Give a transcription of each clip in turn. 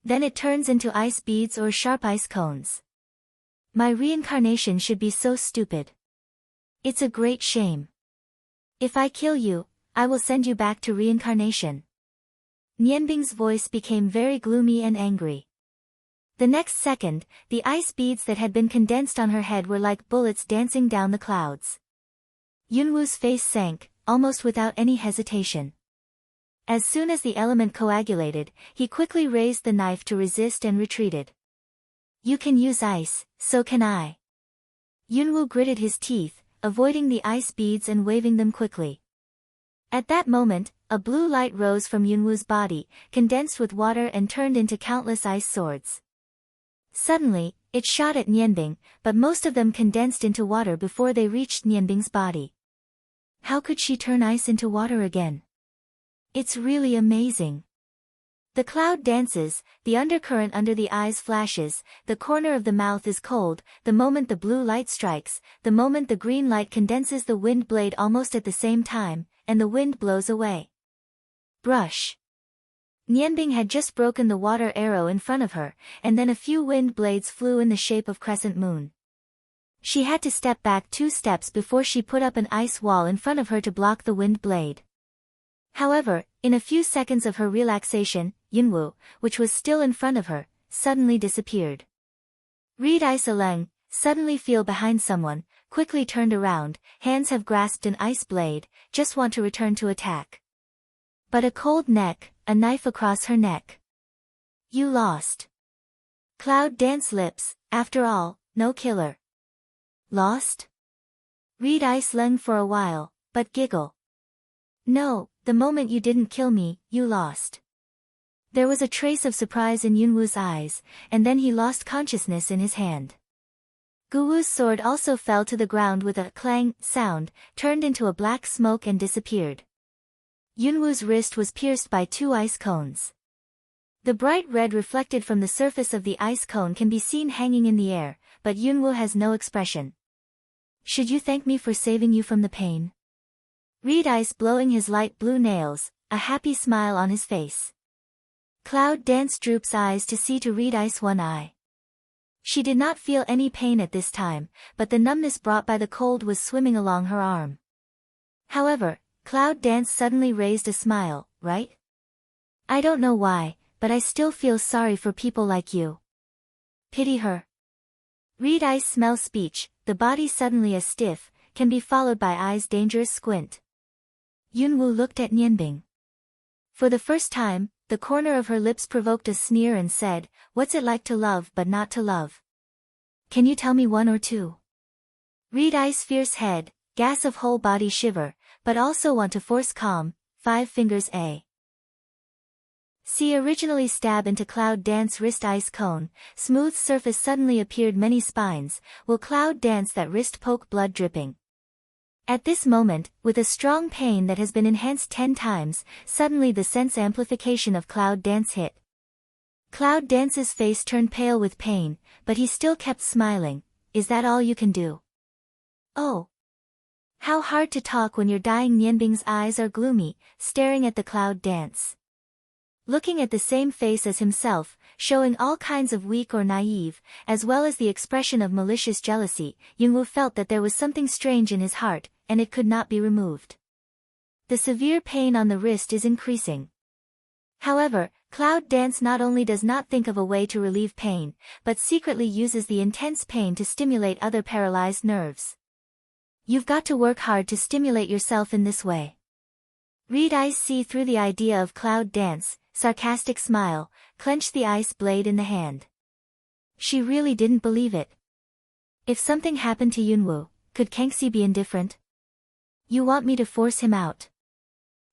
Then it turns into ice beads or sharp ice cones. My reincarnation should be so stupid. It's a great shame. If I kill you, I will send you back to reincarnation. Nianbing's voice became very gloomy and angry. The next second, the ice beads that had been condensed on her head were like bullets dancing down the clouds. Yunwu's face sank, almost without any hesitation. As soon as the element coagulated, he quickly raised the knife to resist and retreated. You can use ice, so can I. Yunwu gritted his teeth, avoiding the ice beads and waving them quickly. At that moment, a blue light rose from Yunwu's body, condensed with water and turned into countless ice swords. Suddenly, it shot at Nianbing, but most of them condensed into water before they reached Nianbing's body. How could she turn ice into water again? It's really amazing. The cloud dances, the undercurrent under the eyes flashes, the corner of the mouth is cold, the moment the blue light strikes, the moment the green light condenses the wind blade almost at the same time, and the wind blows away. Brush. Nianbing had just broken the water arrow in front of her, and then a few wind blades flew in the shape of crescent moon. She had to step back 2 steps before she put up an ice wall in front of her to block the wind blade. However, in a few seconds of her relaxation, Yunwu, which was still in front of her, suddenly disappeared. Reed Ice Aleng, suddenly feel behind someone, quickly turned around, hands have grasped an ice blade, just want to return to attack. But a cold neck, a knife across her neck. You lost. Cloud dance lips, after all, no killer. Lost? Reed Ice Leng for a while, but giggle. No, the moment you didn't kill me, you lost. There was a trace of surprise in Yunwu's eyes, and then he lost consciousness in his hand. Guwu's sword also fell to the ground with a clang sound, turned into a black smoke and disappeared. Yunwu's wrist was pierced by 2 ice cones. The bright red reflected from the surface of the ice cone can be seen hanging in the air, but Yunwu has no expression. Should you thank me for saving you from the pain? Reed Ice blowing his light blue nails, a happy smile on his face. Cloud Dance droops eyes to see to Reed Ice one eye. She did not feel any pain at this time, but the numbness brought by the cold was swimming along her arm. However, Cloud Dance suddenly raised a smile, right? I don't know why, but I still feel sorry for people like you. Pity her. Reed Ice smell speech, the body suddenly a stiff, can be followed by eyes dangerous squint. Yunwu looked at Nianbing. For the first time, the corner of her lips provoked a sneer and said, "What's it like to love but not to love? Can you tell me 1 or 2? Reed Ice fierce head, gas of whole body shiver, but also want to force calm, 5 fingers A. See originally stab into Cloud Dance wrist ice cone, smooth surface suddenly appeared many spines, will Cloud Dance that wrist poke blood dripping. At this moment, with a strong pain that has been enhanced 10 times, suddenly the sense amplification of Cloud Dance hit. Cloud Dance's face turned pale with pain, but he still kept smiling. Is that all you can do? Oh. How hard to talk when your dying Nianbing's eyes are gloomy, staring at the Cloud Dance. Looking at the same face as himself, showing all kinds of weak or naive, as well as the expression of malicious jealousy, Yunwu felt that there was something strange in his heart, and it could not be removed. The severe pain on the wrist is increasing. However, Cloud Dance not only does not think of a way to relieve pain, but secretly uses the intense pain to stimulate other paralyzed nerves. You've got to work hard to stimulate yourself in this way. Reed Ice see through the idea of Cloud Dance, sarcastic smile, clenched the ice blade in the hand. She really didn't believe it. If something happened to Yunwu, could Kangxi be indifferent? You want me to force him out?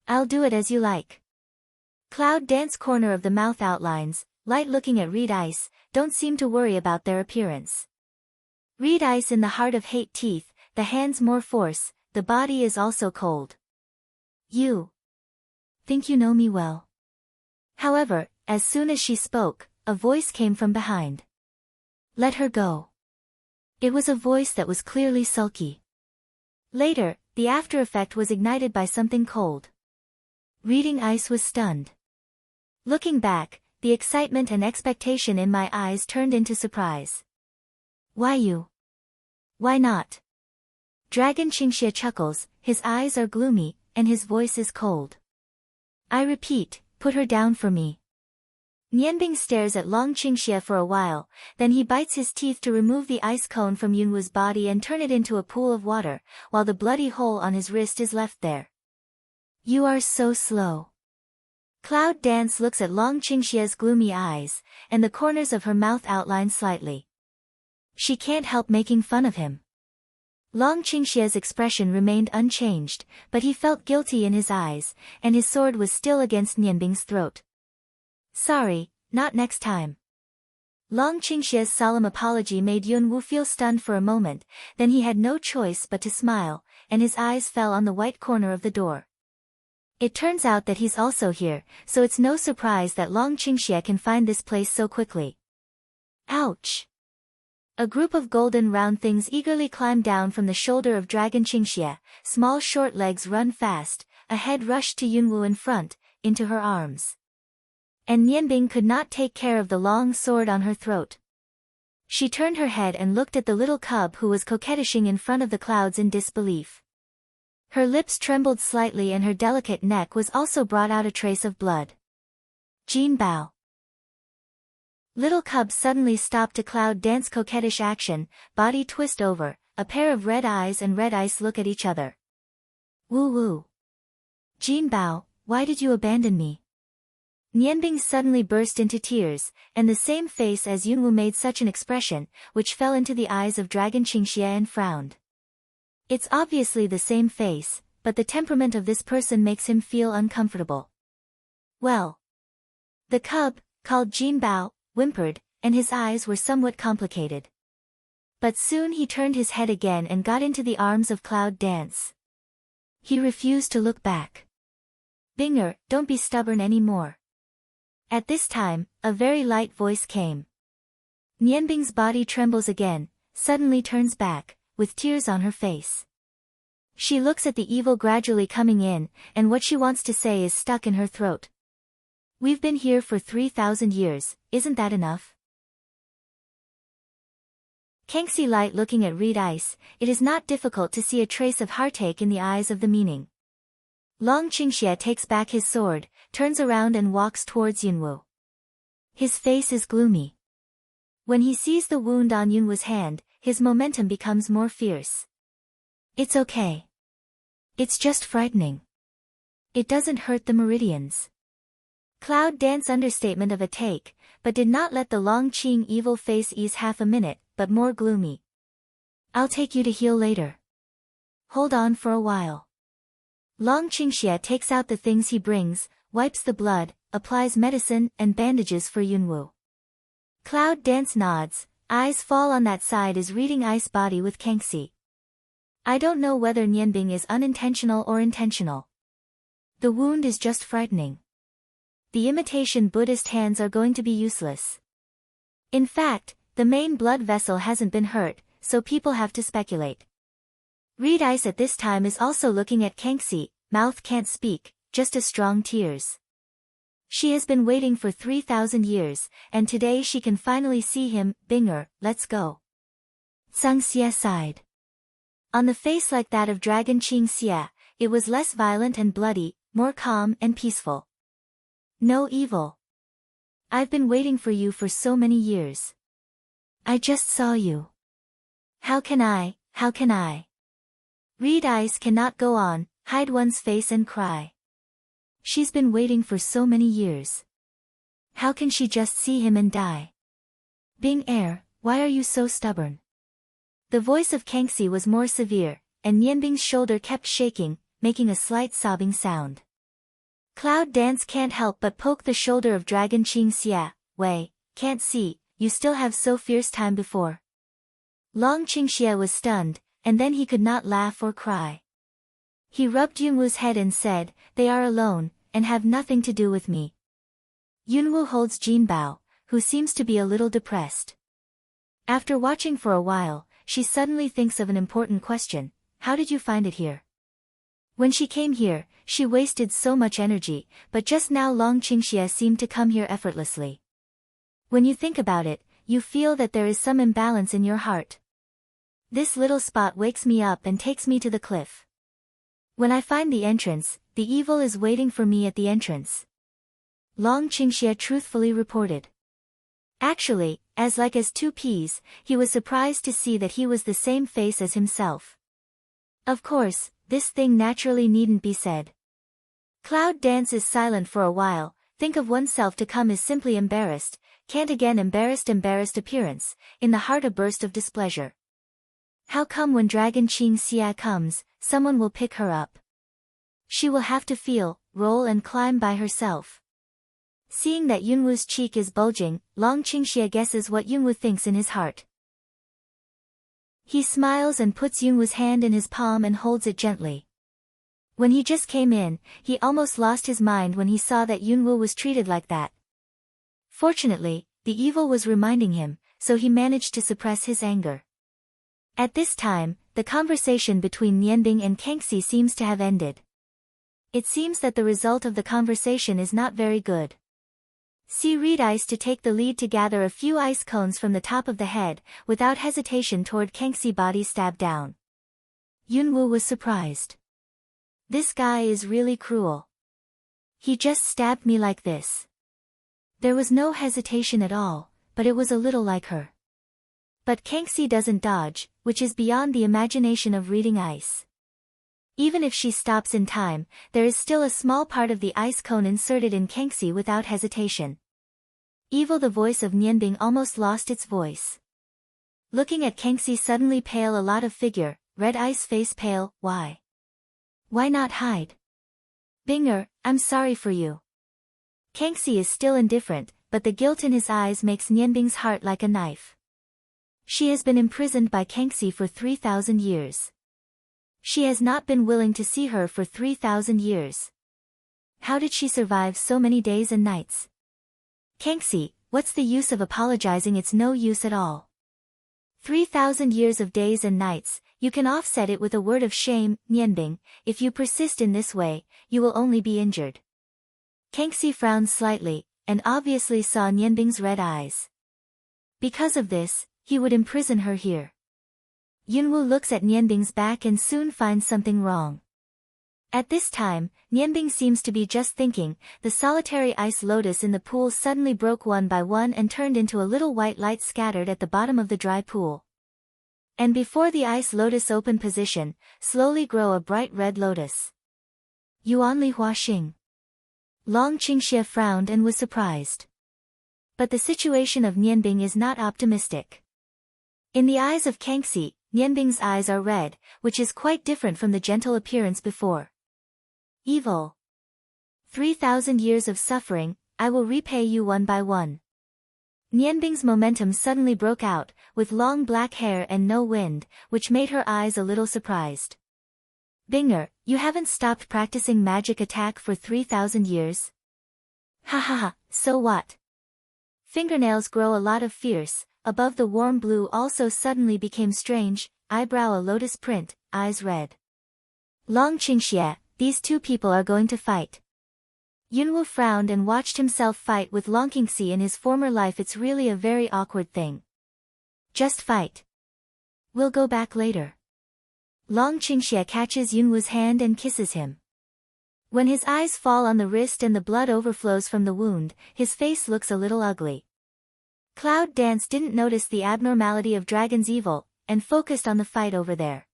I'll do it as you like. Cloud Dance corner of the mouth outlines, light looking at Reed Ice, don't seem to worry about their appearance. Reed Ice in the heart of hate teeth, the hands more force, the body is also cold. You think you know me well. However, as soon as she spoke, a voice came from behind. Let her go. It was a voice that was clearly sulky. Later, the after effect was ignited by something cold. Reading Ice was stunned. Looking back, the excitement and expectation in my eyes turned into surprise. Why you? Why not? Dragon Qingxie chuckles, his eyes are gloomy, and his voice is cold. I repeat, put her down for me. Nianbing stares at Long Qingxie for a while, then he bites his teeth to remove the ice cone from Yunwu's body and turn it into a pool of water, while the bloody hole on his wrist is left there. You are so slow. Cloud Dance looks at Long Qingxie's gloomy eyes, and the corners of her mouth outline slightly. She can't help making fun of him. Long Qingxie's expression remained unchanged, but he felt guilty in his eyes, and his sword was still against Nianbing's throat. Sorry, not next time. Long Qingxie's solemn apology made Yunwu feel stunned for a moment, then he had no choice but to smile, and his eyes fell on the white corner of the door. It turns out that he's also here, so it's no surprise that Long Qingxie can find this place so quickly. Ouch! A group of golden round things eagerly climb down from the shoulder of Dragon Qingxie, small short legs run fast, a head rushed to Yunwu in front, into her arms. And Nianbing could not take care of the long sword on her throat. She turned her head and looked at the little cub who was coquettishing in front of the clouds in disbelief. Her lips trembled slightly and her delicate neck was also brought out a trace of blood. Jin Bao. Little cub suddenly stopped to Cloud Dance coquettish action, body twist over, a pair of red eyes and red ice look at each other. Woo woo. Jin Bao, why did you abandon me? Nianbing suddenly burst into tears, and the same face as Yunwu made such an expression, which fell into the eyes of Dragon Qingxie and frowned. It's obviously the same face, but the temperament of this person makes him feel uncomfortable. Well. The cub, called Jin Bao, whimpered, and his eyes were somewhat complicated. But soon he turned his head again and got into the arms of Cloud Dance. He refused to look back. Binger, don't be stubborn anymore. At this time, a very light voice came. Nianbing's body trembles again, suddenly turns back, with tears on her face. She looks at the evil gradually coming in, and what she wants to say is stuck in her throat. We've been here for 3,000 years, isn't that enough? Kangxi Light looking at Reed Ice, it is not difficult to see a trace of heartache in the eyes of the meaning. Long Qingxie takes back his sword, turns around and walks towards Yunwu. His face is gloomy. When he sees the wound on Yunwu's hand, his momentum becomes more fierce. It's okay. It's just frightening. It doesn't hurt the meridians. Cloud Dance understatement of a take, but did not let the Long Qing evil face ease half a minute, but more gloomy. I'll take you to heal later. Hold on for a while. Long Qingxie takes out the things he brings, wipes the blood, applies medicine and bandages for Yunwu. Cloud Dance nods, eyes fall on that side is reading Ice body with Kangxi. I don't know whether Nianbing is unintentional or intentional. The wound is just frightening. The imitation Buddhist hands are going to be useless. In fact, the main blood vessel hasn't been hurt, so people have to speculate. Reed Ice at this time is also looking at Kangxi, mouth can't speak, just a strong tears. She has been waiting for 3,000 years, and today she can finally see him. Binger, let's go. Zhang Xie sighed. On the face like that of Dragon Qingxie, it was less violent and bloody, more calm and peaceful. No evil. I've been waiting for you for so many years. I just saw you. How can I? Reed Ice cannot go on, hide one's face and cry. She's been waiting for so many years. How can she just see him and die? Bing Er, why are you so stubborn? The voice of Kangxi was more severe, and Nianbing's shoulder kept shaking, making a slight sobbing sound. Cloud Dance can't help but poke the shoulder of Dragon Qingxie. Wei, can't see, you still have so fierce time before. Long Qingxie was stunned, and then he could not laugh or cry. He rubbed Yunwu's head and said, they are alone, and have nothing to do with me. Yunwu holds Jin Bao, who seems to be a little depressed. After watching for a while, she suddenly thinks of an important question. How did you find it here? When she came here, she wasted so much energy, but just now Long Qingxie seemed to come here effortlessly. When you think about it, you feel that there is some imbalance in your heart. This little spot wakes me up and takes me to the cliff. When I find the entrance, the evil is waiting for me at the entrance. Long Qingxie truthfully reported. Actually, as like as two peas, he was surprised to see that he was the same face as himself. Of course, this thing naturally needn't be said. Cloud Dance is silent for a while. Think of oneself to come is simply embarrassed, can't again embarrassed appearance, in the heart a burst of displeasure. How come when Dragon Qingxie comes, someone will pick her up? She will have to feel, roll and climb by herself. Seeing that Yunwu's cheek is bulging, Long Qingxie guesses what Yunwu thinks in his heart. He smiles and puts Yunwu's hand in his palm and holds it gently. When he just came in, he almost lost his mind when he saw that Yunwu was treated like that. Fortunately, the evil was reminding him, so he managed to suppress his anger. At this time, the conversation between Nianbing and Kangxi seems to have ended. It seems that the result of the conversation is not very good. See Reed Ice to take the lead to gather a few ice cones from the top of the head, without hesitation toward Kangxi body stab down. Yunwu was surprised. This guy is really cruel. He just stabbed me like this. There was no hesitation at all, but it was a little like her. But Kangxi doesn't dodge, which is beyond the imagination of reading ice. Even if she stops in time, there is still a small part of the ice cone inserted in Kangxi without hesitation. Evil, the voice of Nianbing almost lost its voice. Looking at Kangxi suddenly pale a lot of figure, red ice face pale, why? Why not hide? Binger, I'm sorry for you. Kangxi is still indifferent, but the guilt in his eyes makes Nianbing's heart like a knife. She has been imprisoned by Kangxi for 3,000 years. She has not been willing to see her for 3,000 years. How did she survive so many days and nights? Kangxi, what's the use of apologizing? It's no use at all. 3,000 years of days and nights, you can offset it with a word of shame, Nianbing. If you persist in this way, you will only be injured. Kangxi frowned slightly, and obviously saw Nianbing's red eyes. Because of this, he would imprison her here. Yunwu looks at Nianbing's back and soon finds something wrong. At this time, Nianbing seems to be just thinking. The solitary ice lotus in the pool suddenly broke one by one and turned into a little white light scattered at the bottom of the dry pool. And before the ice lotus open position, slowly grow a bright red lotus. Yuanli Huaxing. Long Qingxie frowned and was surprised. But the situation of Nianbing is not optimistic. In the eyes of Kangxi, Nianbing's eyes are red, which is quite different from the gentle appearance before. Evil. 3,000 years of suffering, I will repay you one by one. Nianbing's momentum suddenly broke out, with long black hair and no wind, which made her eyes a little surprised. Binger, you haven't stopped practicing magic attack for 3,000 years? Ha ha ha, so what? Fingernails grow a lot of fierce. Above the warm blue also suddenly became strange, eyebrow a lotus print, eyes red. Long Qingxie, these two people are going to fight. Yunwu frowned and watched himself fight with Long Qingxi in his former life. It's really a very awkward thing. Just fight. We'll go back later. Long Qingxie catches Yunwu's hand and kisses him. When his eyes fall on the wrist and the blood overflows from the wound, his face looks a little ugly. Cloud Dance didn't notice the abnormality of Dragon's evil, and focused on the fight over there.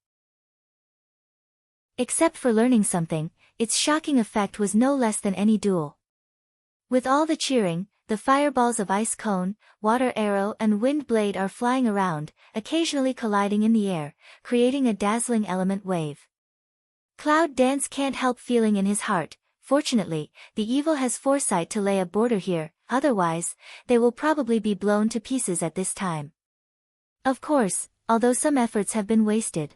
Except for learning something, its shocking effect was no less than any duel. With all the cheering, the fireballs of ice cone, water arrow and wind blade are flying around, occasionally colliding in the air, creating a dazzling element wave. Cloud Dance can't help feeling in his heart, fortunately, the evil has foresight to lay a border here, otherwise, they will probably be blown to pieces at this time. Of course, although some efforts have been wasted.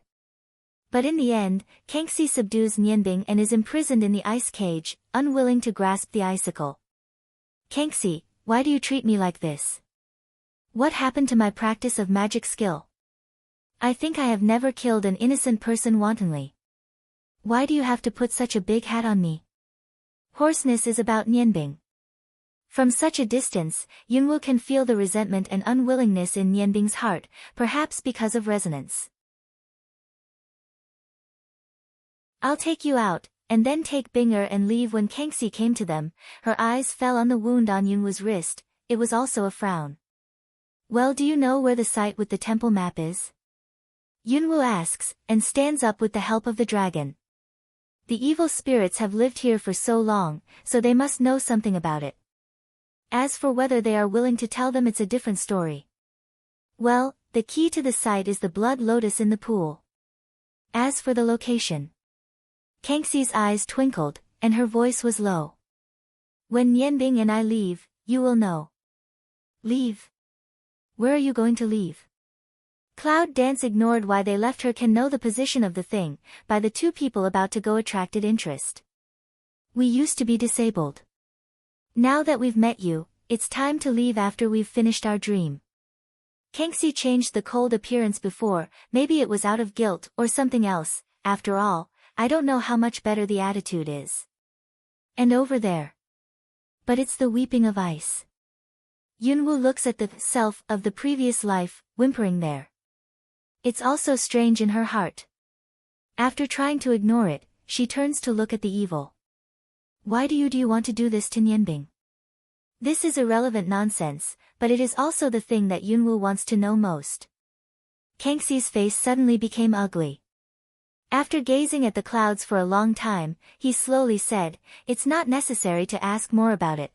But in the end, Kangxi subdues Nianbing and is imprisoned in the ice cage, unwilling to grasp the icicle. Kangxi, why do you treat me like this? What happened to my practice of magic skill? I think I have never killed an innocent person wantonly. Why do you have to put such a big hat on me? Hoarseness is about Nianbing. From such a distance, Yunwu can feel the resentment and unwillingness in Nianbing's heart, perhaps because of resonance. I'll take you out, and then take Binger and leave. When Kangxi came to them, her eyes fell on the wound on Yunwu's wrist. It was also a frown. Well, do you know where the site with the temple map is? Yunwu asks, and stands up with the help of the dragon. The evil spirits have lived here for so long, so they must know something about it. As for whether they are willing to tell them, it's a different story. Well, the key to the site is the blood lotus in the pool. As for the location. Kangxi's eyes twinkled, and her voice was low. When Nianbing and I leave, you will know. Leave? Where are you going to leave? Cloud Dance ignored why they left her. Can know the position of the thing, by the two people about to go attracted interest. We used to be disabled. Now that we've met you, it's time to leave after we've finished our dream. Kangxi changed the cold appearance before, maybe it was out of guilt or something else. After all, I don't know how much better the attitude is. And over there. But it's the weeping of ice. Yunwu looks at the self of the previous life, whimpering there. It's also strange in her heart. After trying to ignore it, she turns to look at the evil. Why do you want to do this to Nianbing? This is irrelevant nonsense, but it is also the thing that Yunwu wants to know most. Kangxi's face suddenly became ugly. After gazing at the clouds for a long time, he slowly said, it's not necessary to ask more about it.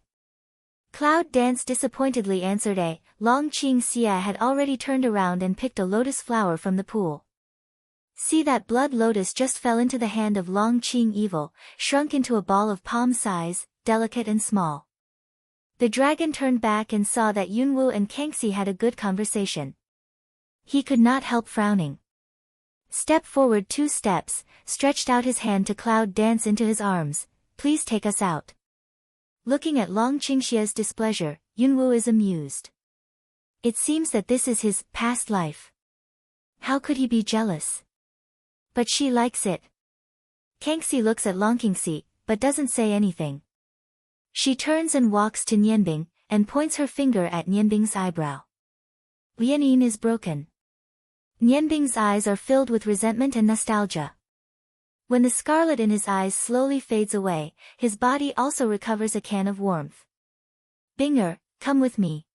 Cloud Dance disappointedly answered Long Qing Xia had already turned around and picked a lotus flower from the pool. See, that blood lotus just fell into the hand of Long Qing Evil, shrunk into a ball of palm size, delicate and small. The dragon turned back and saw that Yunwu and Kangxi had a good conversation. He could not help frowning. Stepped forward 2 steps, stretched out his hand to Cloud Dance into his arms. Please take us out. Looking at Long Qingxia's displeasure, Yunwu is amused. It seems that this is his past life. How could he be jealous? But she likes it. Kangxi looks at Long Qingxi, but doesn't say anything. She turns and walks to Nianbing, and points her finger at Nianbing's eyebrow. Lianin is broken. Nianbing's eyes are filled with resentment and nostalgia. When the scarlet in his eyes slowly fades away, his body also recovers a can of warmth. Binger, come with me.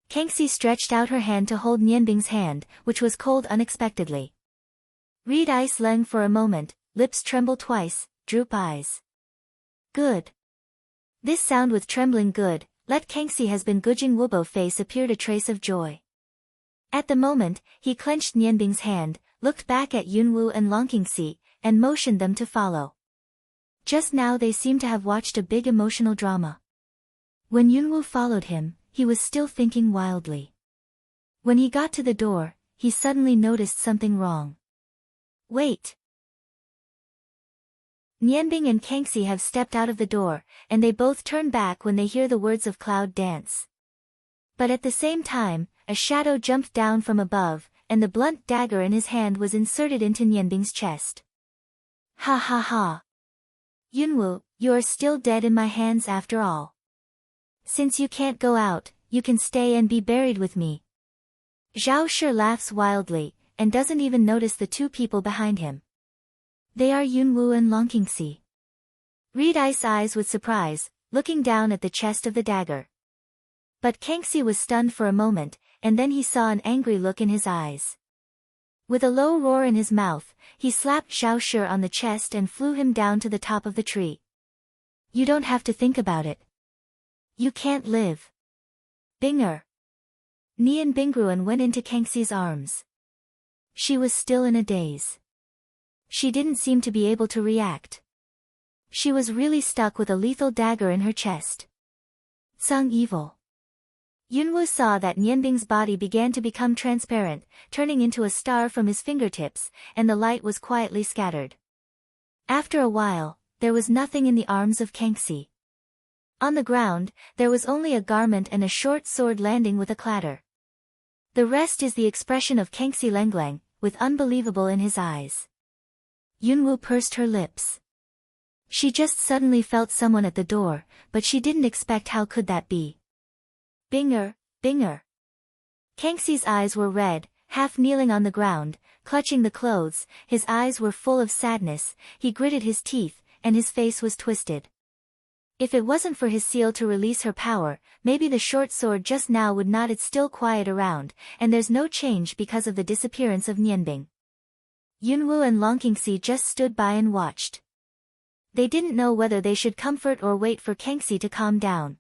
Kangxi stretched out her hand to hold Nianbing's hand, which was cold unexpectedly. Read Ice Leng for a moment, lips tremble twice, droop eyes. Good. This sound with trembling good, let Kangxi has been Gujing Wubo face appeared a trace of joy. At the moment, he clenched Nianbing's hand, looked back at Yunwu and Long Qingxi, and motioned them to follow. Just now they seemed to have watched a big emotional drama. When Yunwu followed him, he was still thinking wildly. When he got to the door, he suddenly noticed something wrong. Wait! Nianbing and Kangxi have stepped out of the door, and they both turn back when they hear the words of Cloud Dance. But at the same time, a shadow jumped down from above, and the blunt dagger in his hand was inserted into Nianbing's chest. Ha ha ha! Yunwu, you are still dead in my hands after all. Since you can't go out, you can stay and be buried with me. Zhao Shi laughs wildly, and doesn't even notice the 2 people behind him. They are Yunwu and Long Qingxi. Read Ice eyes with surprise, looking down at the chest of the dagger. But Kangxi was stunned for a moment, and then he saw an angry look in his eyes. With a low roar in his mouth, he slapped Zhao Shi on the chest and flew him down to the top of the tree. You don't have to think about it. You can't live. Binger. Nian Bingruan went into Kangxi's arms. She was still in a daze. She didn't seem to be able to react. She was really stuck with a lethal dagger in her chest. Sung evil. Yunwu saw that Nianbing's body began to become transparent, turning into a star from his fingertips, and the light was quietly scattered. After a while, there was nothing in the arms of Kangxi. On the ground, there was only a garment and a short sword landing with a clatter. The rest is the expression of Kangxi Lenglang, with unbelievable in his eyes. Yunwoo pursed her lips. She just suddenly felt someone at the door, but she didn't expect how could that be. Binger, Binger. Kangxi's eyes were red, half kneeling on the ground, clutching the clothes, his eyes were full of sadness, he gritted his teeth, and his face was twisted. If it wasn't for his seal to release her power, maybe the short sword just now would not. It's still quiet around, and there's no change because of the disappearance of Nianbing. Yunwoo and Longqingxi just stood by and watched. They didn't know whether they should comfort or wait for Kangxi to calm down.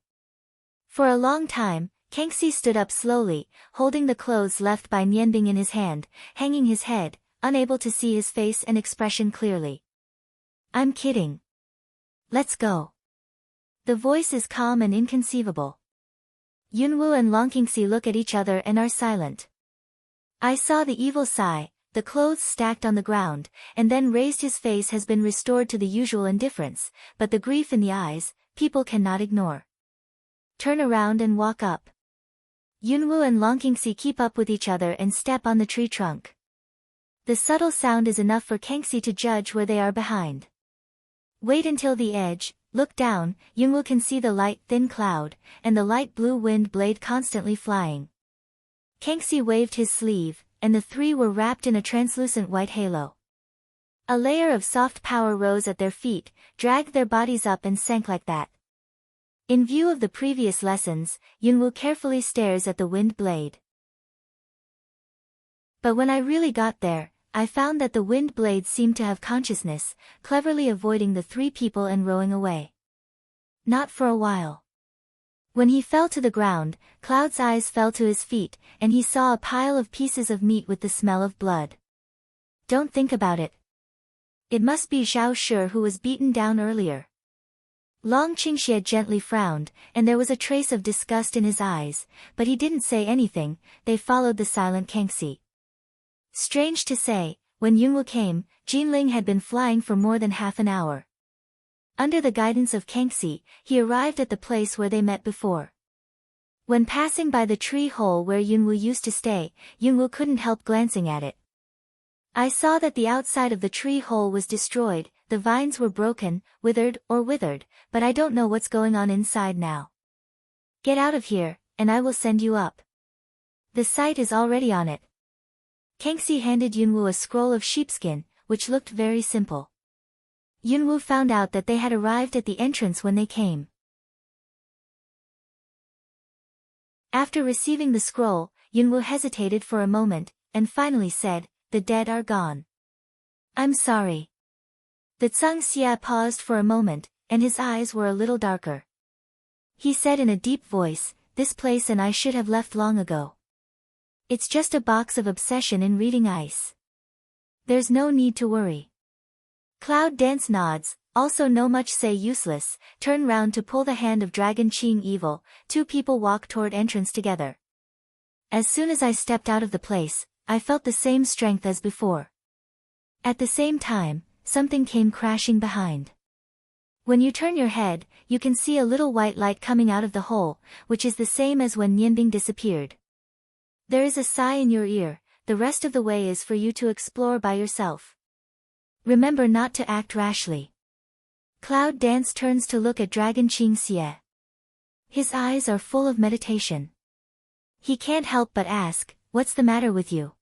For a long time, Kangxi stood up slowly, holding the clothes left by Nianbing in his hand, hanging his head, unable to see his face and expression clearly. I'm kidding. Let's go. The voice is calm and inconceivable. Yunwoo and Longqingxi look at each other and are silent. I saw the evil sigh, the clothes stacked on the ground, and then raised. His face has been restored to the usual indifference, but the grief in the eyes, people cannot ignore. Turn around and walk up. Yunwoo and Longqingxi keep up with each other and step on the tree trunk. The subtle sound is enough for Kangxi to judge where they are behind. Wait until the edge, look down, Yunwoo can see the light thin cloud, and the light blue wind blade constantly flying. Kangxi waved his sleeve, and the three were wrapped in a translucent white halo. A layer of soft power rose at their feet, dragged their bodies up and sank like that. In view of the previous lessons, Yunwoo carefully stares at the wind blade. But when I really got there, I found that the wind blade seemed to have consciousness, cleverly avoiding the three people and rowing away. Not for a while. When he fell to the ground, Cloud's eyes fell to his feet, and he saw a pile of pieces of meat with the smell of blood. Don't think about it. It must be Zhao Shi who was beaten down earlier. Long Qingxie gently frowned, and there was a trace of disgust in his eyes, but he didn't say anything. They followed the silent Kangxi. Strange to say, when Yunwoo came, Jinling had been flying for more than half an hour. Under the guidance of Kangxi, he arrived at the place where they met before. When passing by the tree hole where Yunwoo used to stay, Yunwoo couldn't help glancing at it. I saw that the outside of the tree hole was destroyed, the vines were broken, withered, but I don't know what's going on inside now. Get out of here, and I will send you up. The site is already on it. Kangxi handed Yunwoo a scroll of sheepskin, which looked very simple. Yunwoo found out that they had arrived at the entrance when they came. After receiving the scroll, Yunwoo hesitated for a moment, and finally said, "The dead are gone." "I'm sorry." The Zhang Xia paused for a moment, and his eyes were a little darker. He said in a deep voice, "This place and I should have left long ago. It's just a box of obsession in reading ice. There's no need to worry." Cloud Dance nods, also no much say useless, turn round to pull the hand of Dragon Qing Evil. Two people walk toward entrance together. As soon as I stepped out of the place, I felt the same strength as before. At the same time, something came crashing behind. When you turn your head, you can see a little white light coming out of the hole, which is the same as when Nianbing disappeared. There is a sigh in your ear, the rest of the way is for you to explore by yourself. Remember not to act rashly. Cloud Dance turns to look at Dragon Qing Xie. His eyes are full of meditation. He can't help but ask, "What's the matter with you?"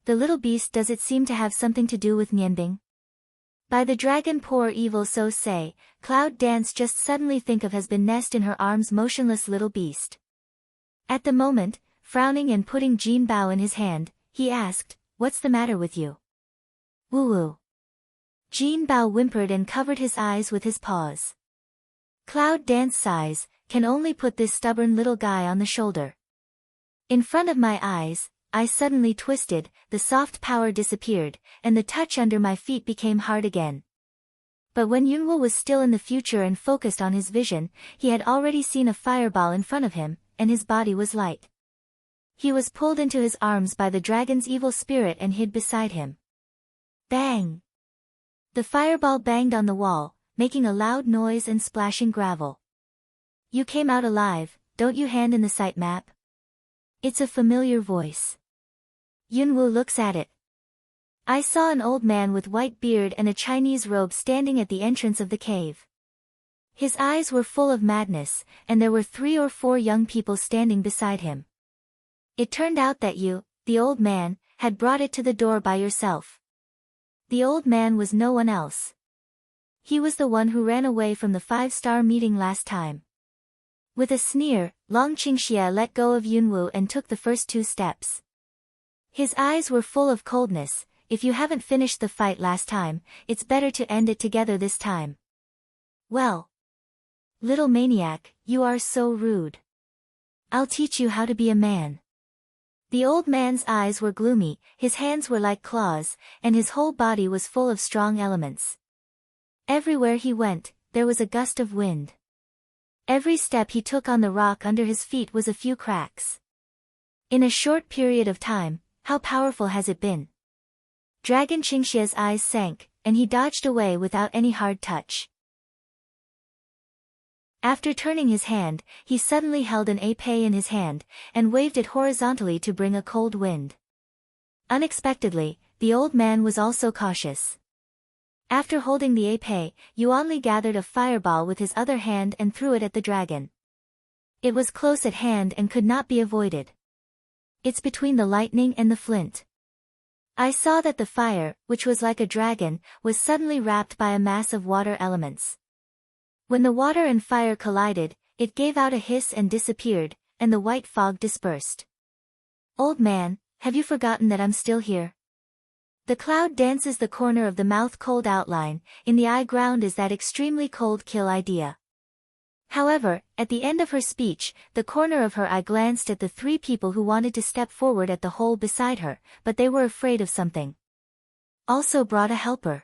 The little beast, does it seem to have something to do with Nianbing? By the dragon poor evil so say, Cloud Dance just suddenly think of has been nest in her arms motionless little beast. At the moment, frowning and putting Jin Bao in his hand, he asked, "What's the matter with you?" "Woo-woo." Jin Bao whimpered and covered his eyes with his paws. Cloud Dance sighs, "Can only put this stubborn little guy on the shoulder." In front of my eyes, I suddenly twisted, the soft power disappeared, and the touch under my feet became hard again. But when Yunwoo was still in the future and focused on his vision, he had already seen a fireball in front of him, and his body was light. He was pulled into his arms by the dragon's evil spirit and hid beside him. Bang! The fireball banged on the wall, making a loud noise and splashing gravel. "You came out alive, don't you?" hand in the site map. It's a familiar voice. Yunwoo looks at it. I saw an old man with white beard and a Chinese robe standing at the entrance of the cave. His eyes were full of madness, and there were 3 or 4 young people standing beside him. It turned out that you, the old man, had brought it to the door by yourself. The old man was no one else. He was the one who ran away from the 5-star meeting last time. With a sneer, Long Qingxie let go of Yunwu and took the first 2 steps. His eyes were full of coldness. If you haven't finished the fight last time, it's better to end it together this time. Well. Little maniac, you are so rude. I'll teach you how to be a man. The old man's eyes were gloomy, his hands were like claws, and his whole body was full of strong elements. Everywhere he went, there was a gust of wind. Every step he took on the rock under his feet was a few cracks. In a short period of time, how powerful has it been? Dragon Qingxie's eyes sank, and he dodged away without any hard touch. After turning his hand, he suddenly held an épée in his hand, and waved it horizontally to bring a cold wind. Unexpectedly, the old man was also cautious. After holding the épée, Yuanli gathered a fireball with his other hand and threw it at the dragon. It was close at hand and could not be avoided. It's between the lightning and the flint. I saw that the fire, which was like a dragon, was suddenly wrapped by a mass of water elements. When the water and fire collided, it gave out a hiss and disappeared, and the white fog dispersed. Old man, have you forgotten that I'm still here? The cloud dances the corner of the mouth cold outline, in the eye ground is that extremely cold kill idea. However, at the end of her speech, the corner of her eye glanced at the 3 people who wanted to step forward at the hole beside her, but they were afraid of something. Also brought a helper.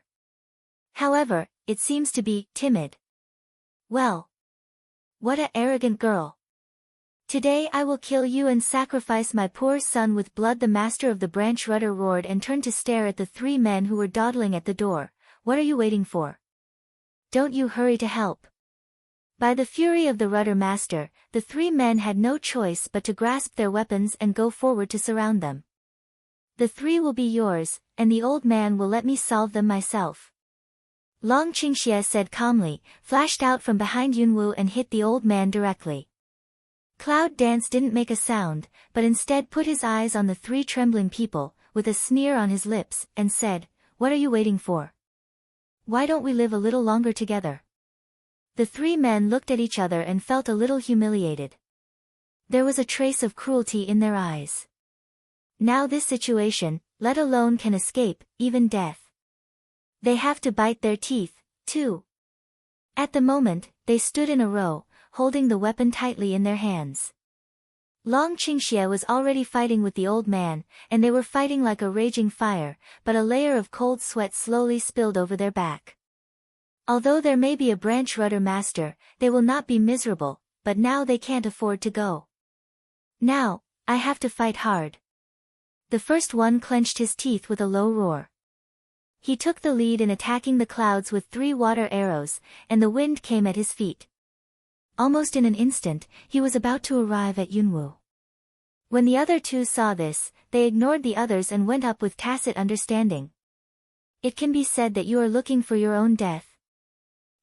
However, it seems to be timid. Well. What a arrogant girl. Today I will kill you and sacrifice my poor son with blood. The master of the branch rudder roared and turned to stare at the 3 men who were dawdling at the door. What are you waiting for? Don't you hurry to help. By the fury of the rudder master, the 3 men had no choice but to grasp their weapons and go forward to surround them. The 3 will be yours, and the old man will let me solve them myself. Long Qingxie said calmly, flashed out from behind Yunwu and hit the old man directly. Cloud Dance didn't make a sound, but instead put his eyes on the 3 trembling people, with a sneer on his lips, and said, What are you waiting for? Why don't we live a little longer together? The 3 men looked at each other and felt a little humiliated. There was a trace of cruelty in their eyes. Now this situation, let alone can escape, even death. They have to bite their teeth, too. At the moment, they stood in a row, holding the weapon tightly in their hands. Long Qingxie was already fighting with the old man, and they were fighting like a raging fire, but a layer of cold sweat slowly spilled over their back. Although there may be a branch rudder master, they will not be miserable, but now they can't afford to go. Now, I have to fight hard. The first one clenched his teeth with a low roar. He took the lead in attacking the clouds with 3 water arrows, and the wind came at his feet. Almost in an instant, he was about to arrive at Yunwu. When the other 2 saw this, they ignored the others and went up with tacit understanding. It can be said that you are looking for your own death.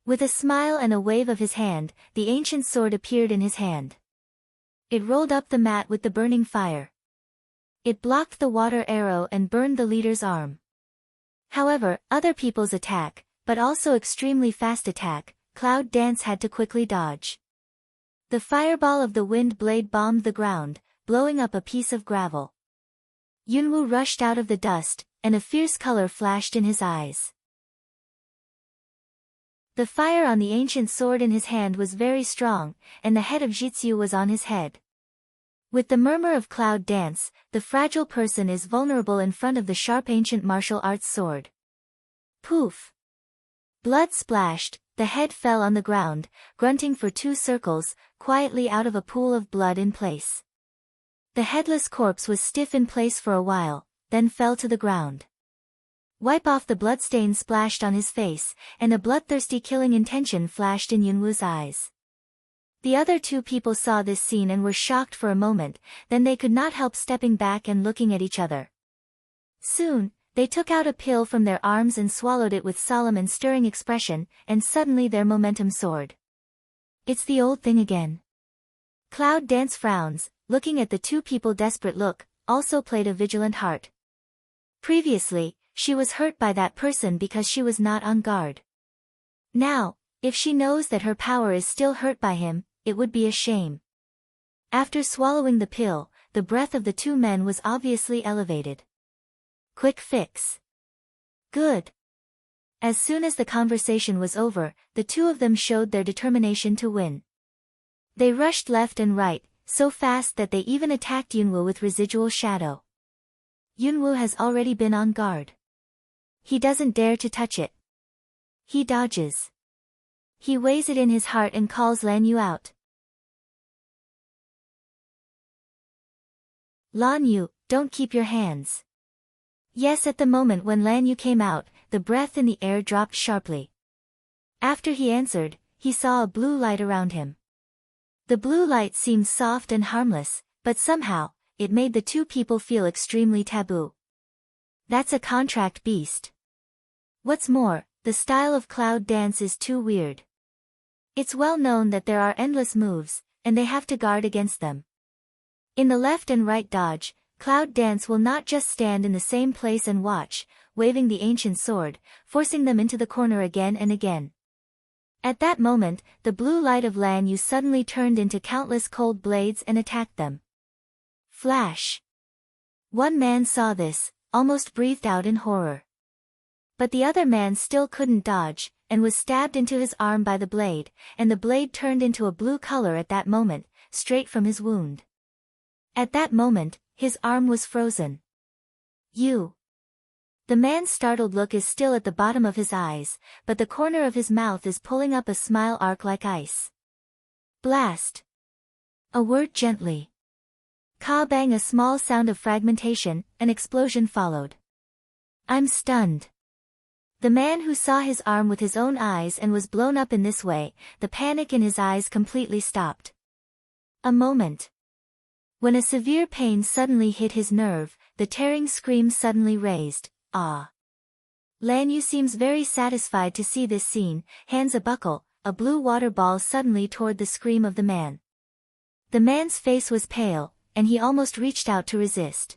With a smile and a wave of his hand, the ancient sword appeared in his hand. It rolled up the mat with the burning fire. It blocked the water arrow and burned the leader's arm. However, other people's attack, but also extremely fast attack, Cloud Dance had to quickly dodge. The fireball of the wind blade bombed the ground, blowing up a piece of gravel. Yunwu rushed out of the dust, and a fierce color flashed in his eyes. The fire on the ancient sword in his hand was very strong, and the head of Zhiziu was on his head. With the murmur of Cloud Dance, the fragile person is vulnerable in front of the sharp ancient martial arts sword. Poof! Blood splashed, the head fell on the ground, grunting for 2 circles, quietly out of a pool of blood in place. The headless corpse was stiff in place for a while, then fell to the ground. Wipe off the bloodstain splashed on his face, and a bloodthirsty killing intention flashed in Yunwu's eyes. The other 2 people saw this scene and were shocked for a moment, then they could not help stepping back and looking at each other. Soon, They took out a pill from their arms and swallowed it with solemn and stirring expression, and suddenly their momentum soared. It's the old thing again. Cloud Dance frowns, looking at the two people's desperate look, also played a vigilant heart. Previously, she was hurt by that person because she was not on guard. Now, if she knows that her power is still hurt by him, it would be a shame. After swallowing the pill, the breath of the two men was obviously elevated. Quick fix. Good. As soon as the conversation was over, the two of them showed their determination to win. They rushed left and right, so fast that they even attacked Yunwoo with residual shadow. Yunwoo has already been on guard. He doesn't dare to touch it. He dodges. He weighs it in his heart and calls Lan Yu out. Lan Yu, don't keep your hands. Yes, at the moment when Lan Yu came out, the breath in the air dropped sharply. After he answered, he saw a blue light around him. The blue light seemed soft and harmless, but somehow, it made the two people feel extremely taboo. That's a contract beast. What's more, the style of Cloud Dance is too weird. It's well known that there are endless moves, and they have to guard against them. In the left and right dodge, Cloud Dance will not just stand in the same place and watch, waving the ancient sword, forcing them into the corner again and again. At that moment, the blue light of Lan Yu suddenly turned into countless cold blades and attacked them. Flash! One man saw this, almost breathed out in horror. But the other man still couldn't dodge, and was stabbed into his arm by the blade, and the blade turned into a blue color at that moment, straight from his wound. At that moment, his arm was frozen. You. The man's startled look is still at the bottom of his eyes, but the corner of his mouth is pulling up a smile arc like ice. Blast. A word gently. Ka bang, a small sound of fragmentation, an explosion followed. I'm stunned. The man who saw his arm with his own eyes and was blown up in this way, the panic in his eyes completely stopped. A moment. When a severe pain suddenly hit his nerve, the tearing scream suddenly raised, ah. Lan Yu seems very satisfied to see this scene, hands a buckle, a blue water ball suddenly toward the scream of the man. The man's face was pale, and he almost reached out to resist.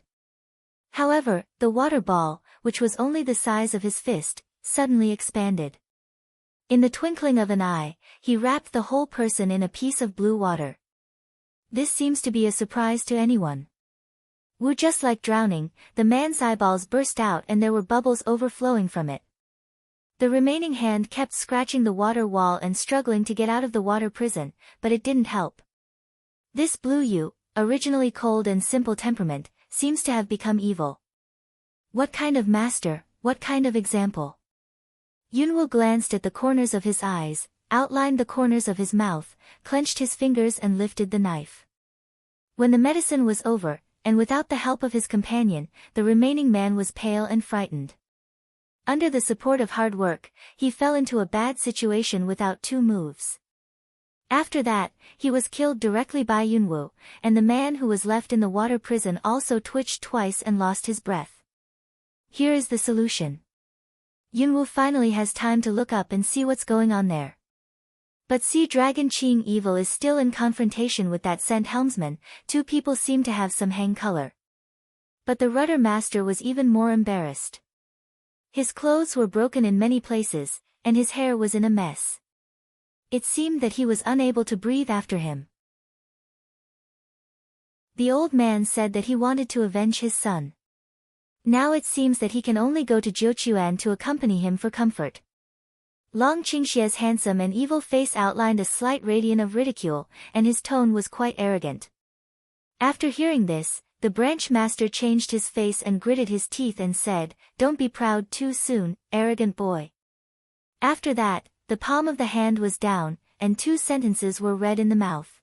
However, the water ball, which was only the size of his fist, suddenly expanded. In the twinkling of an eye, he wrapped the whole person in a piece of blue water. This seems to be a surprise to anyone. Just like drowning, the man's eyeballs burst out and there were bubbles overflowing from it. The remaining hand kept scratching the water wall and struggling to get out of the water prison, but it didn't help. This Blue Yu, originally cold and simple temperament, seems to have become evil. What kind of master, what kind of example? Yunwoo glanced at the corners of his eyes, outlined the corners of his mouth, clenched his fingers and lifted the knife. When the medicine was over, and without the help of his companion, the remaining man was pale and frightened. Under the support of hard work, he fell into a bad situation without 2 moves. After that, he was killed directly by Yunwoo, and the man who was left in the water prison also twitched twice and lost his breath. Here is the solution. Yunwoo finally has time to look up and see what's going on there. But Sea Dragon Qing Evil is still in confrontation with that scent helmsman. 2 people seem to have some hang color. But the rudder master was even more embarrassed. His clothes were broken in many places, and his hair was in a mess. It seemed that he was unable to breathe after him. The old man said that he wanted to avenge his son. Now it seems that he can only go to Jiuquan to accompany him for comfort. Long Qingxie's handsome and evil face outlined a slight radiance of ridicule, and his tone was quite arrogant. After hearing this, the branch master changed his face and gritted his teeth and said, "Don't be proud too soon, arrogant boy." After that, the palm of the hand was down, and 2 sentences were read in the mouth.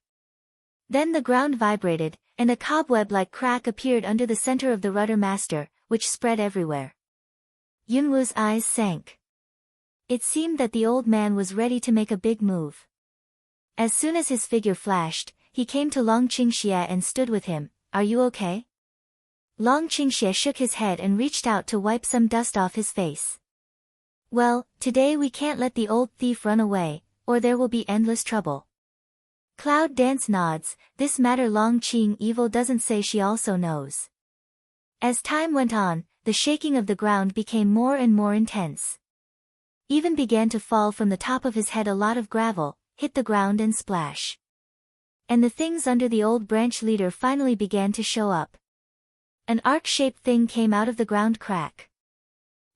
Then the ground vibrated, and a cobweb-like crack appeared under the center of the rudder master, which spread everywhere. Yunwoo's eyes sank. It seemed that the old man was ready to make a big move. As soon as his figure flashed, he came to Long Qingxie and stood with him. "Are you okay?" Long Qingxie shook his head and reached out to wipe some dust off his face. Well, today we can't let the old thief run away, or there will be endless trouble. Cloud Dance nods, this matter Long Qing Evil doesn't say she also knows. As time went on, the shaking of the ground became more and more intense. Even began to fall from the top of his head a lot of gravel, hit the ground and splash. And the things under the old branch leader finally began to show up. An arc-shaped thing came out of the ground crack.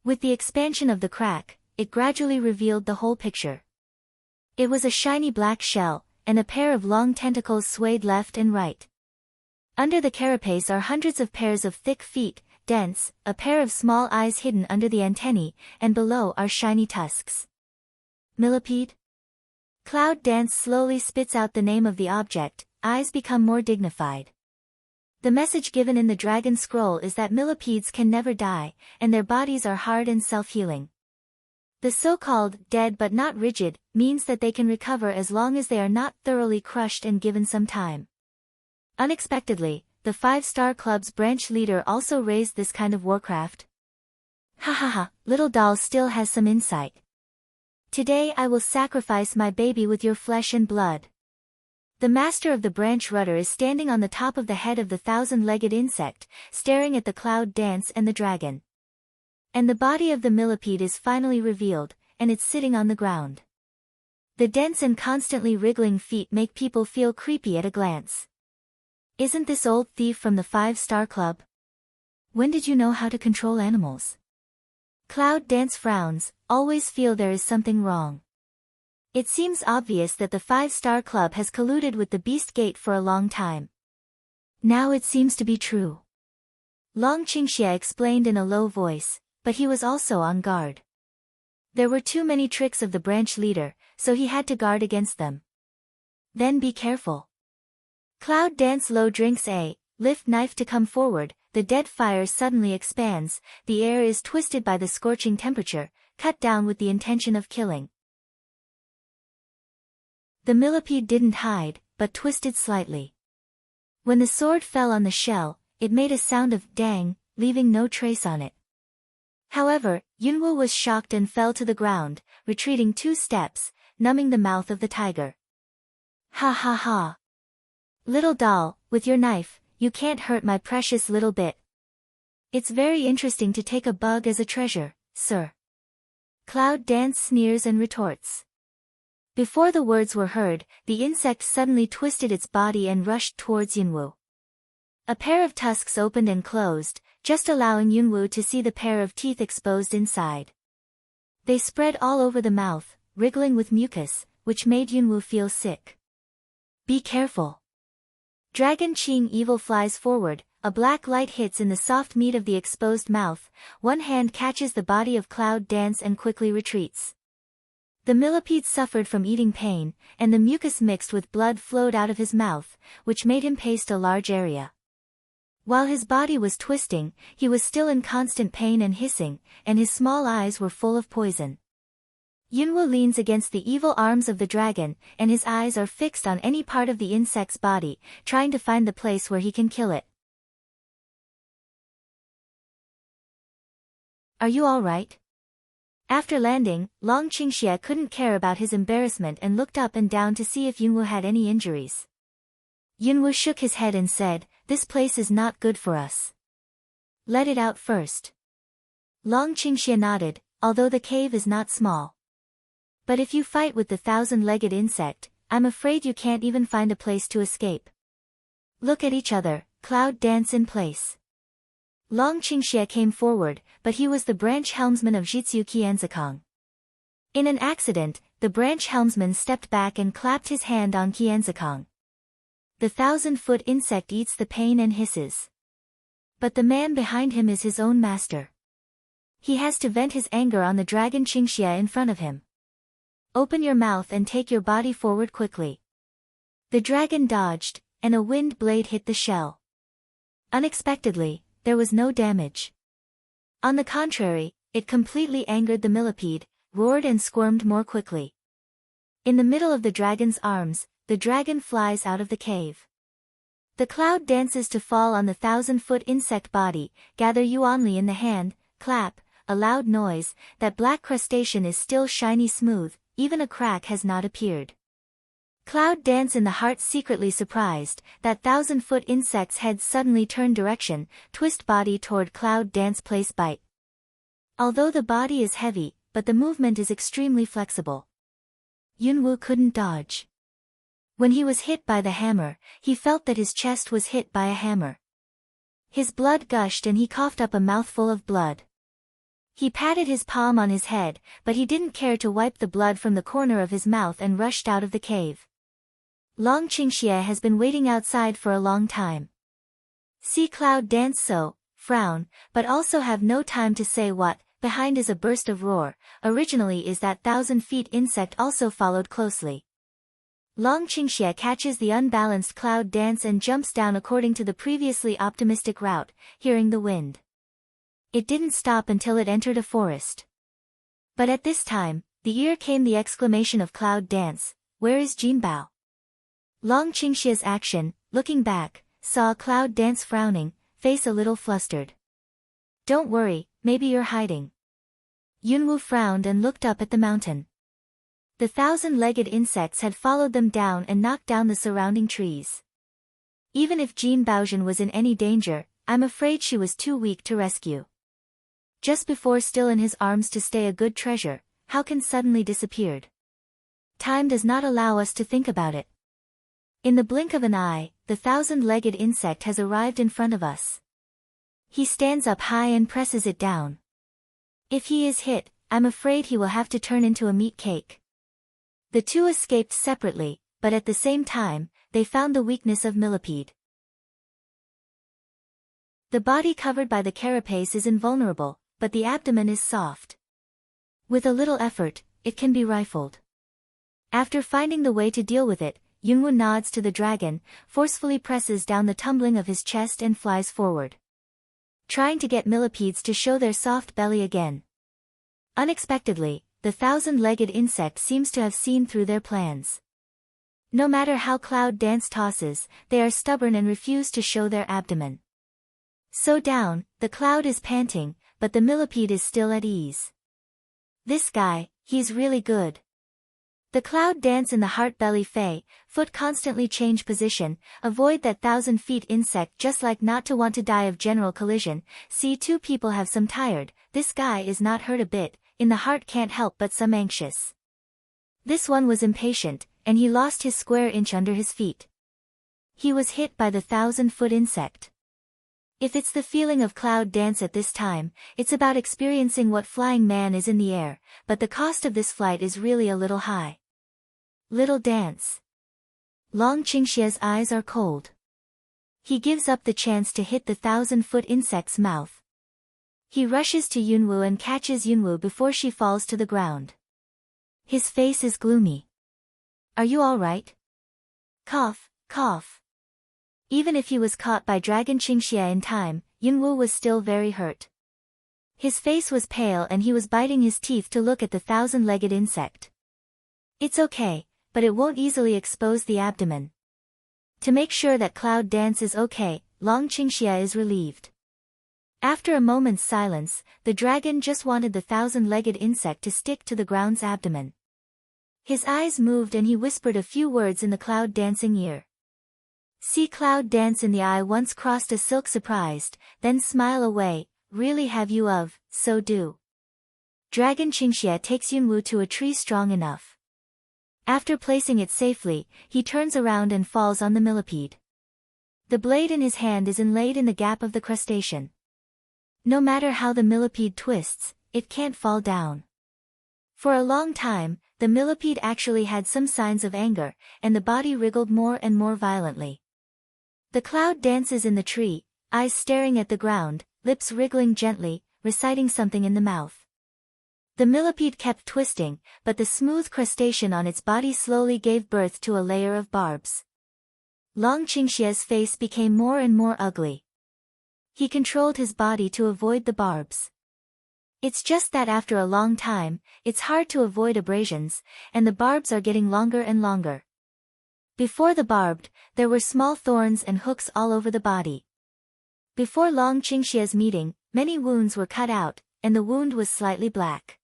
With the expansion of the crack, it gradually revealed the whole picture. It was a shiny black shell, and a pair of long tentacles swayed left and right. Under the carapace are hundreds of pairs of thick feet, dense, a pair of small eyes hidden under the antennae, and below are shiny tusks. Millipede? Cloud Dance slowly spits out the name of the object, eyes become more dignified. The message given in the dragon scroll is that millipedes can never die, and their bodies are hard and self-healing. The so-called dead but not rigid means that they can recover as long as they are not thoroughly crushed and given some time. Unexpectedly, the 5-Star Club's branch leader also raised this kind of warcraft. Ha ha ha, little doll still has some insight. Today I will sacrifice my baby with your flesh and blood. The master of the branch rudder is standing on the top of the head of the 1,000-legged insect, staring at the Cloud Dance and the dragon. And the body of the millipede is finally revealed, and it's sitting on the ground. The dense and constantly wriggling feet make people feel creepy at a glance. Isn't this old thief from the 5-Star Club? When did you know how to control animals? Cloud Dance frowns, always feel there is something wrong. It seems obvious that the 5-Star Club has colluded with the Beast Gate for a long time. Now it seems to be true. Long Qingxie explained in a low voice, but he was also on guard. There were too many tricks of the branch leader, so he had to guard against them. Then be careful. Cloud Dance low drinks a lift knife to come forward, the dead fire suddenly expands, the air is twisted by the scorching temperature, cut down with the intention of killing. The millipede didn't hide, but twisted slightly. When the sword fell on the shell, it made a sound of dang, leaving no trace on it. However, Yunwu was shocked and fell to the ground, retreating 2 steps, numbing the mouth of the tiger. Ha ha ha. Little doll, with your knife, you can't hurt my precious little bit. It's very interesting to take a bug as a treasure, sir. Cloud Dance sneers and retorts. Before the words were heard, the insect suddenly twisted its body and rushed towards Yunwu. A pair of tusks opened and closed, just allowing Yunwu to see the pair of teeth exposed inside. They spread all over the mouth, wriggling with mucus, which made Yunwu feel sick. Be careful. Dragon Qing Evil flies forward, a black light hits in the soft meat of the exposed mouth, one hand catches the body of Cloud Dance and quickly retreats. The millipede suffered from eating pain, and the mucus mixed with blood flowed out of his mouth, which made him paste a large area. While his body was twisting, he was still in constant pain and hissing, and his small eyes were full of poison. Yunwu leans against the evil arms of the dragon, and his eyes are fixed on any part of the insect's body, trying to find the place where he can kill it. Are you all right? After landing, Long Qingxie couldn't care about his embarrassment and looked up and down to see if Yunwu had any injuries. Yunwu shook his head and said, "This place is not good for us. Let it out first." Long Qingxie nodded, although the cave is not small. But if you fight with the 1,000-legged insect, I'm afraid you can't even find a place to escape. Look at each other, Cloud Dance in place. Long Qingxie came forward, but he was the branch helmsman of Jitsu Qianzikong. In an accident, the branch helmsman stepped back and clapped his hand on Qianzikong. The 1,000-foot insect eats the pain and hisses. But the man behind him is his own master. He has to vent his anger on the dragon Qingxie in front of him. Open your mouth and take your body forward quickly. The dragon dodged, and a wind blade hit the shell. Unexpectedly, there was no damage. On the contrary, it completely angered the millipede, roared and squirmed more quickly. In the middle of the dragon's arms, the dragon flies out of the cave. The cloud dances to fall on the 1,000-foot insect body, gather Yuanli in the hand, clap, a loud noise, that black crustacean is still shiny smooth, even a crack has not appeared. Cloud dance in the heart secretly surprised, that 1,000-foot insect's head suddenly turned direction, twist body toward cloud dance place bite. Although the body is heavy, but the movement is extremely flexible. Yunwu couldn't dodge. When he was hit by the hammer, he felt that his chest was hit by a hammer. His blood gushed and he coughed up a mouthful of blood. He patted his palm on his head, but he didn't care to wipe the blood from the corner of his mouth and rushed out of the cave. Long Qingxie has been waiting outside for a long time. See Cloud dance so, frown, but also have no time to say what, behind is a burst of roar, originally is that 1,000-feet insect also followed closely. Long Qingxie catches the unbalanced cloud dance and jumps down according to the previously optimistic route, hearing the wind. It didn't stop until it entered a forest. But at this time, the ear came the exclamation of cloud dance, "Where is Jinbao?" Long Qingxie's action, looking back, saw cloud dance frowning, face a little flustered. "Don't worry, maybe you're hiding." Yunwu frowned and looked up at the mountain. The 1,000-legged insects had followed them down and knocked down the surrounding trees. Even if Jin Baozhen was in any danger, I'm afraid she was too weak to rescue. Just before still in his arms to stay a good treasure, how can suddenly disappeared? Time does not allow us to think about it. In the blink of an eye, the 1,000-legged insect has arrived in front of us. He stands up high and presses it down. If he is hit, I'm afraid he will have to turn into a meat cake. The two escaped separately, but at the same time, they found the weakness of Millipede. The body covered by the carapace is invulnerable, but the abdomen is soft. With a little effort, it can be rifled. After finding the way to deal with it, Yunwu nods to the dragon, forcefully presses down the tumbling of his chest and flies forward. Trying to get millipedes to show their soft belly again. Unexpectedly, the 1,000-legged insect seems to have seen through their plans. No matter how cloud dance tosses, they are stubborn and refuse to show their abdomen. So down, the cloud is panting, but the millipede is still at ease. This guy, he's really good. The cloud dance in the heart belly fei, foot constantly change position, avoid that 1,000-feet insect just like not to want to die of general collision, see two people have some tired, this guy is not hurt a bit, in the heart can't help but some anxious. This one was impatient, and he lost his square inch under his feet. He was hit by the 1,000-foot insect. If it's the feeling of cloud dance at this time, it's about experiencing what flying man is in the air, but the cost of this flight is really a little high. Little dance. Long Qingxie's eyes are cold. He gives up the chance to hit the 1,000-foot insect's mouth. He rushes to Yunwu and catches Yunwu before she falls to the ground. His face is gloomy. "Are you all right?" Cough, cough. Even if he was caught by Dragon Qingxie in time, Yunwu was still very hurt. His face was pale and he was biting his teeth to look at the 1,000-legged insect. "It's okay, but it won't easily expose the abdomen." To make sure that cloud dance is okay, Long Qingxie is relieved. After a moment's silence, the dragon just wanted the 1,000-legged insect to stick to the ground's abdomen. His eyes moved and he whispered a few words in the cloud dancing ear. See cloud dance in the eye once crossed a silk surprised, then smile away, "Really have you of, so do." Dragon Qingxie takes Yunwu to a tree strong enough. After placing it safely, he turns around and falls on the millipede. The blade in his hand is inlaid in the gap of the crustacean. No matter how the millipede twists, it can't fall down. For a long time, the millipede actually had some signs of anger, and the body wriggled more and more violently. The cloud dances in the tree, eyes staring at the ground, lips wriggling gently, reciting something in the mouth. The millipede kept twisting, but the smooth crustacean on its body slowly gave birth to a layer of barbs. Long Qingxie's face became more and more ugly. He controlled his body to avoid the barbs. It's just that after a long time, it's hard to avoid abrasions, and the barbs are getting longer and longer. Before the barbed, there were small thorns and hooks all over the body. Before Long Qingxia's meeting, many wounds were cut out, and the wound was slightly black.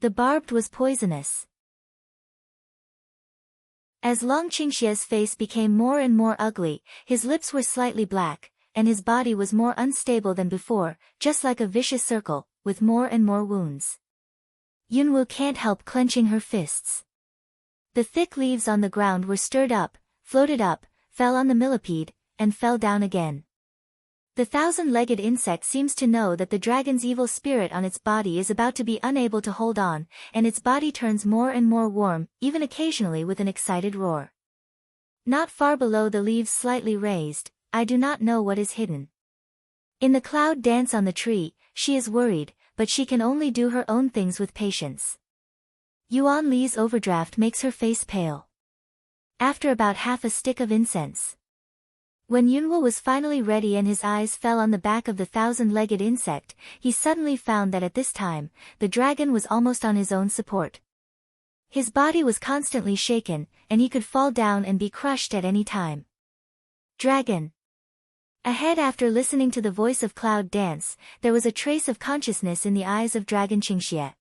The barbed was poisonous. As Long Qingxia's face became more and more ugly, his lips were slightly black, and his body was more unstable than before, just like a vicious circle, with more and more wounds. Yunwu can't help clenching her fists. The thick leaves on the ground were stirred up, floated up, fell on the millipede, and fell down again. The thousand-legged insect seems to know that the dragon's evil spirit on its body is about to be unable to hold on, and its body turns more and more warm, even occasionally with an excited roar. Not far below the leaves slightly raised, I do not know what is hidden. In the cloud dance on the tree, she is worried, but she can only do her own things with patience. Yuan Li's overdraft makes her face pale. After about half a stick of incense. When Yunwu was finally ready and his eyes fell on the back of the thousand-legged insect, he suddenly found that at this time, the dragon was almost on his own support. His body was constantly shaken, and he could fall down and be crushed at any time. Dragon. Ahead, after listening to the voice of Cloud Dance, there was a trace of consciousness in the eyes of Dragon Qingxie.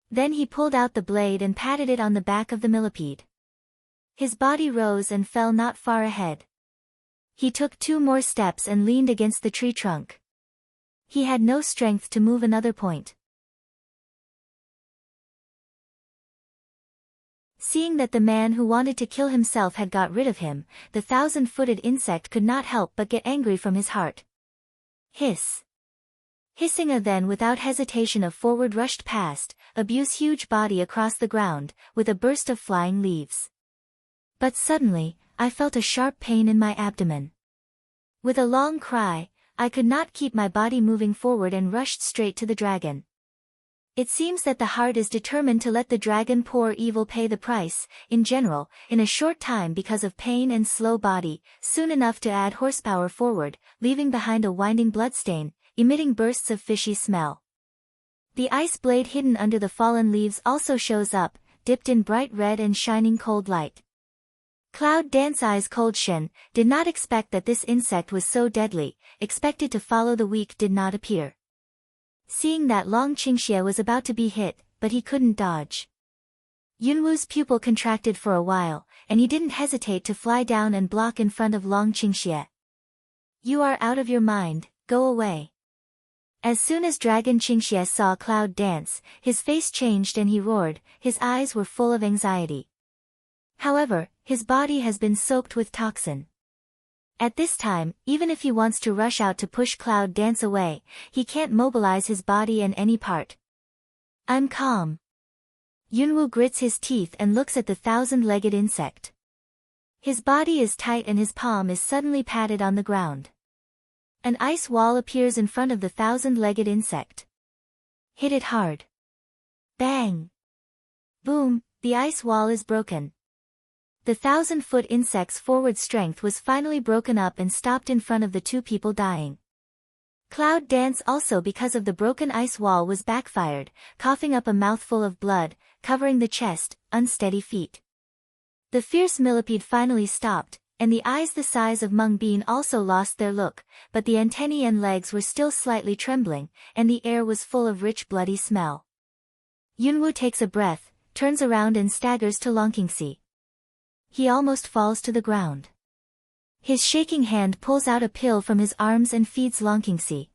Then he pulled out the blade and patted it on the back of the millipede. His body rose and fell not far ahead. He took 2 more steps and leaned against the tree trunk. He had no strength to move another point. Seeing that the man who wanted to kill himself had got rid of him, the thousand-footed insect could not help but get angry from his heart. Hiss. Hissing then without hesitation forward rushed past, Abu's huge body across the ground, with a burst of flying leaves. But suddenly, I felt a sharp pain in my abdomen. With a long cry, I could not keep my body moving forward and rushed straight to the dragon. It seems that the heart is determined to let the dragon poor evil pay the price, in general, in a short time because of pain and slow body, soon enough to add horsepower forward, leaving behind a winding bloodstain, emitting bursts of fishy smell. The ice blade hidden under the fallen leaves also shows up, dipped in bright red and shining cold light. Cloud Dance Eyes Cold Shen did not expect that this insect was so deadly, expected to follow the weak did not appear. Seeing that Long Qingxie was about to be hit, but he couldn't dodge. Yunwu's pupil contracted for a while, and he didn't hesitate to fly down and block in front of Long Qingxie. You are out of your mind, go away. As soon as Dragon Qingxie saw Cloud Dance, his face changed and he roared, his eyes were full of anxiety. However, his body has been soaked with toxin. At this time, even if he wants to rush out to push Cloud Dance away, he can't mobilize his body in any part. I'm calm. Yunwu grits his teeth and looks at the thousand-legged insect. His body is tight and his palm is suddenly patted on the ground. An ice wall appears in front of the thousand-legged insect. Hit it hard. Bang! Boom, the ice wall is broken. The 1,000-foot insect's forward strength was finally broken up and stopped in front of the 2 people dying. Cloud Dance also because of the broken ice wall was backfired, coughing up a mouthful of blood, covering the chest, unsteady feet. The fierce millipede finally stopped, and the eyes the size of mung bean also lost their look, but the antennae and legs were still slightly trembling, and the air was full of rich bloody smell. Yunwu takes a breath, turns around and staggers to Long Qingxie. He almost falls to the ground. His shaking hand pulls out a pill from his arms and feeds Long Qingxie.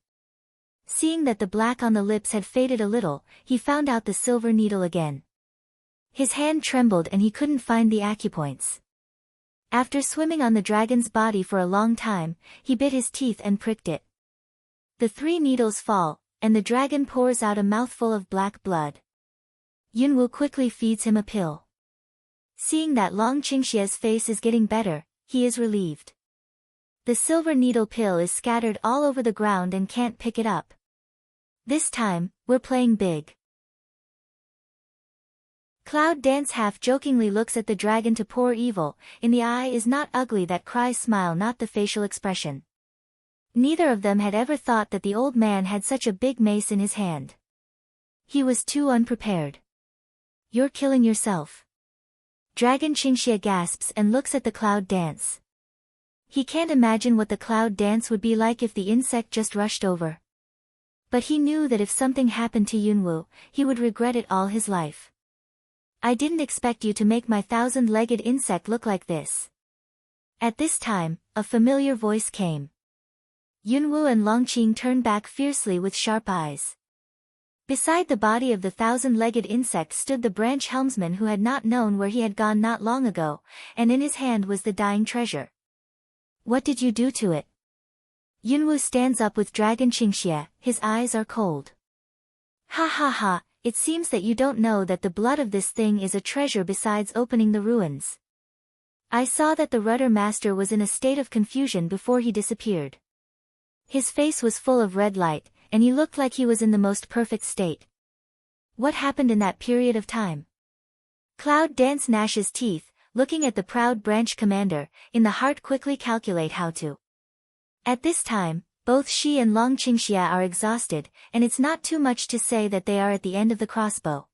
Seeing that the black on the lips had faded a little, he found out the silver needle again. His hand trembled and he couldn't find the acupoints. After swimming on the dragon's body for a long time, he bit his teeth and pricked it. The 3 needles fall, and the dragon pours out a mouthful of black blood. Yunwu quickly feeds him a pill. Seeing that Long Qingxie's face is getting better, he is relieved. The silver needle pill is scattered all over the ground and can't pick it up. This time, we're playing big. Cloud Dance half-jokingly looks at the dragon to pour evil, in the eye is not ugly that cries smile not the facial expression. Neither of them had ever thought that the old man had such a big mace in his hand. He was too unprepared. You're killing yourself. Dragon Qingxia gasps and looks at the cloud dance. He can't imagine what the cloud dance would be like if the insect just rushed over. But he knew that if something happened to Yunwu, he would regret it all his life. I didn't expect you to make my 1,000-legged insect look like this. At this time, a familiar voice came. Yunwu and Longqing turned back fiercely with sharp eyes. Beside the body of the 1,000-legged insect stood the branch helmsman who had not known where he had gone not long ago, and in his hand was the dying treasure. What did you do to it? Yunwu stands up with Dragon Qingxia, his eyes are cold. Ha ha ha, it seems that you don't know that the blood of this thing is a treasure besides opening the ruins. I saw that the rudder master was in a state of confusion before he disappeared. His face was full of red light, and he looked like he was in the most perfect state. What happened in that period of time? Cloud Dance gnashes teeth, looking at the proud branch commander, in the heart quickly calculate how to. At this time, both she and Long Qingxia are exhausted, and it's not too much to say that they are at the end of the crossbow.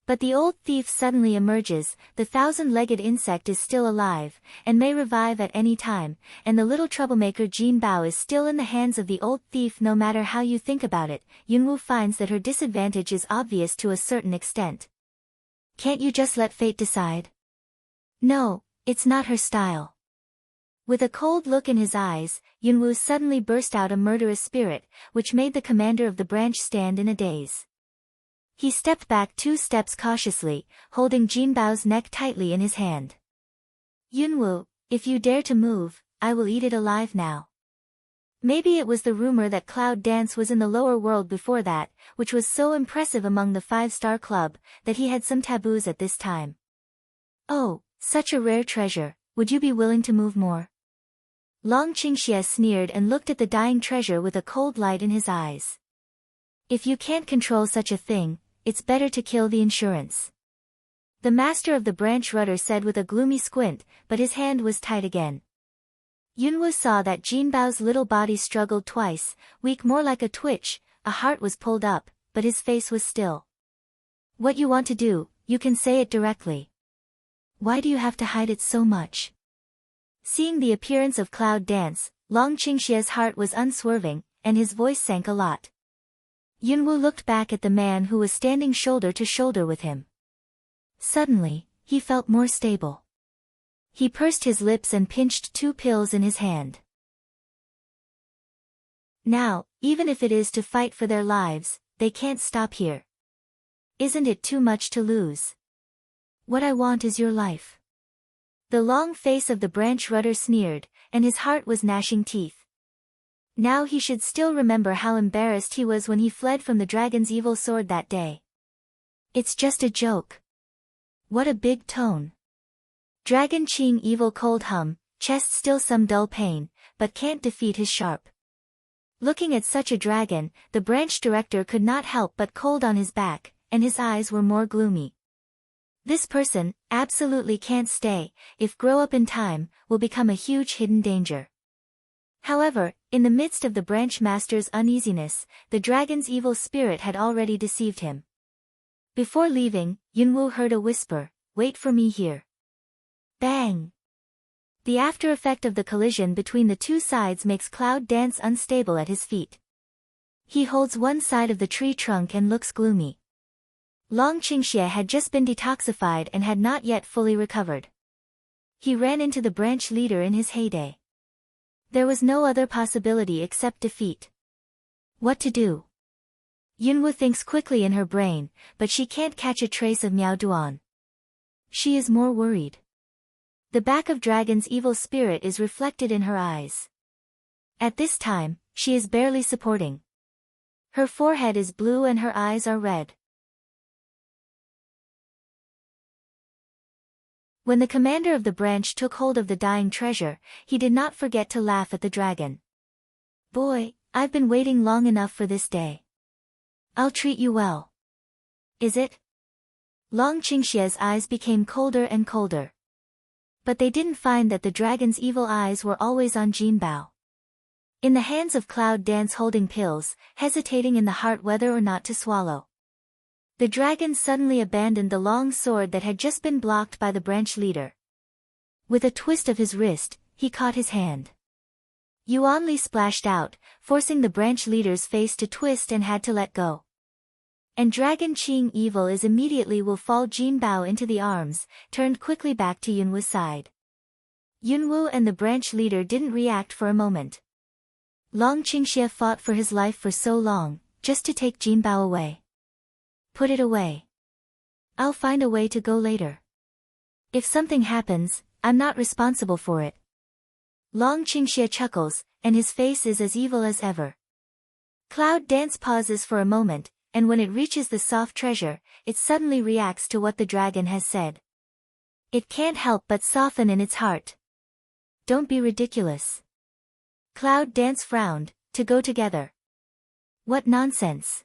But the old thief suddenly emerges, the 1,000-legged insect is still alive, and may revive at any time, and the little troublemaker Jin Bao is still in the hands of the old thief. No matter how you think about it, Yunwu finds that her disadvantage is obvious to a certain extent. Can't you just let fate decide? No, it's not her style. With a cold look in his eyes, Yunwu suddenly burst out a murderous spirit, which made the commander of the branch stand in a daze. He stepped back 2 steps cautiously, holding Jin Bao's neck tightly in his hand. Yunwu, if you dare to move, I will eat it alive now. Maybe it was the rumor that Cloud Dance was in the lower world before that, which was so impressive among the 5-star club, that he had some taboos at this time. Oh, such a rare treasure, would you be willing to move more? Long Qingxia sneered and looked at the dying treasure with a cold light in his eyes. If you can't control such a thing, it's better to kill the insurance. The master of the branch rudder said with a gloomy squint, but his hand was tight again. Yunwu saw that Jin Bao's little body struggled twice, weak more like a twitch, a heart was pulled up, but his face was still. What you want to do, you can say it directly. Why do you have to hide it so much? Seeing the appearance of Cloud Dance, Long Qingxia's heart was unswerving, and his voice sank a lot. Yunwu looked back at the man who was standing shoulder to shoulder with him. Suddenly, he felt more stable. He pursed his lips and pinched 2 pills in his hand. Now, even if it is to fight for their lives, they can't stop here. Isn't it too much to lose? What I want is your life. The long face of the branch rudder sneered, and his heart was gnashing teeth. Now he should still remember how embarrassed he was when he fled from the dragon's evil sword that day. It's just a joke. What a big tone. Dragon Qing evil cold hum, chest still some dull pain, but can't defeat his sharp. Looking at such a dragon, the branch director could not help but cold on his back, and his eyes were more gloomy. This person, absolutely can't stay, if grow up in time, will become a huge hidden danger. However, in the midst of the branch master's uneasiness, the dragon's evil spirit had already deceived him. Before leaving, Yunwu heard a whisper, "Wait for me here." Bang! The after effect of the collision between the 2 sides makes Cloud Dance unstable at his feet. He holds one side of the tree trunk and looks gloomy. Long Qingxia had just been detoxified and had not yet fully recovered. He ran into the branch leader in his heyday. There was no other possibility except defeat. What to do? Yunwu thinks quickly in her brain, but she can't catch a trace of Miao Duan. She is more worried. The back of Dragon's evil spirit is reflected in her eyes. At this time, she is barely supporting. Her forehead is blue and her eyes are red. When the commander of the branch took hold of the dying treasure, he did not forget to laugh at the dragon. Boy, I've been waiting long enough for this day. I'll treat you well. Is it? Long Qingxia's eyes became colder and colder. But they didn't find that the dragon's evil eyes were always on Jin Bao. In the hands of Cloud Dance holding pills, hesitating in the heart whether or not to swallow. The dragon suddenly abandoned the long sword that had just been blocked by the branch leader. With a twist of his wrist, he caught his hand. Yuan Li splashed out, forcing the branch leader's face to twist and had to let go. And Dragon Qing Evil is immediately will fall Jin Bao into the arms, turned quickly back to Yunwu's side. Yunwu and the branch leader didn't react for a moment. Long Qingxie fought for his life for so long, just to take Jin Bao away. Put it away. I'll find a way to go later. If something happens, I'm not responsible for it. Long Qingxie chuckles, and his face is as evil as ever. Cloud Dance pauses for a moment, and when it reaches the soft treasure, it suddenly reacts to what the dragon has said. It can't help but soften in its heart. Don't be ridiculous. Cloud Dance frowned, to go together. What nonsense.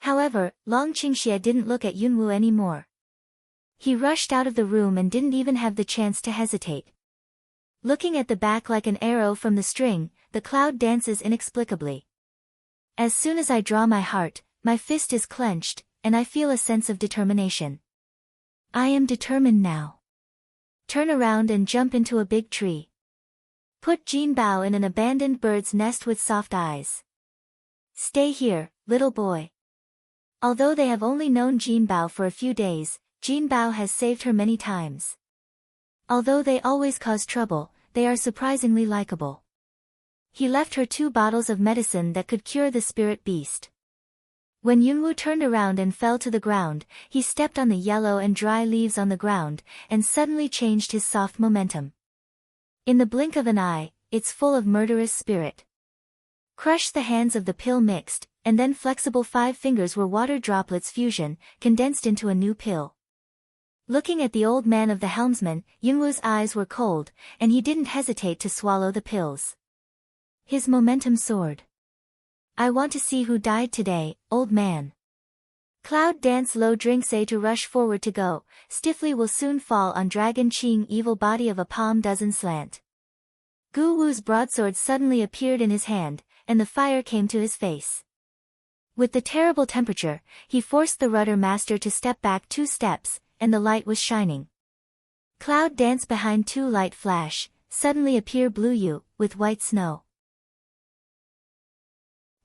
However, Long Qingxie didn't look at Yunwu anymore. He rushed out of the room and didn't even have the chance to hesitate. Looking at the back like an arrow from the string, the cloud dances inexplicably. As soon as I draw my heart, my fist is clenched, and I feel a sense of determination. I am determined now. Turn around and jump into a big tree. Put Jin Bao in an abandoned bird's nest with soft eyes. Stay here, little boy. Although they have only known Jin Bao for a few days, Jin Bao has saved her many times. Although they always cause trouble, they are surprisingly likable. He left her 2 bottles of medicine that could cure the spirit beast. When Yunwu turned around and fell to the ground, he stepped on the yellow and dry leaves on the ground, and suddenly changed his soft momentum. In the blink of an eye, it's full of murderous spirit. Crush the hands of the pill mixed, and then flexible 5 fingers were water droplets fusion, condensed into a new pill. Looking at the old man of the helmsman, Yunwu's eyes were cold, and he didn't hesitate to swallow the pills. His momentum soared. I want to see who died today, old man. Cloud Dance Low drinks A to rush forward to go, stiffly will soon fall on Dragon Qing Evil body of a palm dozen slant. Gu Wu's broadsword suddenly appeared in his hand, and the fire came to his face. With the terrible temperature, he forced the rudder master to step back 2 steps, and the light was shining. Cloud Dance behind 2 light flash, suddenly appear Blue Yu, with white snow.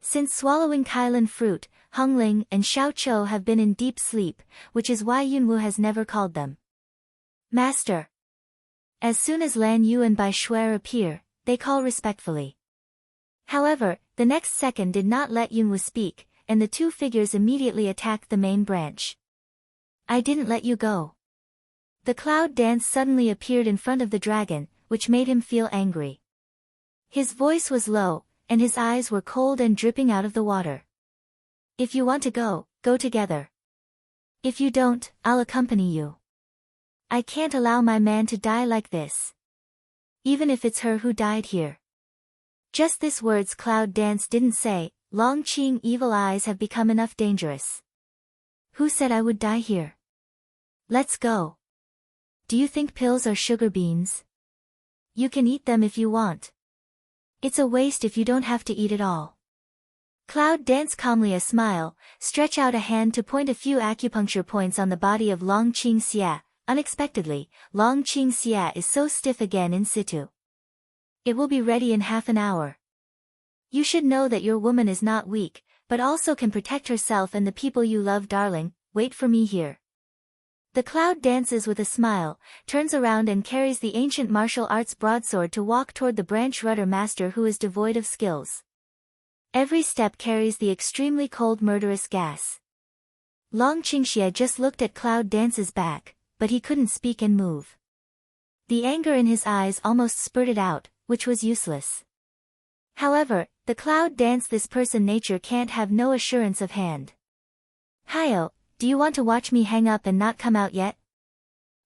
Since swallowing Kailan fruit, Hung Ling and Xiao Chou have been in deep sleep, which is why Yunwu has never called them Master. As soon as Lan Yu and Bai Shuer appear, they call respectfully. However, the next second did not let Yunwu speak, and the 2 figures immediately attacked the main branch. I didn't let you go. The cloud dance suddenly appeared in front of the dragon, which made him feel angry. His voice was low, and his eyes were cold and dripping out of the water. If you want to go, go together. If you don't, I'll accompany you. I can't allow my man to die like this. Even if it's her who died here. Just this words Cloud Dance didn't say, Long Qing Evil eyes have become enough dangerous. Who said I would die here? Let's go. Do you think pills are sugar beans? You can eat them if you want. It's a waste if you don't have to eat it all. Cloud Dance calmly a smile, stretch out a hand to point a few acupuncture points on the body of Long Qing Xia. Unexpectedly, Long Qing Xia is so stiff again in situ. It will be ready in half an hour. You should know that your woman is not weak, but also can protect herself and the people you love, darling. Wait for me here. The cloud dances with a smile, turns around and carries the ancient martial arts broadsword to walk toward the branch rudder master who is devoid of skills. Every step carries the extremely cold murderous gas. Long Qingxie just looked at Cloud Dance's back, but he couldn't speak and move. The anger in his eyes almost spurted out, which was useless. However, the Cloud Dance this person nature can't have no assurance of hand. Hio, do you want to watch me hang up and not come out yet?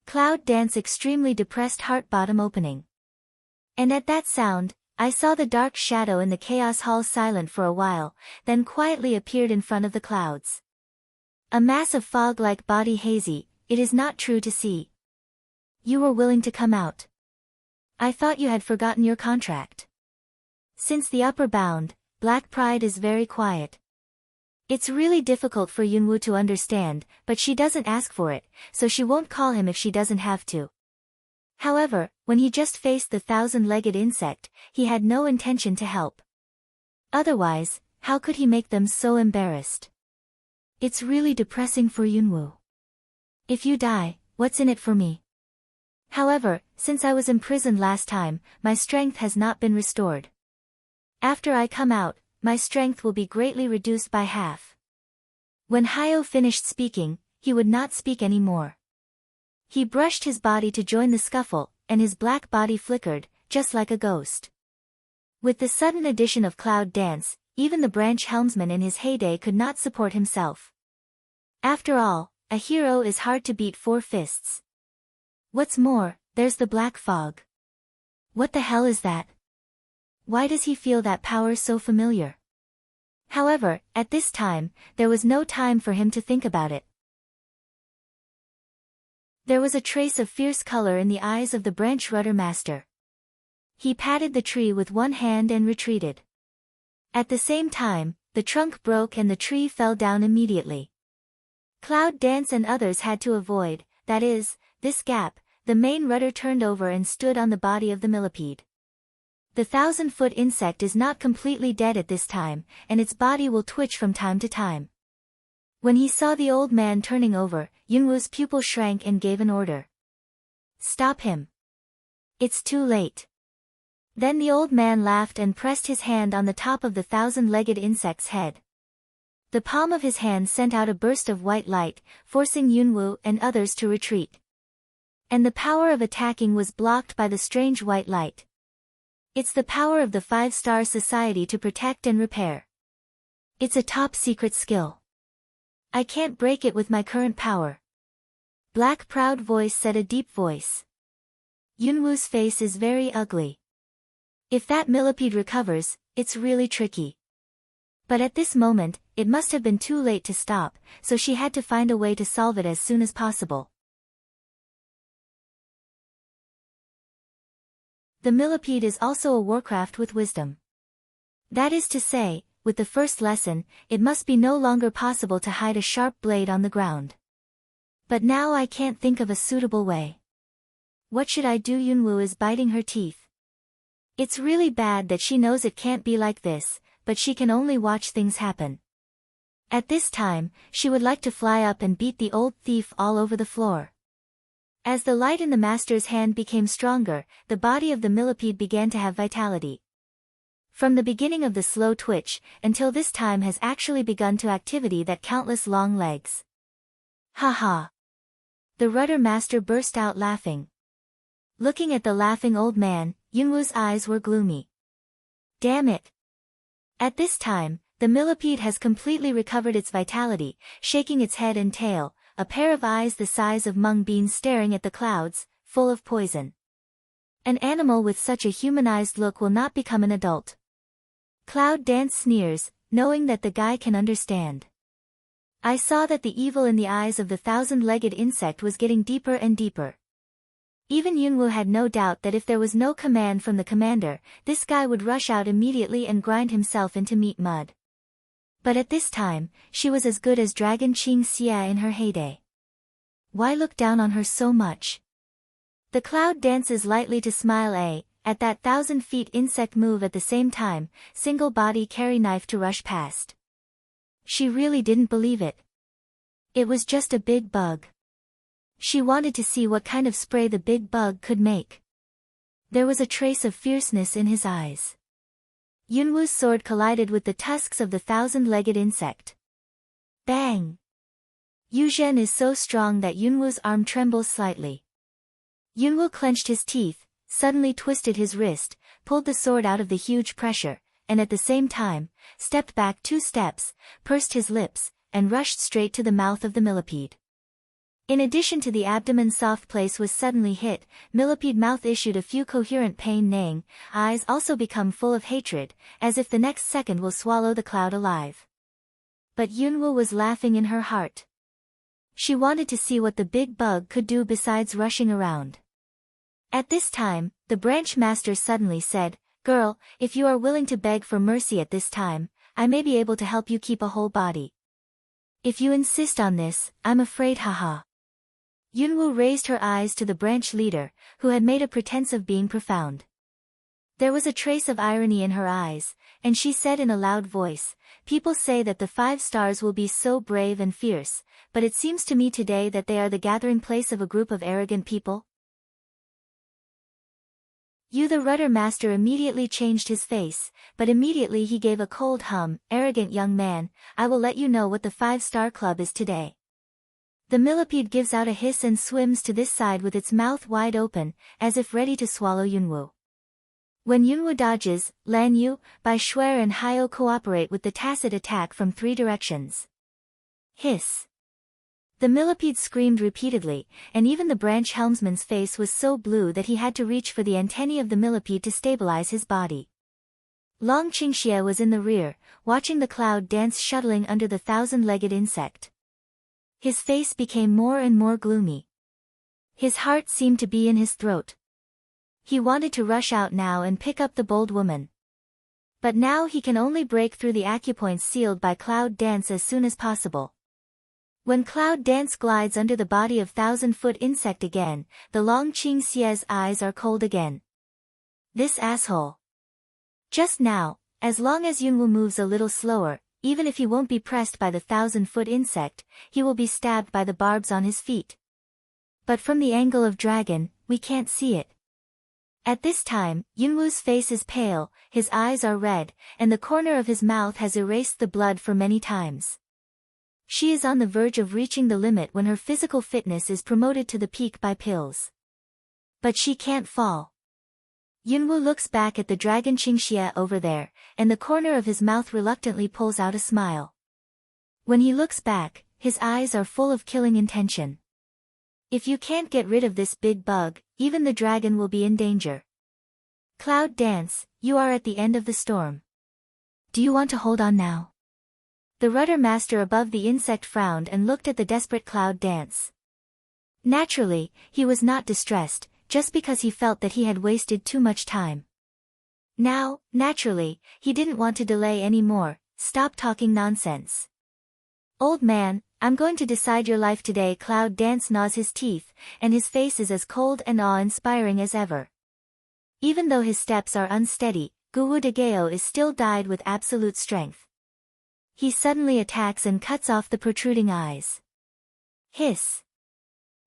Cloud Dance extremely depressed heart bottom opening. And at that sound, I saw the dark shadow in the chaos hall silent for a while, then quietly appeared in front of the clouds. A mass of fog-like body hazy, it is not true to see. You were willing to come out. I thought you had forgotten your contract. Since the upper bound, Black Pride is very quiet. It's really difficult for Yunwoo to understand, but she doesn't ask for it, so she won't call him if she doesn't have to. However, when he just faced the thousand-legged insect, he had no intention to help. Otherwise, how could he make them so embarrassed? It's really depressing for Yunwoo. If you die, what's in it for me? However, since I was imprisoned last time, my strength has not been restored. After I come out, my strength will be greatly reduced by half. When Hyo finished speaking, he would not speak anymore. He brushed his body to join the scuffle, and his black body flickered, just like a ghost. With the sudden addition of Cloud Dance, even the branch helmsman in his heyday could not support himself. After all, a hero is hard to beat 4 fists. What's more, there's the black fog. What the hell is that? Why does he feel that power so familiar? However, at this time, there was no time for him to think about it. There was a trace of fierce color in the eyes of the branch rudder master. He patted the tree with one hand and retreated. At the same time, the trunk broke and the tree fell down immediately. Cloud Dance and others had to avoid, that is, this gap. The main rudder turned over and stood on the body of the millipede. The 1,000-foot insect is not completely dead at this time, and its body will twitch from time to time. When he saw the old man turning over, Yunwoo's pupil shrank and gave an order. Stop him. It's too late. Then the old man laughed and pressed his hand on the top of the 1,000-legged insect's head. The palm of his hand sent out a burst of white light, forcing Yunwoo and others to retreat. And the power of attacking was blocked by the strange white light. It's the power of the 5-star society to protect and repair. It's a top-secret skill. I can't break it with my current power. Black proud voice said a deep voice. Yunwoo's face is very ugly. If that millipede recovers, it's really tricky. But at this moment, it must have been too late to stop, so she had to find a way to solve it as soon as possible. The millipede is also a warcraft with wisdom. That is to say, with the first lesson, it must be no longer possible to hide a sharp blade on the ground. But now I can't think of a suitable way. What should I do? Yunwoo is biting her teeth. It's really bad that she knows it can't be like this, but she can only watch things happen. At this time, she would like to fly up and beat the old thief all over the floor. As the light in the master's hand became stronger, the body of the millipede began to have vitality. From the beginning of the slow twitch, until this time has actually begun to activity that countless long legs. Ha ha! The rudder master burst out laughing. Looking at the laughing old man, Yunwoo's eyes were gloomy. Damn it! At this time, the millipede has completely recovered its vitality, shaking its head and tail, a pair of eyes the size of mung beans staring at the clouds, full of poison. An animal with such a humanized look will not become an adult. Cloud Dance sneers, knowing that the guy can understand. I saw that the evil in the eyes of the 1,000-legged insect was getting deeper and deeper. Even Yunwoo had no doubt that if there was no command from the commander, this guy would rush out immediately and grind himself into meat mud. But at this time, she was as good as Dragon Ching Xia in her heyday. Why look down on her so much? The Cloud dances lightly to smile at that 1,000-feet insect move at the same time, single body carry knife to rush past. She really didn't believe it. It was just a big bug. She wanted to see what kind of spray the big bug could make. There was a trace of fierceness in his eyes. Yunwoo's sword collided with the tusks of the 1,000-legged insect. Bang! Yuzhen is so strong that Yunwoo's arm trembles slightly. Yunwoo clenched his teeth, suddenly twisted his wrist, pulled the sword out of the huge pressure, and at the same time, stepped back 2 steps, pursed his lips, and rushed straight to the mouth of the millipede. In addition to the abdomen's soft place was suddenly hit, millipede mouth issued a few coherent pain neighing, eyes also become full of hatred, as if the next second will swallow the cloud alive. But Yunwoo was laughing in her heart. She wanted to see what the big bug could do besides rushing around. At this time, the branch master suddenly said, "Girl, if you are willing to beg for mercy at this time, I may be able to help you keep a whole body." If you insist on this, I'm afraid, haha. Yunwoo raised her eyes to the branch leader, who had made a pretense of being profound. There was a trace of irony in her eyes, and she said in a loud voice, "People say that the 5 stars will be so brave and fierce, but it seems to me today that they are the gathering place of a group of arrogant people." The rudder master immediately changed his face, but immediately he gave a cold hum. "Arrogant young man, I will let you know what the 5-star club is today." The millipede gives out a hiss and swims to this side with its mouth wide open, as if ready to swallow Yunwoo. When Yunwoo dodges, Lan Yu, Bai Shuer and Hyo cooperate with the tacit attack from 3 directions. Hiss. The millipede screamed repeatedly, and even the branch helmsman's face was so blue that he had to reach for the antennae of the millipede to stabilize his body. Long Qingxie was in the rear, watching the cloud dance shuttling under the 1,000-legged insect. His face became more and more gloomy. His heart seemed to be in his throat. He wanted to rush out now and pick up the bold woman. But now he can only break through the acupoints sealed by cloud dance as soon as possible. When cloud dance glides under the body of 1,000-foot insect again, the Long Qingxie's eyes are cold again. This asshole. Just now, as long as Yunwoo moves a little slower, even if he won't be pressed by the 1,000-foot insect, he will be stabbed by the barbs on his feet. But from the angle of dragon, we can't see it. At this time, Yunwoo's face is pale, his eyes are red, and the corner of his mouth has erased the blood for many times. She is on the verge of reaching the limit when her physical fitness is promoted to the peak by pills. But she can't fall. Yunwoo looks back at the dragon Qingxie over there, and the corner of his mouth reluctantly pulls out a smile. When he looks back, his eyes are full of killing intention. If you can't get rid of this big bug, even the dragon will be in danger. Cloud Dance, you are at the end of the storm. Do you want to hold on now? The rudder master above the insect frowned and looked at the desperate Cloud Dance. Naturally, he was not distressed, just because he felt that he had wasted too much time. Now, naturally, he didn't want to delay any more. Stop talking nonsense. Old man, I'm going to decide your life today. Cloud Dance gnaws his teeth, and his face is as cold and awe-inspiring as ever. Even though his steps are unsteady, Guwu de Geo is still dyed with absolute strength. He suddenly attacks and cuts off the protruding eyes. Hiss.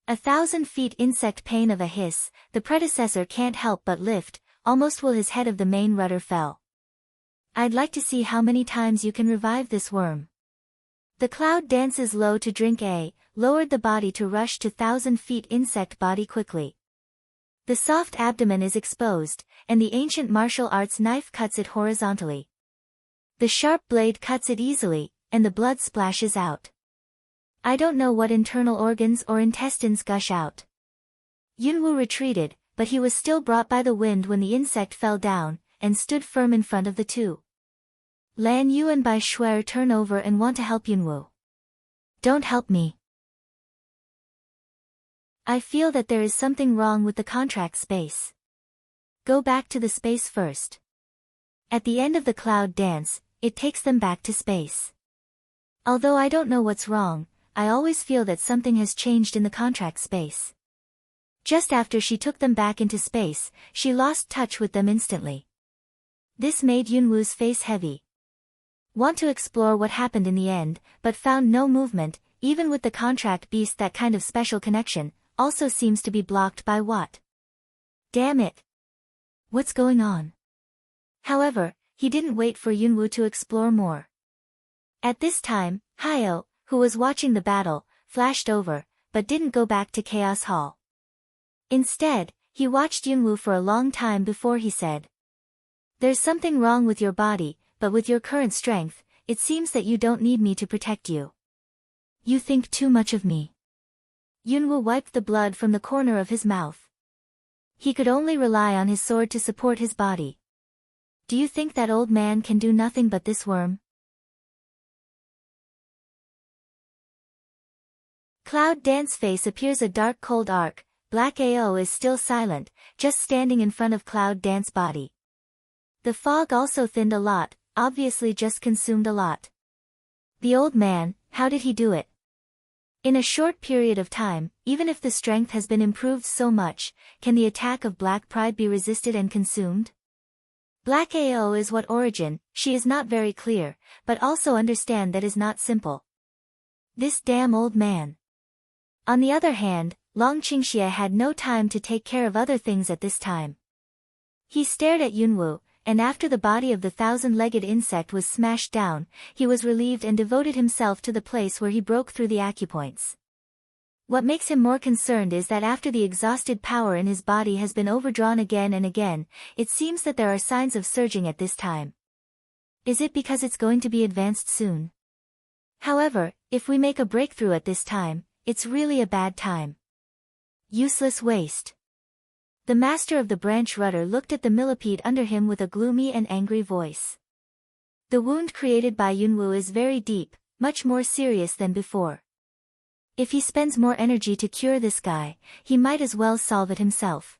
1,000 feet insect pain of a hiss, the predecessor can't help but lift, almost will his head of the main rudder fell. I'd like to see how many times you can revive this worm. The Cloud dances low to drink A, lowered the body to rush to 1,000 feet insect body quickly. The soft abdomen is exposed, and the ancient martial arts knife cuts it horizontally. The sharp blade cuts it easily, and the blood splashes out. I don't know what internal organs or intestines gush out. Yunwoo retreated, but he was still brought by the wind when the insect fell down, and stood firm in front of the two. Lan Yu and Bai Shuer turn over and want to help Yunwoo. Don't help me. I feel that there is something wrong with the contract space. Go back to the space first. At the end of the Cloud dance, it takes them back to space. Although I don't know what's wrong, I always feel that something has changed in the contract space. Just after she took them back into space, she lost touch with them instantly. This made Yunwoo's face heavy. Want to explore what happened in the end, but found no movement, even with the contract beast. That kind of special connection also seems to be blocked by what? Damn it! What's going on? However, he didn't wait for Yunwoo to explore more. At this time, Hyo, who was watching the battle, flashed over, but didn't go back to Chaos Hall. Instead, he watched Yunwoo for a long time before he said, "There's something wrong with your body, but with your current strength, it seems that you don't need me to protect you. You think too much of me." Yunwoo wiped the blood from the corner of his mouth. He could only rely on his sword to support his body. Do you think that old man can do nothing but this worm? Cloud Dance face appears a dark cold arc. Black AO is still silent, just standing in front of Cloud Dance body. The fog also thinned a lot, obviously just consumed a lot. The old man, How did he do it? In a short period of time, even if the strength has been improved so much, can the attack of Black Pride be resisted and consumed? Black AO is what origin, she is not very clear, but also understand that is not simple. This damn old man. On the other hand, Long Qingxie had no time to take care of other things at this time. He stared at Yunwu, and after the body of the thousand-legged insect was smashed down, he was relieved and devoted himself to the place where he broke through the acupoints. What makes him more concerned is that after the exhausted power in his body has been overdrawn again and again, it seems that there are signs of surging at this time. Is it because it's going to be advanced soon? However, if we make a breakthrough at this time, it's really a bad time. Useless waste. The master of the branch rudder looked at the millipede under him with a gloomy and angry voice. The wound created by Yunwu is very deep, much more serious than before. If he spends more energy to cure this guy, he might as well solve it himself.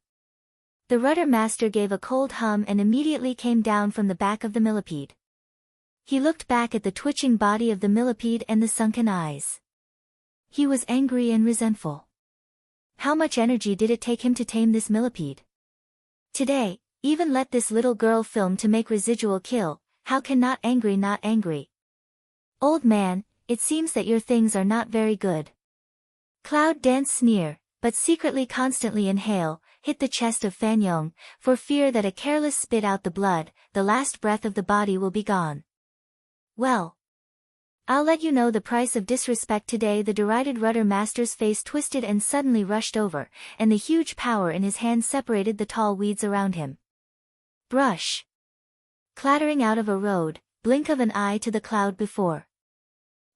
The rudder master gave a cold hum and immediately came down from the back of the millipede. He looked back at the twitching body of the millipede and the sunken eyes. He was angry and resentful. How much energy did it take him to tame this millipede? Today, even let this little girl film to make residual kill, how can not angry? Old man, it seems that your things are not very good. Cloud Dance sneer, but secretly constantly inhale, hit the chest of Fanyong, for fear that a careless spit out the blood, the last breath of the body will be gone. Well, I'll let you know the price of disrespect today. The derided rudder master's face twisted and suddenly rushed over, and the huge power in his hand separated the tall weeds around him. Brush. Clattering out of a road, blink of an eye to the cloud before.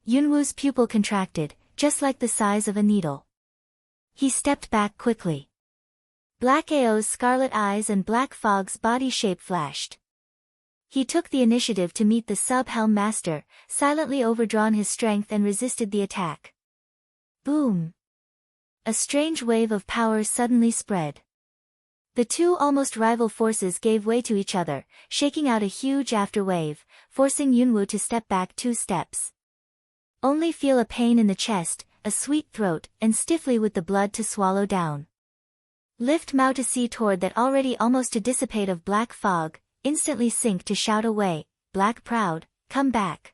Yunwu's pupil contracted, just like the size of a needle. He stepped back quickly. Black Ao's scarlet eyes and Black Fog's body shape flashed. He took the initiative to meet the sub-helm master, silently overdrawn his strength and resisted the attack. Boom! A strange wave of power suddenly spread. The two almost rival forces gave way to each other, shaking out a huge afterwave, forcing Yunwu to step back 2 steps. Only feel a pain in the chest, a sweet throat, and stiffly with the blood to swallow down. Lift Mao to see toward that already almost to dissipate of Black Fog, instantly sink to shout away, Black Proud, come back.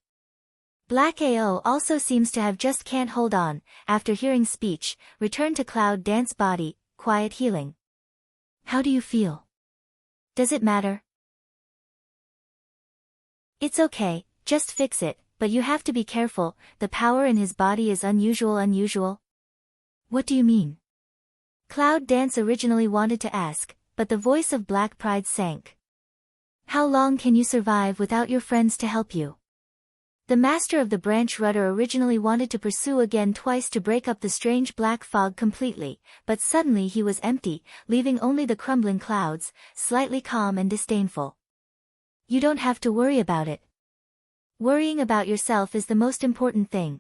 Black AO also seems to have just can't hold on, after hearing speech, return to Cloud Dance body, quiet healing. How do you feel? Does it matter? It's okay, just fix it, but you have to be careful, the power in his body is unusual. What do you mean? Cloud Dance originally wanted to ask, but the voice of Black Pride sank. How long can you survive without your friends to help you? The master of the branch rudder originally wanted to pursue again twice to break up the strange black fog completely, but suddenly he was empty, leaving only the crumbling clouds, slightly calm and disdainful. You don't have to worry about it. Worrying about yourself is the most important thing.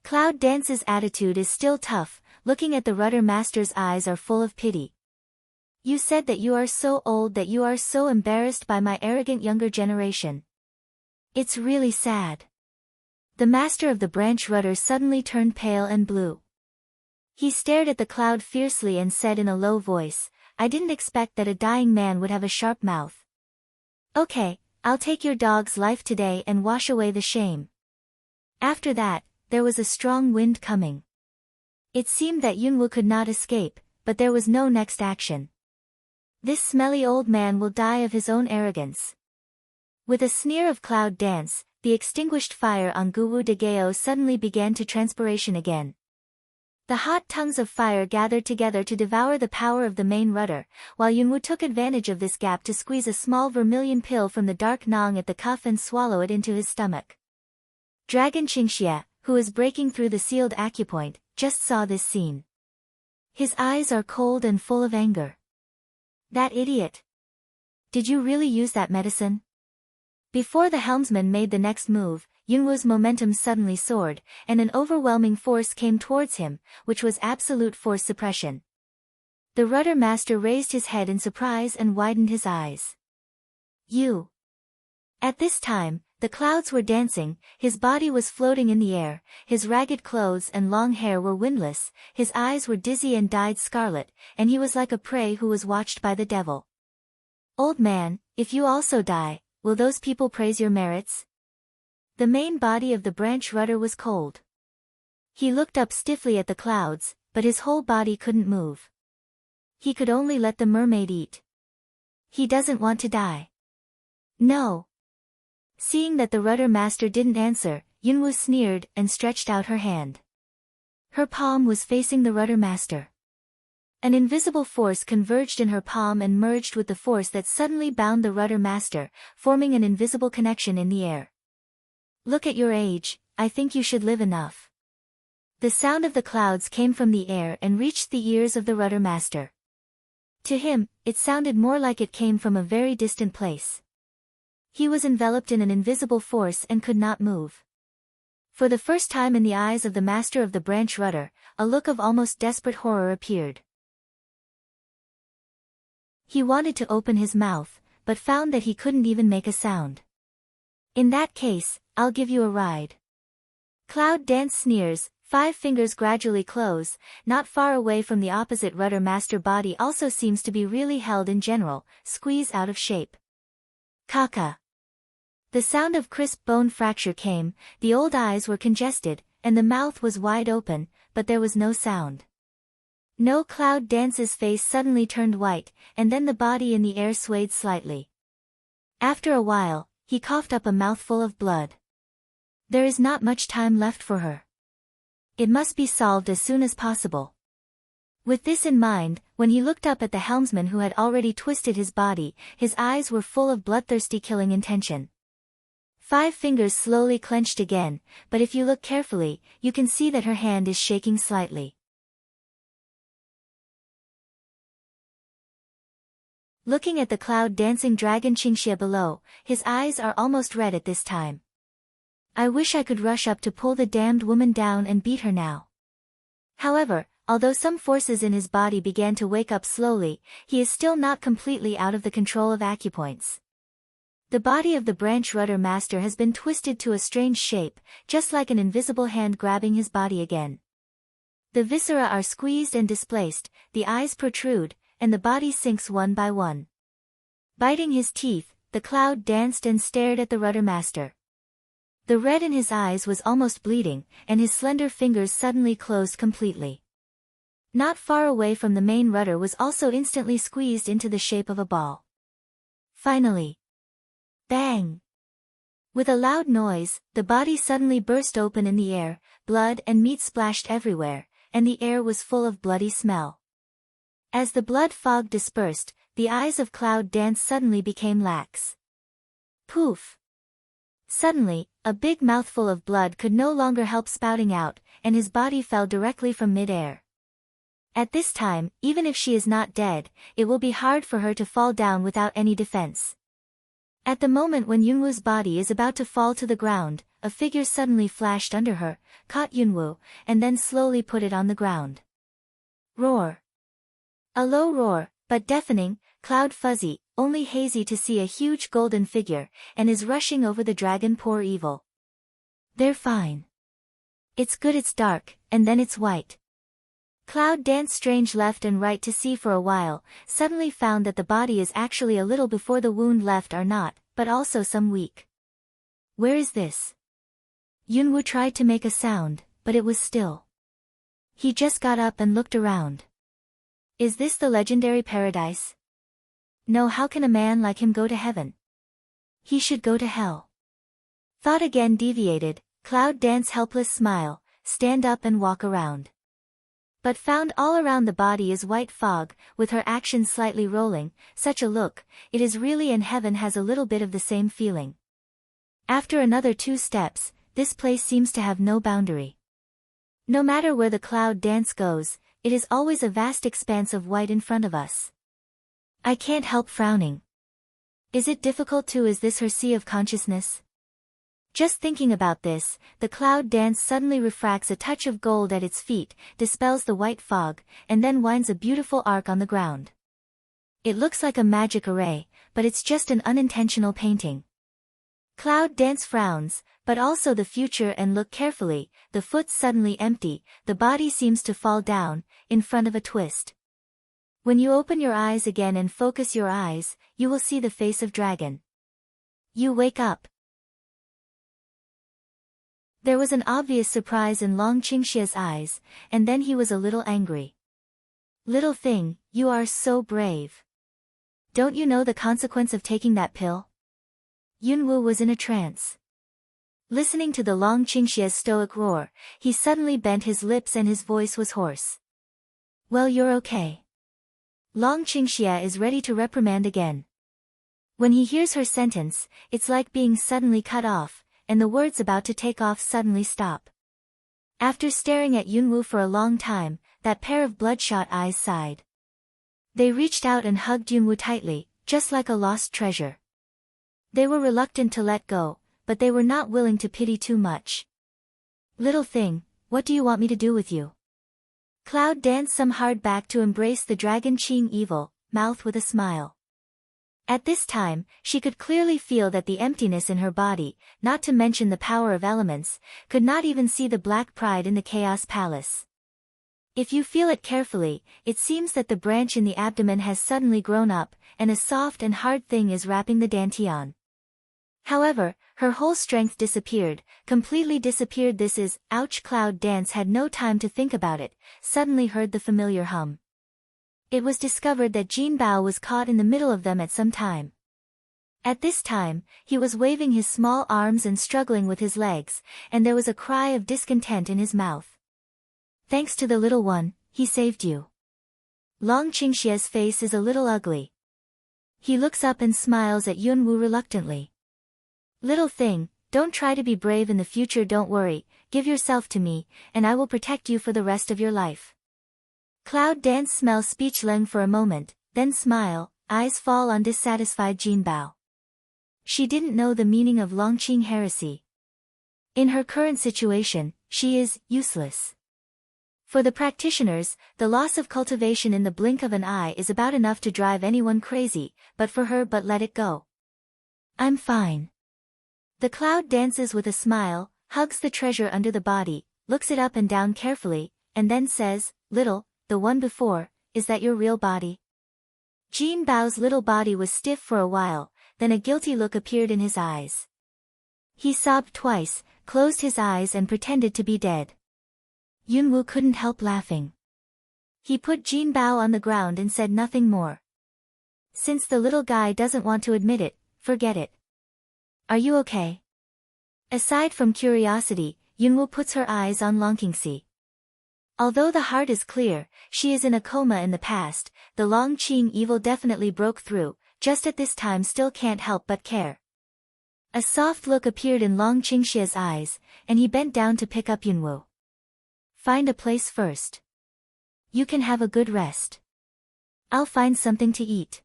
Cloud Dance's attitude is still tough, looking at the rudder master's eyes are full of pity. You said that you are so old that you are so embarrassed by my arrogant younger generation. It's really sad. The master of the branch rudder suddenly turned pale and blue. He stared at the cloud fiercely and said in a low voice, I didn't expect that a dying man would have a sharp mouth. Okay, I'll take your dog's life today and wash away the shame. After that, there was a strong wind coming. It seemed that Yunwu could not escape, but there was no next action. This smelly old man will die of his own arrogance. With a sneer of Cloud Dance, the extinguished fire on Guwu de Gao suddenly began to transpiration again. The hot tongues of fire gathered together to devour the power of the main rudder, while Yunwu took advantage of this gap to squeeze a small vermilion pill from the dark nong at the cuff and swallow it into his stomach. Dragon Qingxie, who is breaking through the sealed acupoint, just saw this scene. His eyes are cold and full of anger. That idiot! Did you really use that medicine? Before the helmsman made the next move, Yunwu's momentum suddenly soared, and an overwhelming force came towards him, which was absolute force suppression. The rudder master raised his head in surprise and widened his eyes. You! At this time, The clouds were dancing, his body was floating in the air, his ragged clothes and long hair were windless, his eyes were dizzy and dyed scarlet, and he was like a prey who was watched by the devil. Old man, if you also die, will those people praise your merits? The main body of the branch rudder was cold. He looked up stiffly at the clouds, but his whole body couldn't move. He could only let the mermaid eat. He doesn't want to die. No. Seeing that the rudder master didn't answer, Yunwoo sneered and stretched out her hand. Her palm was facing the rudder master. An invisible force converged in her palm and merged with the force that suddenly bound the rudder master, forming an invisible connection in the air. Look at your age, I think you should live enough. The sound of the clouds came from the air and reached the ears of the rudder master. To him, it sounded more like it came from a very distant place. He was enveloped in an invisible force and could not move. For the first time in the eyes of the master of the branch rudder, a look of almost desperate horror appeared. He wanted to open his mouth, but found that he couldn't even make a sound. In that case, I'll give you a ride. Cloud Dance sneers, 5 fingers gradually close, not far away from the opposite rudder master body also seems to be really held in general, squeeze out of shape. Kaka. The sound of crisp bone fracture came, the old eyes were congested, and the mouth was wide open, but there was no sound. No. Cloud Dance's face suddenly turned white, and then the body in the air swayed slightly. After a while, he coughed up a mouthful of blood. There is not much time left for her. It must be solved as soon as possible. With this in mind, when he looked up at the helmsman who had already twisted his body, his eyes were full of bloodthirsty killing intention. 5 fingers slowly clenched again, but if you look carefully, you can see that her hand is shaking slightly. Looking at the cloud dancing dragon Qingxie below, his eyes are almost red at this time. I wish I could rush up to pull the damned woman down and beat her now. However, although some forces in his body began to wake up slowly, he is still not completely out of the control of acupoints. The body of the branch rudder master has been twisted to a strange shape, just like an invisible hand grabbing his body again. The viscera are squeezed and displaced, the eyes protrude, and the body sinks one by one. Biting his teeth, the cloud danced and stared at the rudder master. The red in his eyes was almost bleeding, and his slender fingers suddenly closed completely. Not far away from the main rudder was also instantly squeezed into the shape of a ball. Finally. Bang! With a loud noise, the body suddenly burst open in the air, blood and meat splashed everywhere, and the air was full of bloody smell. As the blood fog dispersed, the eyes of Cloud Dance suddenly became lax. Poof! Suddenly, a big mouthful of blood could no longer help spouting out, and his body fell directly from mid-air. At this time, even if she is not dead, it will be hard for her to fall down without any defense. At the moment when Yunwoo's body is about to fall to the ground, a figure suddenly flashed under her, caught Yunwoo, and then slowly put it on the ground. Roar! A low roar, but deafening, Cloud Fuzzy, only hazy to see a huge golden figure, and is rushing over the dragon poor evil. They're fine. It's good it's dark, and then it's white. Cloud Dance strange left and right to see for a while, suddenly found that the body is actually a little before the wound left are not, but also some weak. Where is this? Yunwoo tried to make a sound, but it was still. He just got up and looked around. Is this the legendary paradise? No, how can a man like him go to heaven? He should go to hell. Thought again deviated, Cloud Dance helpless smile, stand up and walk around. But found all around the body is white fog, with her actions slightly rolling, such a look, it is really in heaven has a little bit of the same feeling. After another 2 steps, this place seems to have no boundary. No matter where the Cloud Dance goes, it is always a vast expanse of white in front of us. I can't help frowning. Is it difficult to is this her sea of consciousness? Just thinking about this, the Cloud Dance suddenly refracts a touch of gold at its feet, dispels the white fog, and then winds a beautiful arc on the ground. It looks like a magic array, but it's just an unintentional painting. Cloud Dance frowns, but also the future, and look carefully. The foot's suddenly empty, the body seems to fall down, in front of a twist. When you open your eyes again and focus your eyes, you will see the face of dragon. You wake up. There was an obvious surprise in Long Qingxia's eyes, and then he was a little angry. Little thing, you are so brave. Don't you know the consequence of taking that pill? Yunwu was in a trance. Listening to the Long Qingxia's stoic roar, he suddenly bent his lips and his voice was hoarse. Well, you're okay. Long Qingxia is ready to reprimand again. When he hears her sentence, it's like being suddenly cut off, and the words about to take off suddenly stop. After staring at Yunwu for a long time, that pair of bloodshot eyes sighed. They reached out and hugged Yunwu tightly, just like a lost treasure. They were reluctant to let go, but they were not willing to pity too much. Little thing, what do you want me to do with you? Cloud danced some hard back to embrace the dragon Qing evil, mouth with a smile. At this time, she could clearly feel that the emptiness in her body, not to mention the power of elements, could not even see the black pride in the Chaos Palace. If you feel it carefully, it seems that the branch in the abdomen has suddenly grown up, and a soft and hard thing is wrapping the dantian. However, her whole strength disappeared, completely disappeared. This is, ouch. Cloud Dance had no time to think about it, suddenly heard the familiar hum. It was discovered that Jin Bao was caught in the middle of them at some time. At this time, he was waving his small arms and struggling with his legs, and there was a cry of discontent in his mouth. Thanks to the little one, he saved you. Long Qingxia's face is a little ugly. He looks up and smiles at Yunwu reluctantly. Little thing, don't try to be brave in the future. Don't worry, give yourself to me, and I will protect you for the rest of your life. Cloud Dance smells speechless for a moment, then smile, eyes fall on dissatisfied Jin Bao. She didn't know the meaning of Longqing heresy. In her current situation, she is useless. For the practitioners, the loss of cultivation in the blink of an eye is about enough to drive anyone crazy, but for her, but let it go. I'm fine. The cloud dances with a smile, hugs the treasure under the body, looks it up and down carefully, and then says, Little, the one before, is that your real body? Jin Bao's little body was stiff for a while, then a guilty look appeared in his eyes. He sobbed twice, closed his eyes and pretended to be dead. Yunwu couldn't help laughing. He put Jin Bao on the ground and said nothing more. Since the little guy doesn't want to admit it, forget it. Are you okay? Aside from curiosity, Yunwu puts her eyes on Long Qingxi. Although the heart is clear, she is in a coma in the past, the Long Qing evil definitely broke through, just at this time still can't help but care. A soft look appeared in Long Qingxia's eyes, and he bent down to pick up Yunwu. Find a place first. You can have a good rest. I'll find something to eat.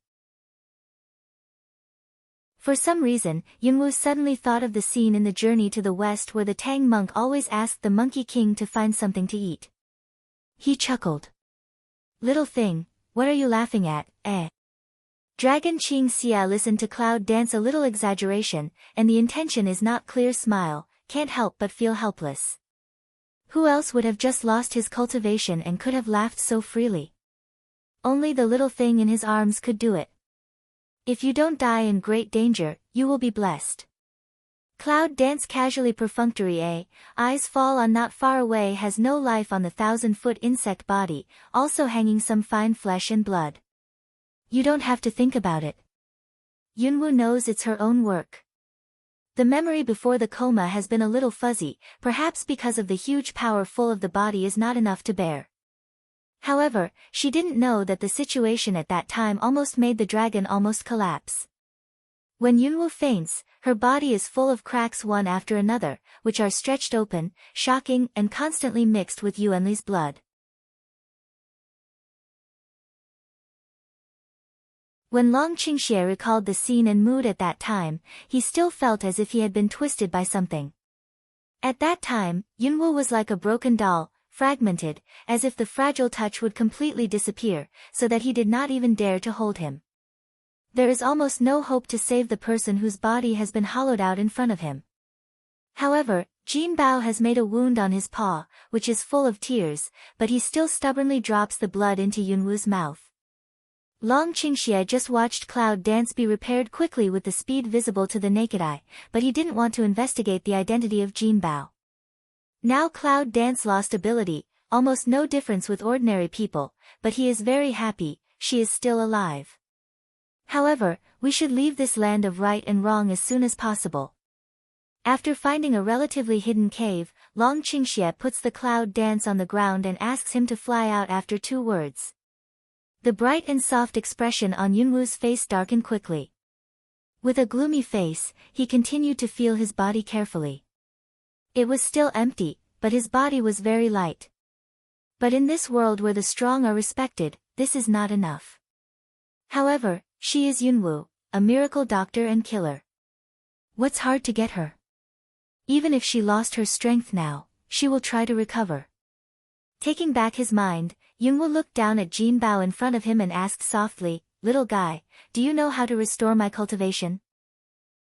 For some reason, Yunwu suddenly thought of the scene in the Journey to the West where the Tang monk always asked the Monkey King to find something to eat. He chuckled. Little thing, what are you laughing at, eh? Dragon Qing Xia listened to Cloud Dance a little exaggeration, and the intention is not clear. Smile, can't help but feel helpless. Who else would have just lost his cultivation and could have laughed so freely? Only the little thing in his arms could do it. If you don't die in great danger, you will be blessed. Cloud Dance casually perfunctory eyes fall on not far away has no life on the 1,000-foot insect body, also hanging some fine flesh and blood. You don't have to think about it. Yunwu knows it's her own work. The memory before the coma has been a little fuzzy, perhaps because of the huge power full of the body is not enough to bear. However, she didn't know that the situation at that time almost made the dragon almost collapse. When Yunwu faints, her body is full of cracks one after another, which are stretched open, shocking and constantly mixed with Yuanli's blood. When Long Qingxie recalled the scene and mood at that time, he still felt as if he had been twisted by something. At that time, Yunwu was like a broken doll, fragmented, as if the fragile touch would completely disappear, so that he did not even dare to hold him. There is almost no hope to save the person whose body has been hollowed out in front of him. However, Jin Bao has made a wound on his paw, which is full of tears, but he still stubbornly drops the blood into Yunwoo's mouth. Long Qingxie just watched Cloud Dance be repaired quickly with the speed visible to the naked eye, but he didn't want to investigate the identity of Jin Bao. Now Cloud Dance lost ability, almost no difference with ordinary people, but he is very happy, she is still alive. However, we should leave this land of right and wrong as soon as possible. After finding a relatively hidden cave, Long Qingxie puts the Cloud Dance on the ground and asks him to fly out after 2 words. The bright and soft expression on Yunwoo's face darkened quickly. With a gloomy face, he continued to feel his body carefully. It was still empty, but his body was very light. But in this world where the strong are respected, this is not enough. However, she is Yunwoo, a miracle doctor and killer. What's hard to get her? Even if she lost her strength now, she will try to recover. Taking back his mind, Yunwoo looked down at Jin Bao in front of him and asked softly, "Little guy, do you know how to restore my cultivation?"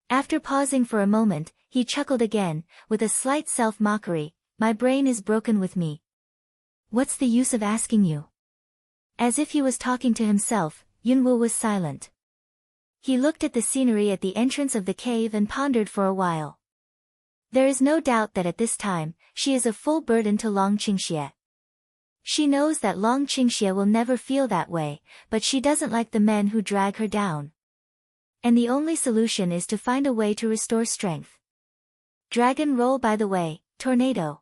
After pausing for a moment, he chuckled again, with a slight self-mockery, "My brain is broken with me. What's the use of asking you?" As if he was talking to himself, Yunwoo was silent. He looked at the scenery at the entrance of the cave and pondered for a while. There is no doubt that at this time, she is a full burden to Long Qingxie. She knows that Long Qingxie will never feel that way, but she doesn't like the men who drag her down. And the only solution is to find a way to restore strength. Dragon roll, by the way, tornado.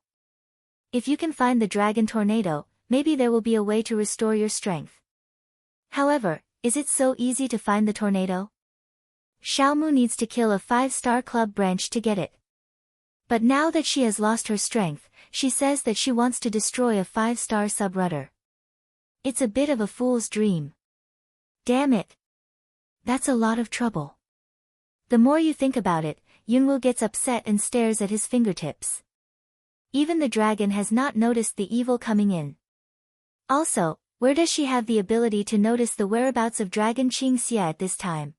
If you can find the dragon tornado, maybe there will be a way to restore your strength. However, is it so easy to find the tornado? Xiaomu needs to kill a 5-star club branch to get it. But now that she has lost her strength, she says that she wants to destroy a 5-star subrouter. It's a bit of a fool's dream. Damn it. That's a lot of trouble. The more you think about it, Yunwoo gets upset and stares at his fingertips. Even the dragon has not noticed the evil coming in. Also, where does she have the ability to notice the whereabouts of Dragon Qingxie at this time?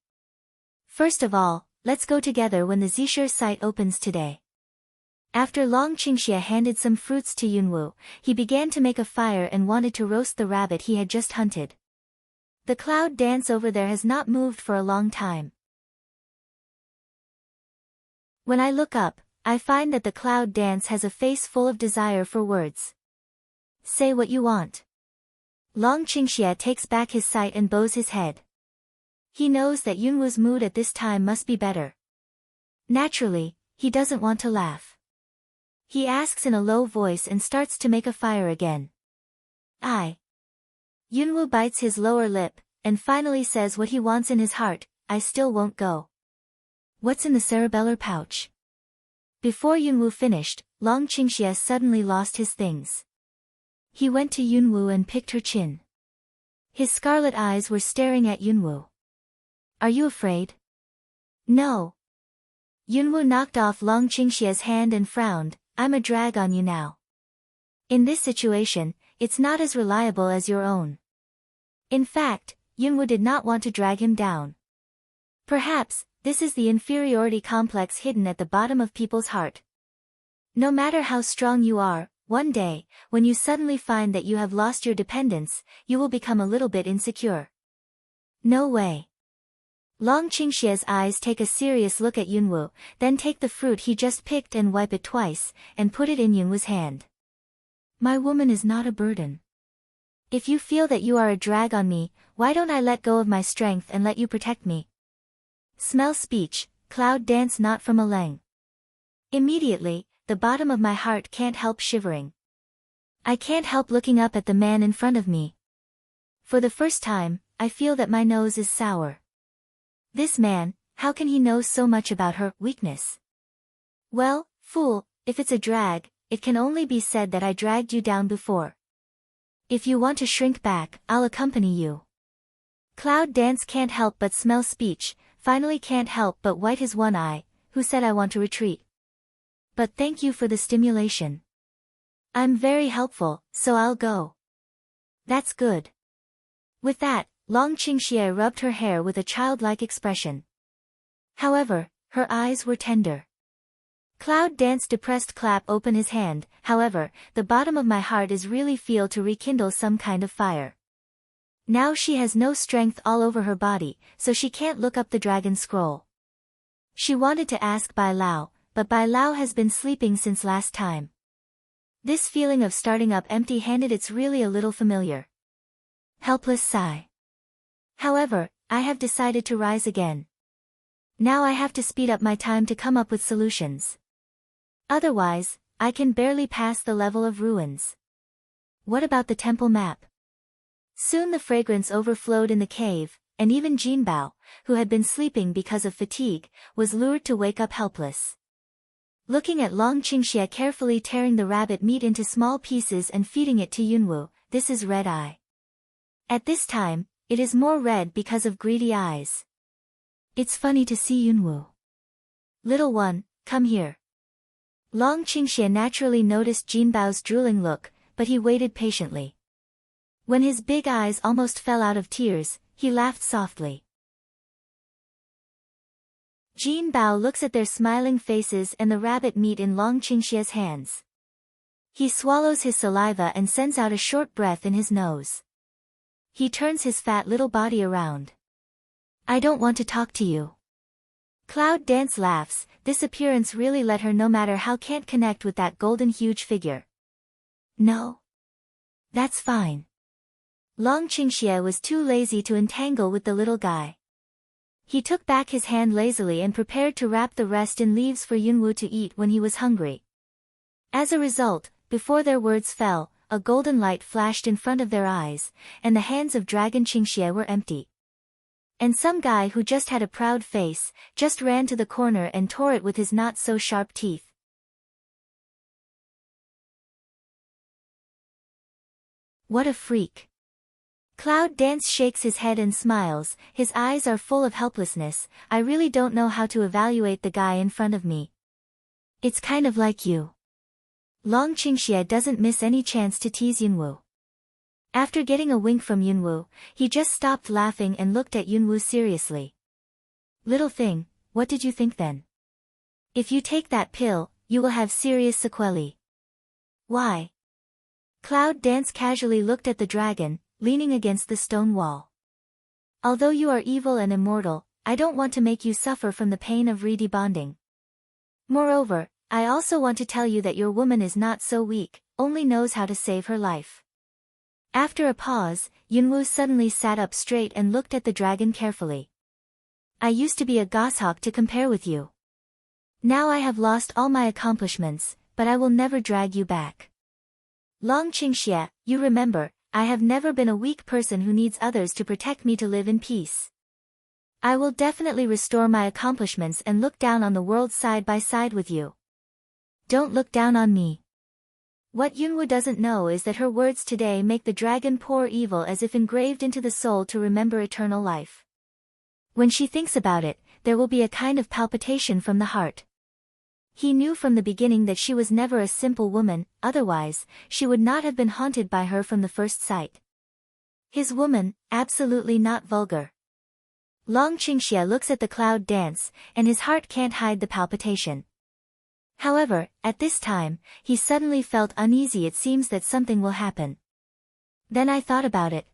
First of all, let's go together when the Zisher site opens today. After Long Qingxie handed some fruits to Yunwoo, he began to make a fire and wanted to roast the rabbit he had just hunted. The Cloud Dance over there has not moved for a long time. When I look up, I find that the Cloud Dance has a face full of desire for words. Say what you want. Long Qingxie takes back his sight and bows his head. He knows that Yunwoo's mood at this time must be better. Naturally, he doesn't want to laugh. He asks in a low voice and starts to make a fire again. Yunwoo bites his lower lip, and finally says what he wants in his heart, "I still won't go." What's in the cerebellar pouch? Before Yunwoo finished, Long Qingxie suddenly lost his things. He went to Yunwoo and picked her chin. His scarlet eyes were staring at Yunwoo. "Are you afraid?" "No." Yunwoo knocked off Long Qingxie's hand and frowned, "I'm a drag on you now. In this situation, it's not as reliable as your own." In fact, Yunwoo did not want to drag him down. Perhaps, this is the inferiority complex hidden at the bottom of people's heart. No matter how strong you are, one day, when you suddenly find that you have lost your dependence, you will become a little bit insecure. No way. Long Qingxie's eyes take a serious look at Yunwoo, then take the fruit he just picked and wipe it twice, and put it in Yunwoo's hand. "My woman is not a burden. If you feel that you are a drag on me, why don't I let go of my strength and let you protect me?" Smell speech, Cloud Dance not from a Leng. Immediately, the bottom of my heart can't help shivering. I can't help looking up at the man in front of me. For the first time, I feel that my nose is sour. This man, how can he know so much about her weakness? Well, fool, if it's a drag, it can only be said that I dragged you down before. If you want to shrink back, I'll accompany you. Cloud Dance can't help but smell speech, finally can't help but white his one eye, who said I want to retreat. But thank you for the stimulation. I'm very helpful, so I'll go. That's good. With that, Long Qingxie rubbed her hair with a childlike expression. However, her eyes were tender. Cloud Dance depressed clap open his hand, however, the bottom of my heart is really feel to rekindle some kind of fire. Now she has no strength all over her body, so she can't look up the dragon scroll. She wanted to ask Bai Lao, but Bai Lao has been sleeping since last time. This feeling of starting up empty-handed, it's really a little familiar. Helpless sigh. However, I have decided to rise again. Now I have to speed up my time to come up with solutions. Otherwise, I can barely pass the level of ruins. What about the temple map? Soon the fragrance overflowed in the cave, and even Jinbao, who had been sleeping because of fatigue, was lured to wake up helpless. Looking at Long Qingxie carefully tearing the rabbit meat into small pieces and feeding it to Yunwu, this is red eye. At this time, it is more red because of greedy eyes. It's funny to see Yunwu. Little one, come here. Long Qingxie naturally noticed Jinbao's drooling look, but he waited patiently. When his big eyes almost fell out of tears, he laughed softly. Jinbao looks at their smiling faces and the rabbit meat in Long Qingxie's hands. He swallows his saliva and sends out a short breath in his nose. He turns his fat little body around. I don't want to talk to you. Cloud Dance laughs, this appearance really let her no matter how can't connect with that golden huge figure. No. That's fine. Long Qingxie was too lazy to entangle with the little guy. He took back his hand lazily and prepared to wrap the rest in leaves for Yunwu to eat when he was hungry. As a result, before their words fell, a golden light flashed in front of their eyes, and the hands of Dragon Qingxie were empty. And some guy who just had a proud face, just ran to the corner and tore it with his not-so-sharp teeth. What a freak. Cloud Dance shakes his head and smiles, his eyes are full of helplessness. I really don't know how to evaluate the guy in front of me. It's kind of like you. Long Qingxie doesn't miss any chance to tease Yunwu. After getting a wink from Yunwu, he just stopped laughing and looked at Yunwu seriously. Little thing, what did you think then? If you take that pill, you will have serious sequelae. Why? Cloud Dance casually looked at the dragon, leaning against the stone wall. Although you are evil and immortal, I don't want to make you suffer from the pain of re-debonding. Moreover, I also want to tell you that your woman is not so weak, only knows how to save her life. After a pause, Yunwu suddenly sat up straight and looked at the dragon carefully. I used to be a goshawk to compare with you. Now I have lost all my accomplishments, but I will never drag you back. Long Qingxie, you remember, I have never been a weak person who needs others to protect me to live in peace. I will definitely restore my accomplishments and look down on the world side by side with you. Don't look down on me. What Yunwu doesn't know is that her words today make the dragon pour evil as if engraved into the soul to remember eternal life. When she thinks about it, there will be a kind of palpitation from the heart. He knew from the beginning that she was never a simple woman, otherwise, she would not have been haunted by her from the first sight. His woman, absolutely not vulgar. Long Qingxie looks at the Cloud Dance, and his heart can't hide the palpitation. However, at this time, he suddenly felt uneasy. It seems that something will happen. Then I thought about it.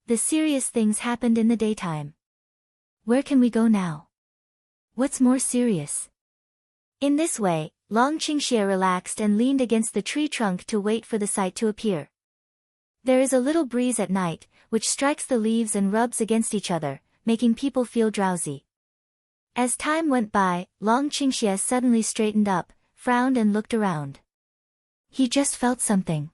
The serious things happened in the daytime. Where can we go now? What's more serious? In this way, Long Qingxie relaxed and leaned against the tree trunk to wait for the sight to appear. There is a little breeze at night, which strikes the leaves and rubs against each other, making people feel drowsy. As time went by, Long Qingxie suddenly straightened up, frowned and looked around. He just felt something.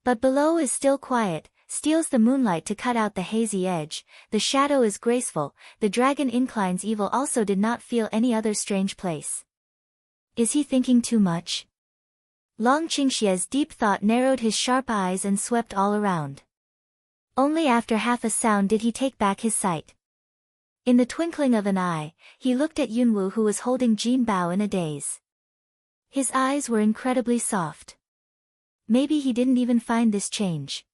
But below is still quiet, steals the moonlight to cut out the hazy edge, the shadow is graceful, the dragon inclines evil also did not feel any other strange place. Is he thinking too much? Long Qingxie's deep thought narrowed his sharp eyes and swept all around. Only after half a sound did he take back his sight. In the twinkling of an eye, he looked at Yunwu who was holding Jinbao in a daze. His eyes were incredibly soft. Maybe he didn't even find this change.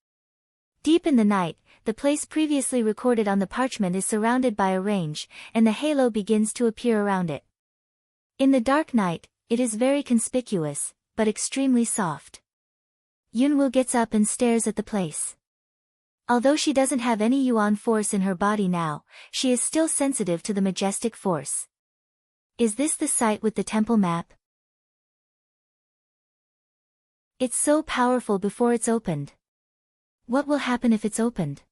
Deep in the night, the place previously recorded on the parchment is surrounded by a range, and the halo begins to appear around it. In the dark night, it is very conspicuous, but extremely soft. Yunwoo gets up and stares at the place. Although she doesn't have any yuan force in her body now, she is still sensitive to the majestic force. Is this the site with the temple map? It's so powerful before it's opened. What will happen if it's opened?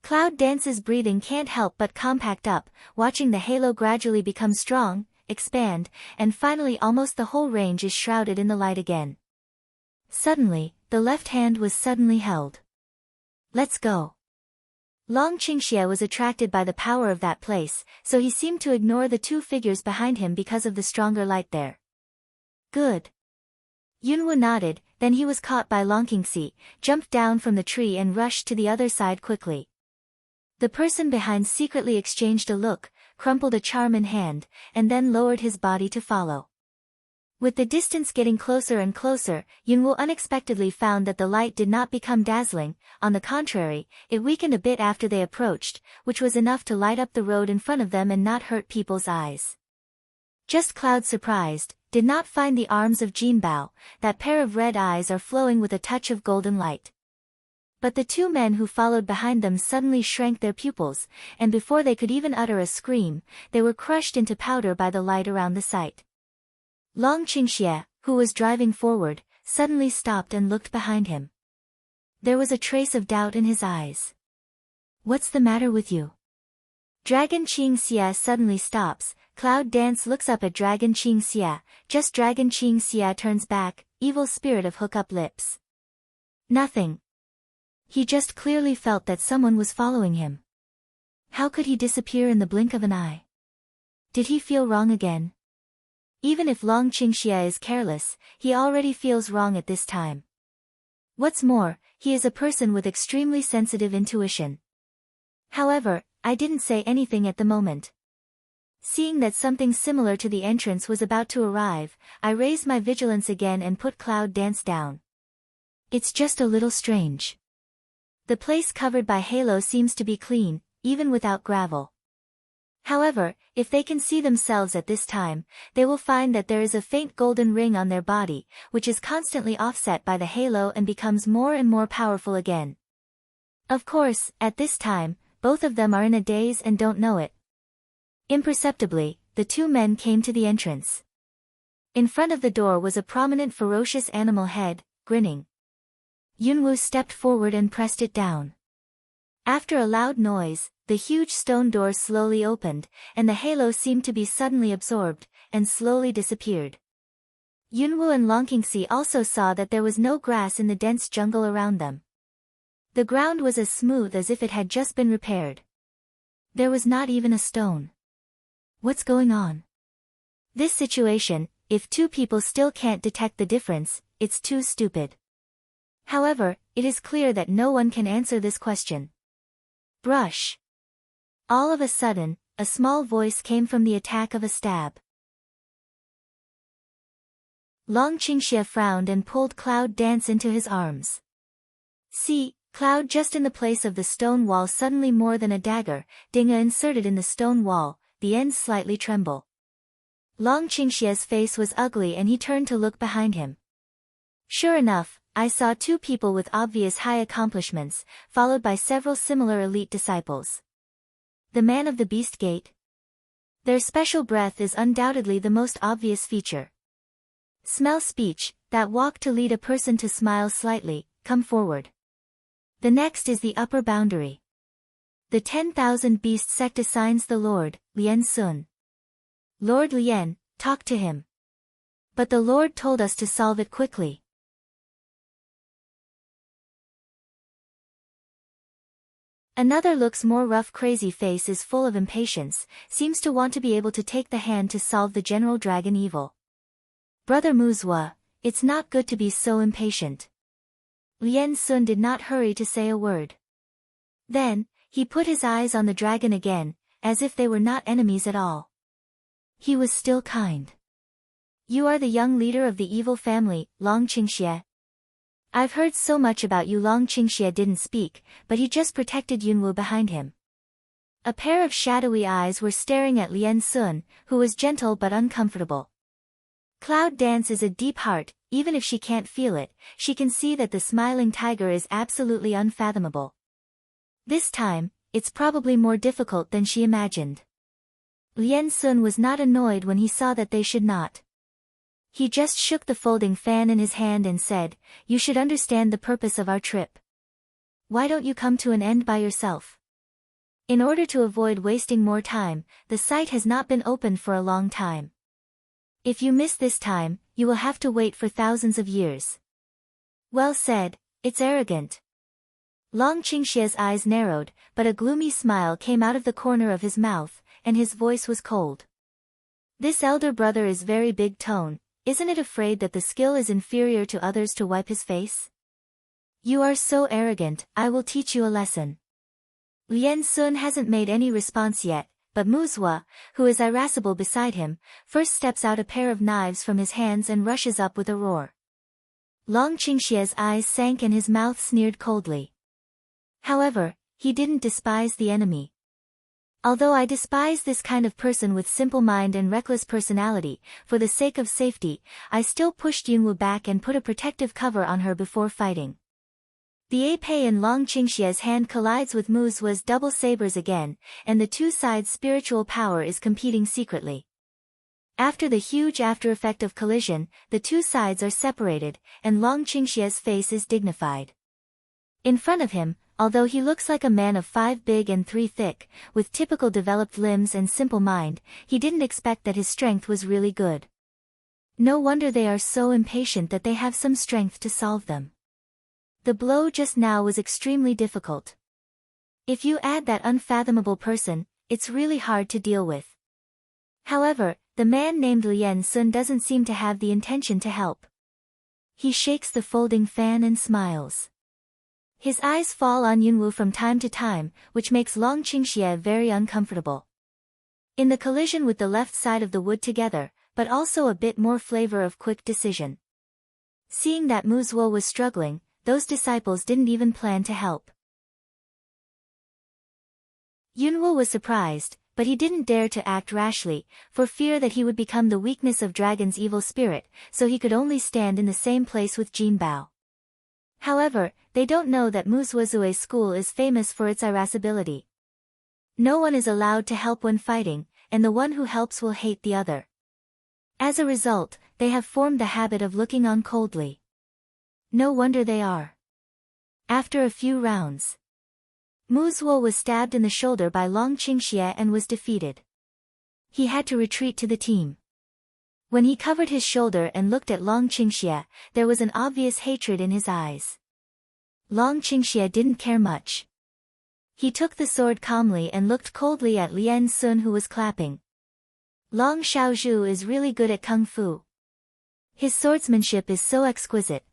Cloud Dance's breathing can't help but compact up, watching the halo gradually become strong, expand, and finally almost the whole range is shrouded in the light again. Suddenly, the left hand was suddenly held. Let's go. Long Qingxie was attracted by the power of that place, so he seemed to ignore the two figures behind him because of the stronger light there. Good. Yunwoo nodded, then he was caught by Long Qingxie, jumped down from the tree and rushed to the other side quickly. The person behind secretly exchanged a look, crumpled a charm in hand, and then lowered his body to follow. With the distance getting closer and closer, Yunwoo unexpectedly found that the light did not become dazzling, on the contrary, it weakened a bit after they approached, which was enough to light up the road in front of them and not hurt people's eyes. Just Cloud, surprised, did not find the arms of Jinbao, that pair of red eyes are flowing with a touch of golden light. But the two men who followed behind them suddenly shrank their pupils, and before they could even utter a scream, they were crushed into powder by the light around the site. Long Qingxie, who was driving forward, suddenly stopped and looked behind him. There was a trace of doubt in his eyes. What's the matter with you? Dragon Qingxie suddenly stops. Cloud Dance looks up at Dragon Qingxie, just Dragon Qingxie turns back, evil spirit of hook-up lips. Nothing. He just clearly felt that someone was following him. How could he disappear in the blink of an eye? Did he feel wrong again? Even if Long Qingxie is careless, he already feels wrong at this time. What's more, he is a person with extremely sensitive intuition. However, I didn't say anything at the moment. Seeing that something similar to the entrance was about to arrive, I raised my vigilance again and put Cloud Dance down. It's just a little strange. The place covered by halo seems to be clean, even without gravel. However, if they can see themselves at this time, they will find that there is a faint golden ring on their body, which is constantly offset by the halo and becomes more and more powerful again. Of course, at this time, both of them are in a daze and don't know it. Imperceptibly, the two men came to the entrance. In front of the door was a prominent ferocious animal head, grinning. Yunwoo stepped forward and pressed it down. After a loud noise, the huge stone door slowly opened, and the halo seemed to be suddenly absorbed, and slowly disappeared. Yunwoo and Long Qingxie also saw that there was no grass in the dense jungle around them. The ground was as smooth as if it had just been repaired. There was not even a stone. What's going on? This situation, if two people still can't detect the difference, it's too stupid. However, it is clear that no one can answer this question. Brush. All of a sudden, a small voice came from the attack of a stab. Long Qingxie frowned and pulled Cloud Dance into his arms. See, Cloud just in the place of the stone wall suddenly more than a dagger, Dinga inserted in the stone wall, the ends slightly tremble. Long Qingxie's face was ugly and he turned to look behind him. Sure enough, I saw two people with obvious high accomplishments, followed by several similar elite disciples. The man of the beast gate? Their special breath is undoubtedly the most obvious feature. Smell speech, that walk to lead a person to smile slightly, come forward. The next is the upper boundary. The 10,000 beast sect assigns the Lord, Lian Sun. Lord Lian, talk to him. But the Lord told us to solve it quickly. Another looks more rough crazy face is full of impatience, seems to want to be able to take the hand to solve the general dragon evil. Brother Muzwa, it's not good to be so impatient. Lian Sun did not hurry to say a word. Then, he put his eyes on the dragon again, as if they were not enemies at all. He was still kind. You are the young leader of the evil family, Long Qingxie. I've heard so much about you. Long Qingxie didn't speak, but he just protected Yunwu behind him. A pair of shadowy eyes were staring at Lien Sun, who was gentle but uncomfortable. Cloud Dance is a deep heart, even if she can't feel it, she can see that the smiling tiger is absolutely unfathomable. This time, it's probably more difficult than she imagined. Lien Sun was not annoyed when he saw that they should not. He just shook the folding fan in his hand and said, "You should understand the purpose of our trip. Why don't you come to an end by yourself?" In order to avoid wasting more time, the site has not been opened for a long time. If you miss this time, you will have to wait for thousands of years. Well said, it's arrogant. Long Qingxie's eyes narrowed, but a gloomy smile came out of the corner of his mouth, and his voice was cold. This elder brother is very big tone, isn't it afraid that the skill is inferior to others to wipe his face? You are so arrogant, I will teach you a lesson. Lien Sun hasn't made any response yet, but Muzwa, who is irascible beside him, first steps out a pair of knives from his hands and rushes up with a roar. Long Qingxie's eyes sank and his mouth sneered coldly. However, he didn't despise the enemy. Although I despise this kind of person with simple mind and reckless personality, for the sake of safety, I still pushed Yunwu back and put a protective cover on her before fighting. The épée in Long Qingxie's hand collides with Muzwa's double sabers again, and the two sides' spiritual power is competing secretly. After the huge aftereffect of collision, the two sides are separated, and Long Qingxie's face is dignified. In front of him, although he looks like a man of 5 big and 3 thick, with typical developed limbs and simple mind, he didn't expect that his strength was really good. No wonder they are so impatient that they have some strength to solve them. The blow just now was extremely difficult. If you add that unfathomable person, it's really hard to deal with. However, the man named Lien Sun doesn't seem to have the intention to help. He shakes the folding fan and smiles. His eyes fall on Yunwu from time to time, which makes Long Qingxie very uncomfortable. In the collision with the left side of the wood together, but also a bit more flavor of quick decision. Seeing that Muzwa was struggling, those disciples didn't even plan to help. Yunwu was surprised, but he didn't dare to act rashly, for fear that he would become the weakness of Dragon's evil spirit, so he could only stand in the same place with Jinbao. However, they don't know that Muzwazue's school is famous for its irascibility. No one is allowed to help when fighting, and the one who helps will hate the other. As a result, they have formed the habit of looking on coldly. No wonder they are. After a few rounds, Muzwa was stabbed in the shoulder by Long Qingxie and was defeated. He had to retreat to the team. When he covered his shoulder and looked at Long Qingxie, there was an obvious hatred in his eyes. Long Qingxie didn't care much. He took the sword calmly and looked coldly at Lien Sun, who was clapping. Long Xiaozhu is really good at kung fu. His swordsmanship is so exquisite.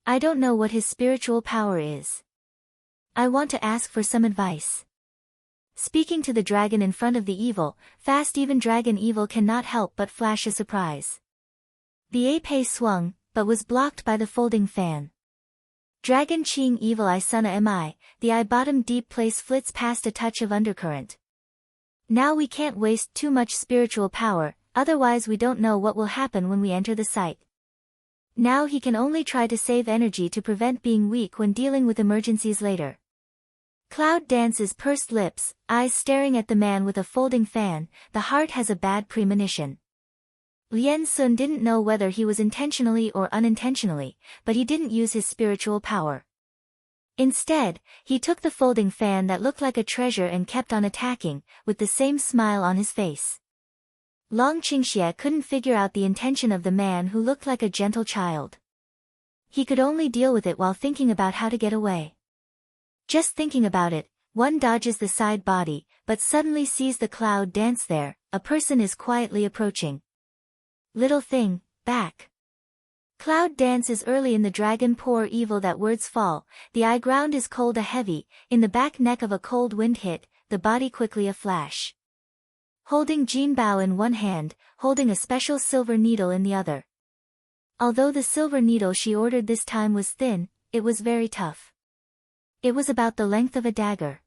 I don't know what his spiritual power is. I want to ask for some advice. Speaking to the dragon in front of the evil, fast even dragon evil cannot help but flash a surprise. The épée swung, but was blocked by the folding fan. Dragon Qing evil I Suna am I, the I bottom deep place flits past a touch of undercurrent. Now we can't waste too much spiritual power, otherwise we don't know what will happen when we enter the site. Now he can only try to save energy to prevent being weak when dealing with emergencies later. Cloud Dance's pursed lips, eyes staring at the man with a folding fan, the heart has a bad premonition. Lien Sun didn't know whether he was intentionally or unintentionally, but he didn't use his spiritual power. Instead, he took the folding fan that looked like a treasure and kept on attacking, with the same smile on his face. Long Qingxie couldn't figure out the intention of the man who looked like a gentle child. He could only deal with it while thinking about how to get away. Just thinking about it, one dodges the side body, but suddenly sees the Cloud Dance there, a person is quietly approaching. Little thing, back. Cloud Dance is early in the dragon poor evil that words fall, the eye ground is cold a heavy, in the back neck of a cold wind hit, the body quickly a flash. Holding Jinbao in one hand, holding a special silver needle in the other. Although the silver needle she ordered this time was thin, it was very tough. It was about the length of a dagger.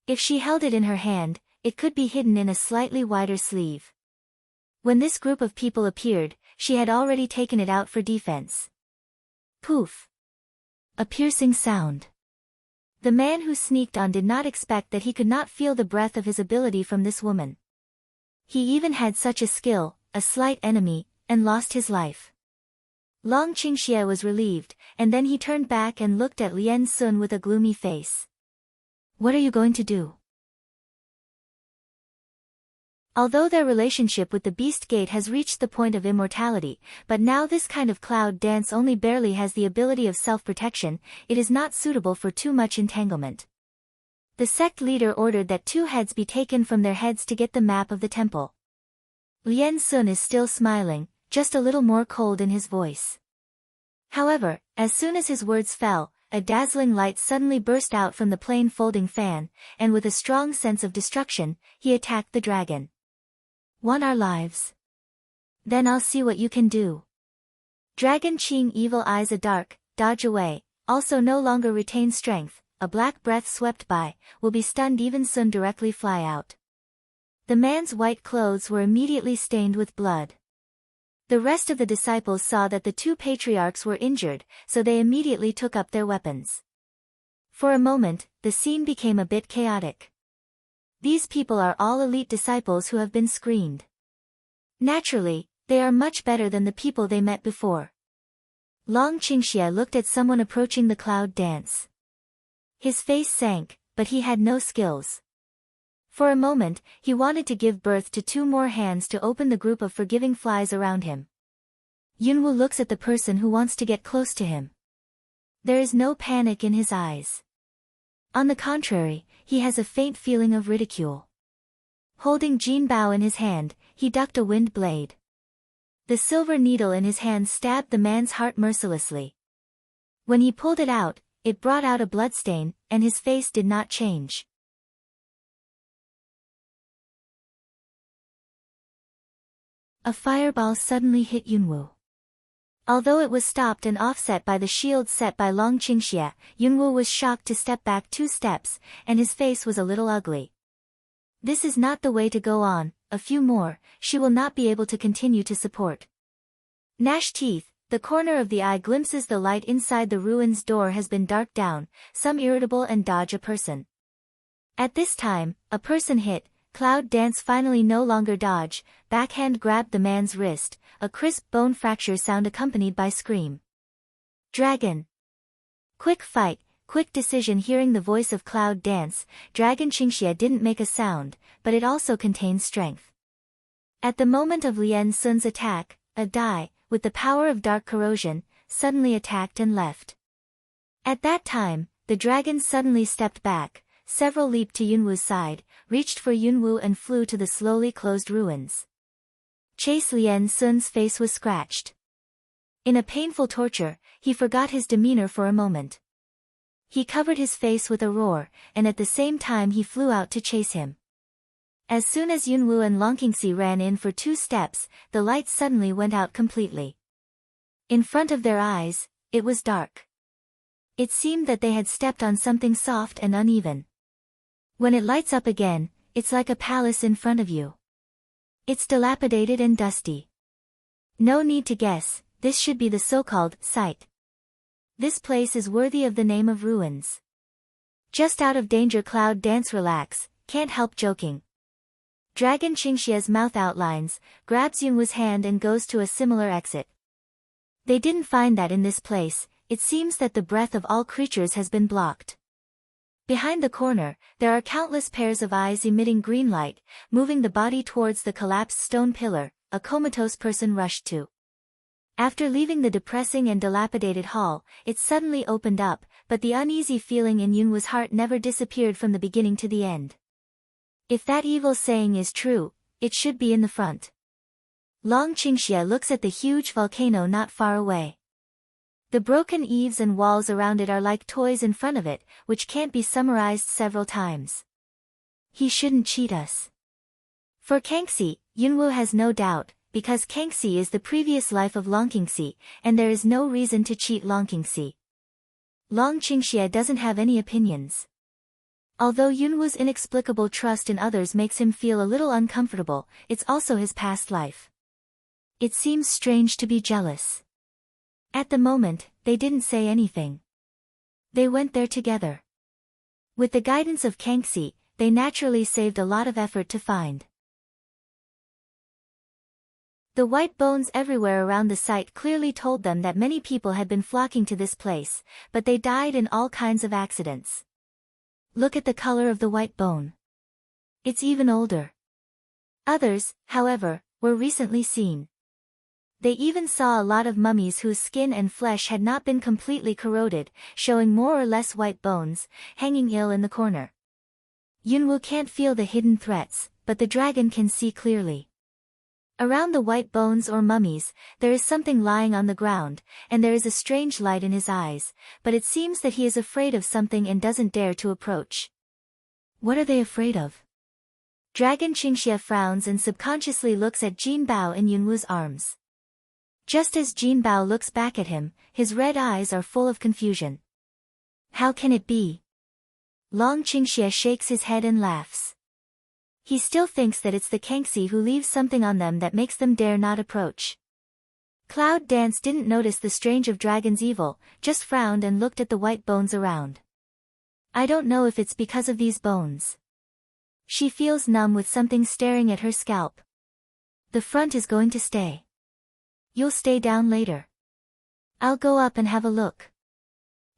If she held it in her hand, it could be hidden in a slightly wider sleeve. When this group of people appeared, she had already taken it out for defense. Poof! A piercing sound. The man who sneaked on did not expect that he could not feel the breath of his ability from this woman. He even had such a skill, a slight enemy, and lost his life. Long Qingxie was relieved, and then he turned back and looked at Lien Sun with a gloomy face. What are you going to do? Although their relationship with the Beast Gate has reached the point of immortality, but now this kind of cloud dance only barely has the ability of self-protection, it is not suitable for too much entanglement. The sect leader ordered that 2 heads be taken from their heads to get the map of the temple. Lien Sun is still smiling, just a little more cold in his voice. However, as soon as his words fell, a dazzling light suddenly burst out from the plain folding fan, and with a strong sense of destruction, he attacked the dragon. Want our lives? Then I'll see what you can do. Dragon Qing evil eyes a dark, dodge away, also no longer retain strength, a black breath swept by, will be stunned even Sun directly fly out. The man's white clothes were immediately stained with blood. The rest of the disciples saw that the 2 patriarchs were injured, so they immediately took up their weapons. For a moment, the scene became a bit chaotic. These people are all elite disciples who have been screened. Naturally, they are much better than the people they met before. Long Qingxie looked at someone approaching the cloud dance. His face sank, but he had no skills. For a moment, he wanted to give birth to 2 more hands to open the group of forgiving flies around him. Yunwu looks at the person who wants to get close to him. There is no panic in his eyes. On the contrary, he has a faint feeling of ridicule. Holding Jin Bao in his hand, he ducked a wind blade. The silver needle in his hand stabbed the man's heart mercilessly. When he pulled it out, it brought out a bloodstain, and his face did not change. A fireball suddenly hit Yunwu. Although it was stopped and offset by the shield set by Long Qingxie, Yunwu was shocked to step back 2 steps, and his face was a little ugly. This is not the way to go on, a few more, she will not be able to continue to support. Gnash teeth, the corner of the eye glimpses the light inside the ruins door has been darked down, some irritable and dodge a person. At this time, a person hit, cloud dance finally no longer dodge, backhand grabbed the man's wrist, a crisp bone fracture sound accompanied by scream. Dragon! Quick fight, quick decision. Hearing the voice of cloud dance, Dragon Qingxie didn't make a sound, but it also contains strength. At the moment of Lien Sun's attack, a die, with the power of dark corrosion, suddenly attacked and left. At that time, the dragon suddenly stepped back, several leaped to Yunwu's side, reached for Yunwu and flew to the slowly closed ruins. Chase Lien Sun's face was scratched. In a painful torture, he forgot his demeanor for a moment. He covered his face with a roar, and at the same time he flew out to chase him. As soon as Yunwu and Longqingxi ran in for 2 steps, the light suddenly went out completely. In front of their eyes, it was dark. It seemed that they had stepped on something soft and uneven. When it lights up again, it's like a palace in front of you. It's dilapidated and dusty. No need to guess, this should be the so-called site. This place is worthy of the name of ruins. Just out of danger. Cloud dance. Relax, can't help joking. Dragon Qingxie's mouth outlines, grabs Yunwu's hand and goes to a similar exit. They didn't find that in this place, it seems that the breath of all creatures has been blocked. Behind the corner, there are countless pairs of eyes emitting green light, moving the body towards the collapsed stone pillar, a comatose person rushed to. After leaving the depressing and dilapidated hall, it suddenly opened up, but the uneasy feeling in Yunwu's heart never disappeared from the beginning to the end. If that evil saying is true, it should be in the front. Long Qingxie looks at the huge volcano not far away. The broken eaves and walls around it are like toys in front of it, which can't be summarized several times. He shouldn't cheat us. For Kangxi, Yunwu has no doubt, because Kangxi is the previous life of Longqingxi, and there is no reason to cheat Longqingxi. Long Qingxie doesn't have any opinions. Although Yunwu's inexplicable trust in others makes him feel a little uncomfortable, it's also his past life. It seems strange to be jealous. At the moment, they didn't say anything. They went there together. With the guidance of Kangxi, they naturally saved a lot of effort to find. The white bones everywhere around the site clearly told them that many people had been flocking to this place, but they died in all kinds of accidents. Look at the color of the white bone. It's even older. Others, however, were recently seen. They even saw a lot of mummies whose skin and flesh had not been completely corroded, showing more or less white bones, hanging ill in the corner. Yunwu can't feel the hidden threats, but the dragon can see clearly. Around the white bones or mummies, there is something lying on the ground, and there is a strange light in his eyes, but it seems that he is afraid of something and doesn't dare to approach. What are they afraid of? Dragon Qingxie frowns and subconsciously looks at Jin Bao in Yunwu's arms. Just as Jin Bao looks back at him, his red eyes are full of confusion. How can it be? Long Qingxie shakes his head and laughs. He still thinks that it's the Kangxi who leaves something on them that makes them dare not approach. Cloud Dance didn't notice the strange of Dragon's evil, just frowned and looked at the white bones around. I don't know if it's because of these bones. She feels numb with something staring at her scalp. The front is going to stay. You'll stay down later. I'll go up and have a look.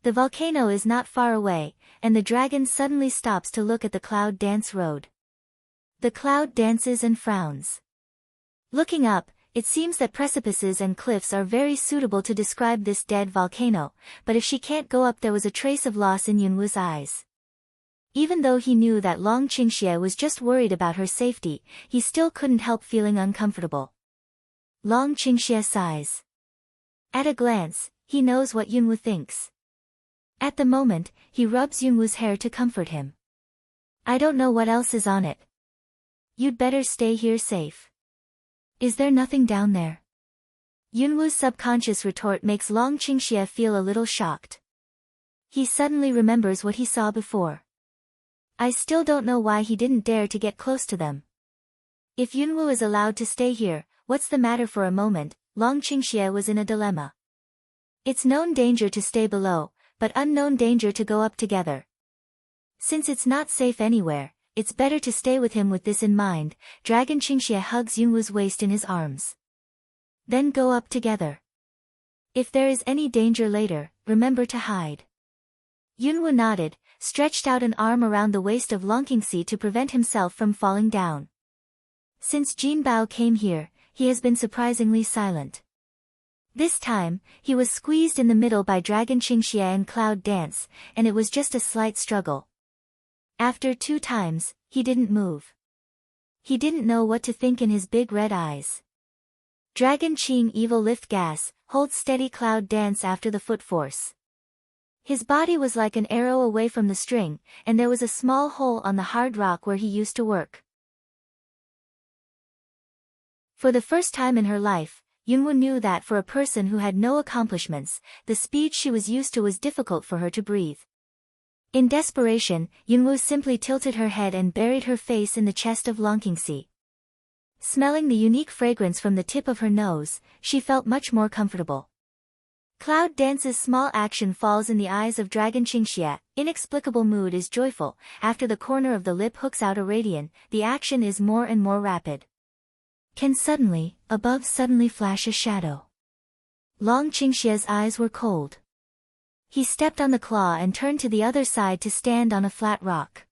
The volcano is not far away, and the dragon suddenly stops to look at the Cloud Dance road. The cloud dances and frowns. Looking up, it seems that precipices and cliffs are very suitable to describe this dead volcano, but if she can't go up, there was a trace of loss in Yunwu's eyes. Even though he knew that Long Qingxie was just worried about her safety, he still couldn't help feeling uncomfortable. Long Qingxie sighs. At a glance, he knows what Yunwu thinks. At the moment, he rubs Yunwu's hair to comfort him. I don't know what else is on it. You'd better stay here safe. Is there nothing down there? Yunwu's subconscious retort makes Long Qingxie feel a little shocked. He suddenly remembers what he saw before. I still don't know why he didn't dare to get close to them. If Yunwu is allowed to stay here, what's the matter? For a moment, Long Qingxie was in a dilemma. It's known danger to stay below, but unknown danger to go up together. Since it's not safe anywhere, it's better to stay with him. With this in mind, Dragon Qingxie hugs Yunwu's waist in his arms. Then go up together. If there is any danger later, remember to hide. Yunwu nodded, stretched out an arm around the waist of Longqingxi to prevent himself from falling down. Since Jin Bao came here, he has been surprisingly silent. This time, he was squeezed in the middle by Dragon Qingxie and Cloud Dance, and it was just a slight struggle. After 2 times, he didn't move. He didn't know what to think in his big red eyes. Dragon Qing Evil Lift Gas, hold steady. Cloud Dance after the foot force. His body was like an arrow away from the string, and there was a small hole on the hard rock where he used to work. For the first time in her life, Yunwu knew that for a person who had no accomplishments, the speed she was used to was difficult for her to breathe. In desperation, Yunwu simply tilted her head and buried her face in the chest of Longqingxi. Smelling the unique fragrance from the tip of her nose, she felt much more comfortable. Cloud Dance's small action falls in the eyes of Dragon Qingxie. Inexplicable mood is joyful. After the corner of the lip hooks out a radian, the action is more and more rapid. Can suddenly, above suddenly flash a shadow. Long Qingxie's eyes were cold. He stepped on the claw and turned to the other side to stand on a flat rock.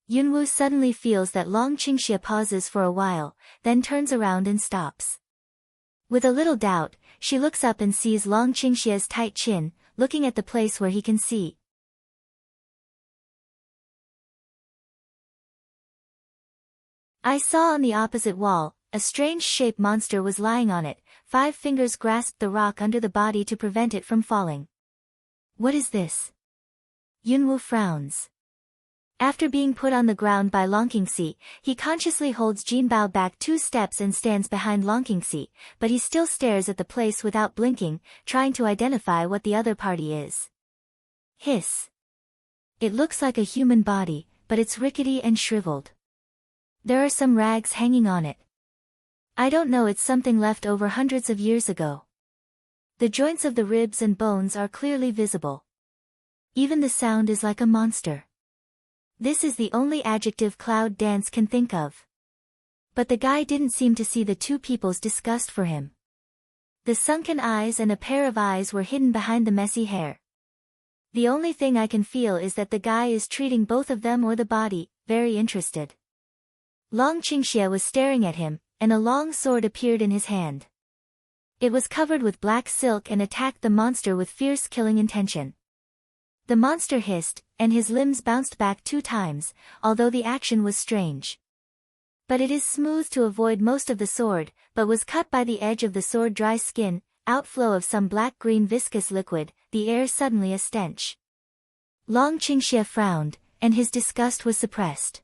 Yunwu suddenly feels that Long Qingxie pauses for a while, then turns around and stops. With a little doubt, she looks up and sees Long Qingxie's tight chin, looking at the place where he can see. I saw on the opposite wall, a strange-shaped monster was lying on it. 5 fingers grasped the rock under the body to prevent it from falling. What is this? Yunwu frowns. After being put on the ground by Long Qingxi, he consciously holds Jinbao back 2 steps and stands behind Long Qingxi, but he still stares at the place without blinking, trying to identify what the other party is. Hiss. It looks like a human body, but it's rickety and shriveled. There are some rags hanging on it. I don't know, it's something left over hundreds of years ago. The joints of the ribs and bones are clearly visible. Even the sound is like a monster. This is the only adjective Cloud Dance can think of. But the guy didn't seem to see the 2 people's disgust for him. The sunken eyes and a pair of eyes were hidden behind the messy hair. The only thing I can feel is that the guy is treating both of them or the body, very interested. Long Qingxie was staring at him, and a long sword appeared in his hand. It was covered with black silk and attacked the monster with fierce killing intention. The monster hissed, and his limbs bounced back 2 times, although the action was strange. But it is smooth to avoid most of the sword, but was cut by the edge of the sword. Dry skin, outflow of some black-green viscous liquid, the air suddenly a stench. Long Qingxie frowned, and his disgust was suppressed.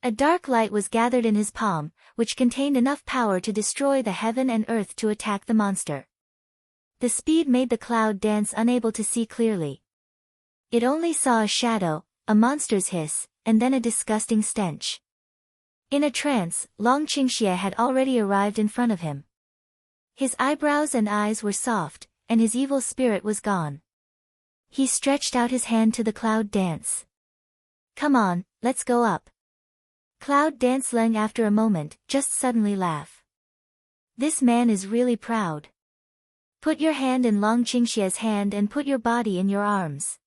A dark light was gathered in his palm, which contained enough power to destroy the heaven and earth to attack the monster. The speed made the Cloud Dance unable to see clearly. It only saw a shadow, a monster's hiss, and then a disgusting stench. In a trance, Long Qingxie had already arrived in front of him. His eyebrows and eyes were soft, and his evil spirit was gone. He stretched out his hand to the Cloud Dance. Come on, let's go up. Cloud Dance Leng after a moment, just suddenly laugh. This man is really proud. Put your hand in Long Qingxie's hand and put your body in your arms.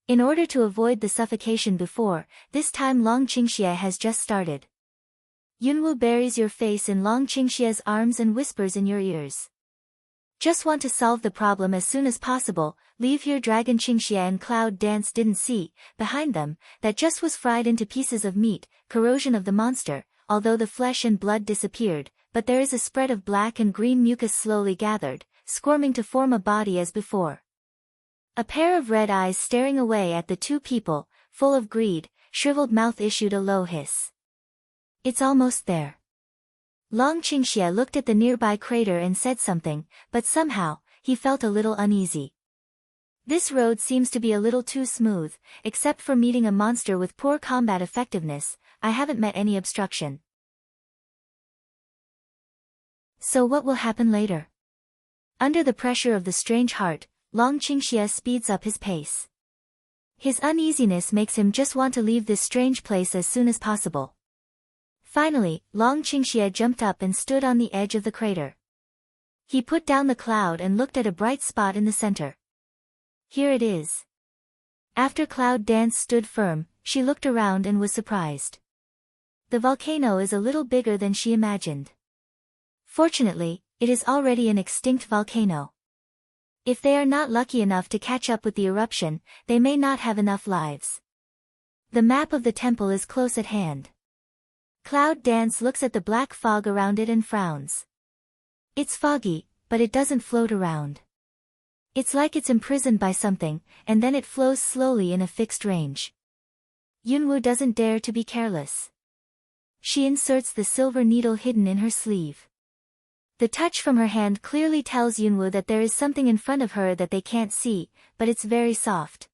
In order to avoid the suffocation before, this time Long Qingxie has just started. Yunwu buries your face in Long Qingxie's arms and whispers in your ears. Just want to solve the problem as soon as possible, leave here. Dragon Qingxie and Cloud Dance didn't see, behind them, that just was fried into pieces of meat, corrosion of the monster, although the flesh and blood disappeared, but there is a spread of black and green mucus slowly gathered, squirming to form a body as before. A pair of red eyes staring away at the 2 people, full of greed, shriveled mouth issued a low hiss. It's almost there. Long Qingxie looked at the nearby crater and said something, but somehow, he felt a little uneasy. This road seems to be a little too smooth, except for meeting a monster with poor combat effectiveness. I haven't met any obstruction. So what will happen later? Under the pressure of the strange heart, Long Qingxie speeds up his pace. His uneasiness makes him just want to leave this strange place as soon as possible. Finally, Long Qingxie jumped up and stood on the edge of the crater. He put down the cloud and looked at a bright spot in the center. Here it is. After Cloud Dance stood firm, she looked around and was surprised. The volcano is a little bigger than she imagined. Fortunately, it is already an extinct volcano. If they are not lucky enough to catch up with the eruption, they may not have enough lives. The map of the temple is close at hand. Cloud Dance looks at the black fog around it and frowns. It's foggy, but it doesn't float around. It's like it's imprisoned by something, and then it flows slowly in a fixed range. Yunwu doesn't dare to be careless. She inserts the silver needle hidden in her sleeve. The touch from her hand clearly tells Yunwu that there is something in front of her that they can't see, but it's very soft.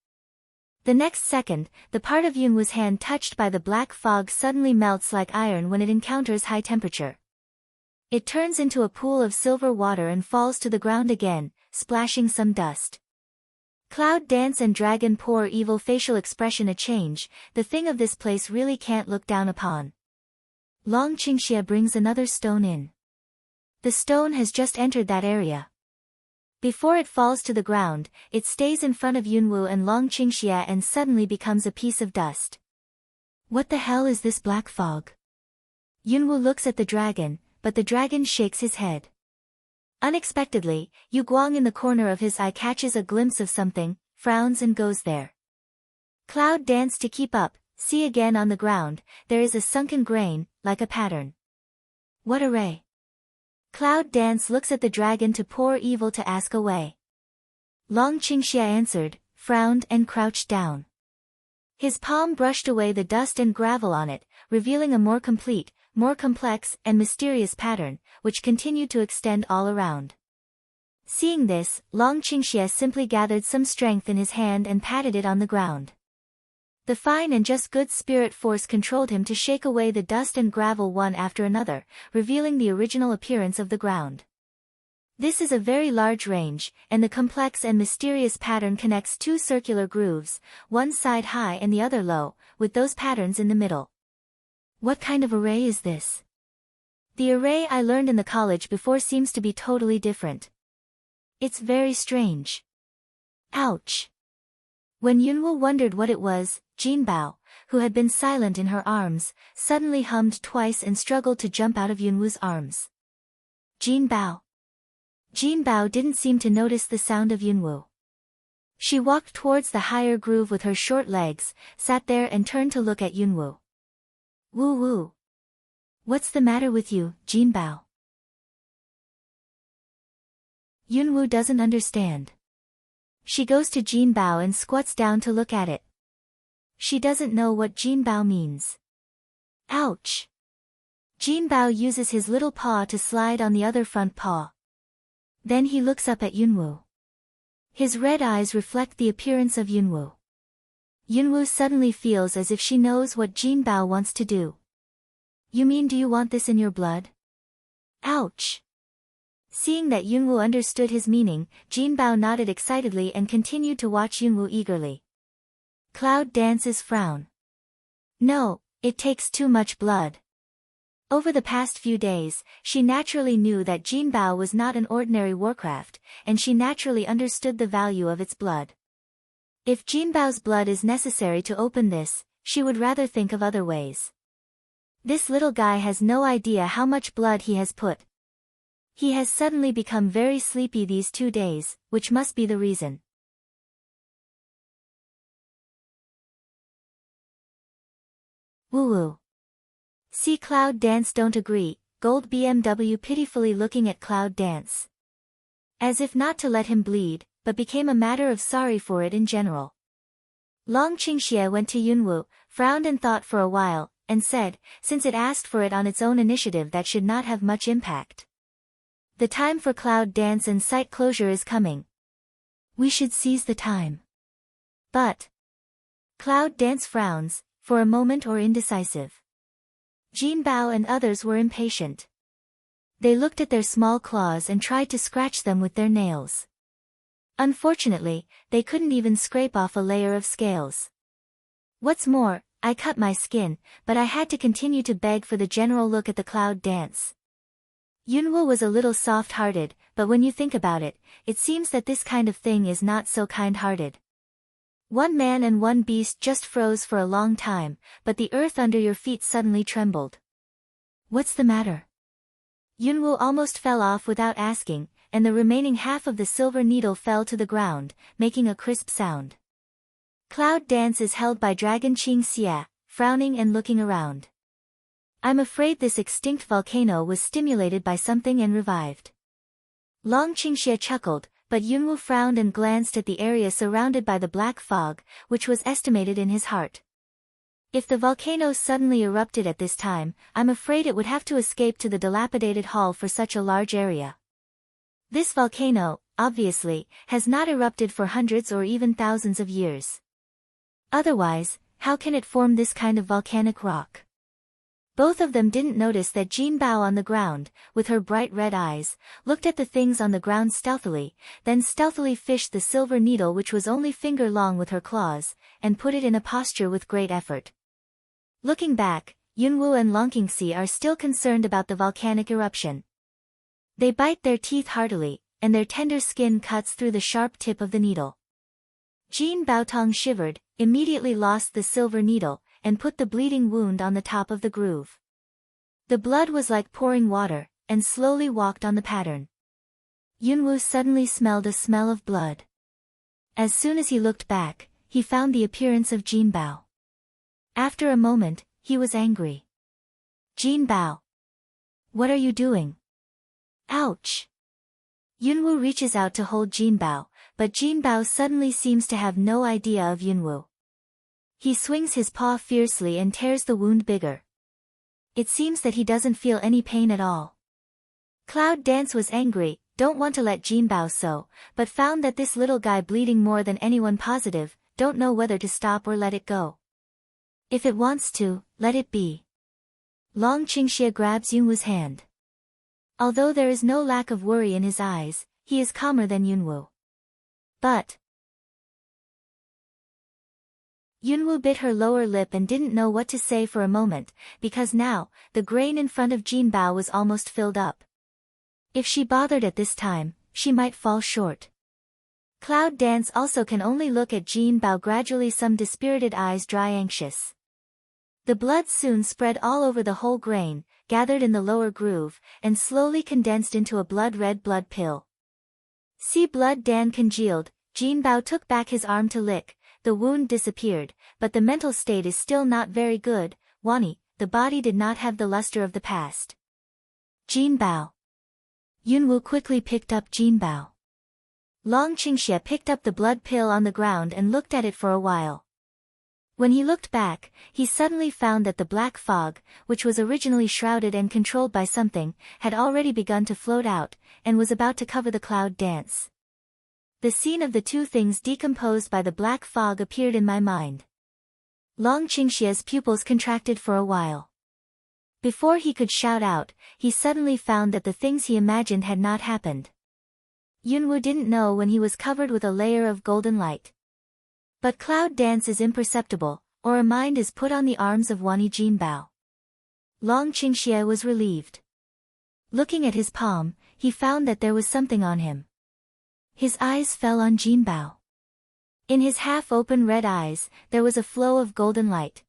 The next second, the part of Yunwu's hand touched by the black fog suddenly melts like iron when it encounters high temperature. It turns into a pool of silver water and falls to the ground again, splashing some dust. Cloud Dance and Dragon Poor Evil facial expression a change. The thing of this place really can't look down upon. Long Qingxie brings another stone in. The stone has just entered that area. Before it falls to the ground, it stays in front of Yunwu and Long Qingxie and suddenly becomes a piece of dust. What the hell is this black fog? Yunwu looks at the dragon, but the dragon shakes his head. Unexpectedly, Yu Guang in the corner of his eye catches a glimpse of something, frowns and goes there. Cloud Dance to keep up, see again on the ground, there is a sunken grain, like a pattern. What a ray! Cloud Dance looks at the dragon to Poor Evil to ask away. Long Qingxie answered, frowned and crouched down. His palm brushed away the dust and gravel on it, revealing a more complete, more complex and mysterious pattern, which continued to extend all around. Seeing this, Long Qingxie simply gathered some strength in his hand and patted it on the ground. The fine and just good spirit force controlled him to shake away the dust and gravel one after another, revealing the original appearance of the ground. This is a very large range, and the complex and mysterious pattern connects two circular grooves, one side high and the other low, with those patterns in the middle. What kind of array is this? The array I learned in the college before seems to be totally different. It's very strange. Ouch. When Yunwu wondered what it was, Jinbao, who had been silent in her arms, suddenly hummed twice and struggled to jump out of Yunwu's arms. Jinbao. Jinbao didn't seem to notice the sound of Yunwu. She walked towards the higher groove with her short legs, sat there and turned to look at Yunwu. Woo-woo. What's the matter with you, Jinbao? Yunwu doesn't understand. She goes to Jinbao and squats down to look at it. She doesn't know what Jinbao means. Ouch! Jinbao uses his little paw to slide on the other front paw. Then he looks up at Yunwu. His red eyes reflect the appearance of Yunwu. Yunwu suddenly feels as if she knows what Jinbao wants to do. You mean, do you want this in your blood? Ouch! Seeing that Yunwu understood his meaning, Jinbao nodded excitedly and continued to watch Yunwu eagerly. Cloud dances frown. No, it takes too much blood. Over the past few days, she naturally knew that Jinbao was not an ordinary warcraft, and she naturally understood the value of its blood. If Jinbao's blood is necessary to open this, she would rather think of other ways. This little guy has no idea how much blood he has put. He has suddenly become very sleepy these 2 days, which must be the reason. Woo-woo. See Cloud Dance don't agree, Gold BMW pitifully looking at Cloud Dance. As if not to let him bleed, but became a matter of sorry for it in general. Long Qingxie went to Yunwu, frowned and thought for a while, and said, since it asked for it on its own initiative, that should not have much impact. The time for Cloud Dance and site closure is coming. We should seize the time. But Cloud Dance frowns, for a moment or indecisive. Jinbao and others were impatient. They looked at their small claws and tried to scratch them with their nails. Unfortunately, they couldn't even scrape off a layer of scales. What's more, I cut my skin, but I had to continue to beg for the general look at the Cloud Dance. Yunwu was a little soft-hearted, but when you think about it, it seems that this kind of thing is not so kind-hearted. One man and one beast just froze for a long time, but the earth under your feet suddenly trembled. What's the matter? Yunwu almost fell off without asking, and the remaining half of the silver needle fell to the ground, making a crisp sound. Cloud Dance is held by Dragon Qingxie, frowning and looking around. I'm afraid this extinct volcano was stimulated by something and revived. Long Qingxie chuckled, but Yunwu frowned and glanced at the area surrounded by the black fog, which was estimated in his heart. If the volcano suddenly erupted at this time, I'm afraid it would have to escape to the dilapidated hall for such a large area. This volcano, obviously, has not erupted for hundreds or even thousands of years. Otherwise, how can it form this kind of volcanic rock? Both of them didn't notice that Jinbao on the ground, with her bright red eyes, looked at the things on the ground stealthily, then stealthily fished the silver needle, which was only finger long, with her claws, and put it in a posture with great effort. Looking back, Yunwu and Long Qingxie are still concerned about the volcanic eruption. They bite their teeth heartily, and their tender skin cuts through the sharp tip of the needle. Jin Baotong shivered, immediately lost the silver needle, and put the bleeding wound on the top of the groove. The blood was like pouring water, and slowly walked on the pattern. Yunwu suddenly smelled a smell of blood. As soon as he looked back, he found the appearance of Jinbao. After a moment, he was angry. Jinbao! What are you doing? Ouch! Yunwu reaches out to hold Jinbao, but Jinbao suddenly seems to have no idea of Yunwu. He swings his paw fiercely and tears the wound bigger. It seems that he doesn't feel any pain at all. Cloud Dance was angry, don't want to let Jinbao so, but found that this little guy bleeding more than anyone positive, don't know whether to stop or let it go. If it wants to, let it be. Long Qingxie grabs Yunwu's hand. Although there is no lack of worry in his eyes, he is calmer than Yunwu. But Yunwu bit her lower lip and didn't know what to say for a moment, because now, the grain in front of Jinbao was almost filled up. If she bothered at this time, she might fall short. Cloud Dance also can only look at Jinbao gradually, some dispirited eyes dry anxious. The blood soon spread all over the whole grain, gathered in the lower groove, and slowly condensed into a blood-red blood pill. See blood Dan congealed, Jinbao took back his arm to lick, the wound disappeared, but the mental state is still not very good, Wani, the body did not have the luster of the past. Jinbao. Yunwu quickly picked up Jinbao. Long Qingxie picked up the blood pill on the ground and looked at it for a while. When he looked back, he suddenly found that the black fog, which was originally shrouded and controlled by something, had already begun to float out, and was about to cover the Cloud Dance. The scene of the two things decomposed by the black fog appeared in my mind. Long Qingxie's pupils contracted for a while. Before he could shout out, he suddenly found that the things he imagined had not happened. Yunwu didn't know when he was covered with a layer of golden light. But Cloud Dance is imperceptible, or a mind is put on the arms of Wani Jinbao. Long Qingxie was relieved. Looking at his palm, he found that there was something on him. His eyes fell on Jinbao. In his half-open red eyes, there was a flow of golden light.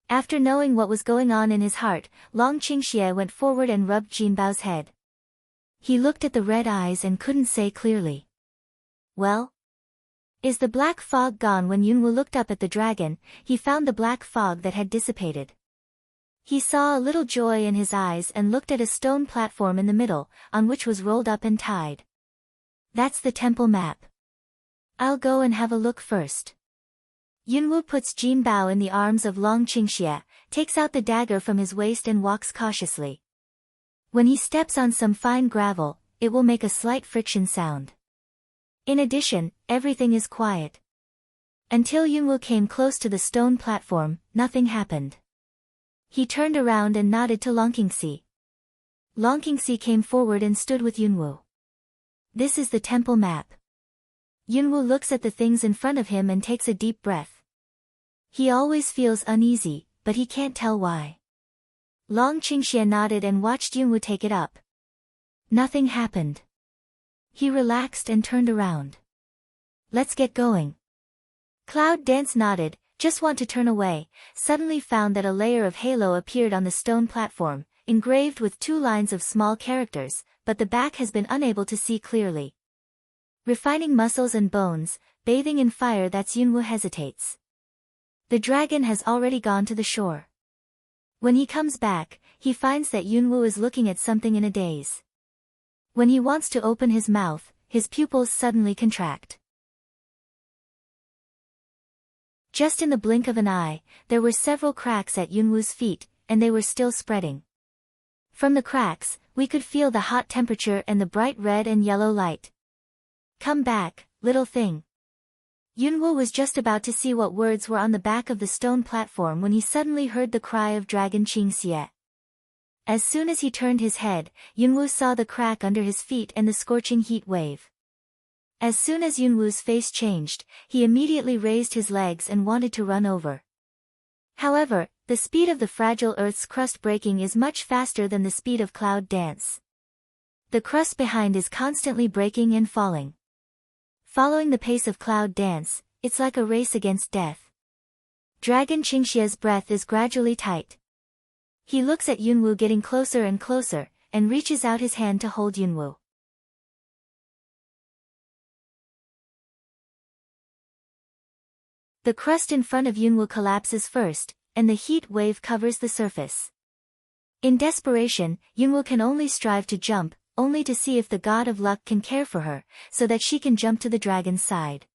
After knowing what was going on in his heart, Long Qingxie went forward and rubbed Jinbao's head. He looked at the red eyes and couldn't say clearly. Well? Is the black fog gone? When Yunwu looked up at the dragon, he found the black fog that had dissipated. He saw a little joy in his eyes and looked at a stone platform in the middle, on which was rolled up and tied. That's the temple map. I'll go and have a look first. Yunwu puts Jinbao in the arms of Long Qingxie, takes out the dagger from his waist and walks cautiously. When he steps on some fine gravel, it will make a slight friction sound. In addition, everything is quiet. Until Yunwu came close to the stone platform, nothing happened. He turned around and nodded to Long Qingxie. Long Qingxie came forward and stood with Yunwu. This is the temple map. Yunwu looks at the things in front of him and takes a deep breath. He always feels uneasy, but he can't tell why. Long Qingxie nodded and watched Yunwu take it up. Nothing happened. He relaxed and turned around. Let's get going. Cloud Dance nodded, just want to turn away, suddenly found that a layer of halo appeared on the stone platform, engraved with 2 lines of small characters, but the back has been unable to see clearly. Refining muscles and bones, bathing in fire. That's Yunwu hesitates. The dragon has already gone to the shore. When he comes back, he finds that Yunwu is looking at something in a daze. When he wants to open his mouth, his pupils suddenly contract. Just in the blink of an eye, there were several cracks at Yunwu's feet, and they were still spreading. From the cracks, we could feel the hot temperature and the bright red and yellow light. Come back, little thing. Yunwu was just about to see what words were on the back of the stone platform when he suddenly heard the cry of Dragon Qingxie. As soon as he turned his head, Yunwu saw the crack under his feet and the scorching heat wave. As soon as Yunwu's face changed, he immediately raised his legs and wanted to run over. However, the speed of the fragile Earth's crust breaking is much faster than the speed of Cloud Dance. The crust behind is constantly breaking and falling. Following the pace of Cloud Dance, it's like a race against death. Dragon Qingxie's breath is gradually tight. He looks at Yunwu getting closer and closer, and reaches out his hand to hold Yunwu. The crust in front of Yunwu collapses first, and the heat wave covers the surface. In desperation, Yunwu can only strive to jump, only to see if the god of luck can care for her, so that she can jump to the dragon's side.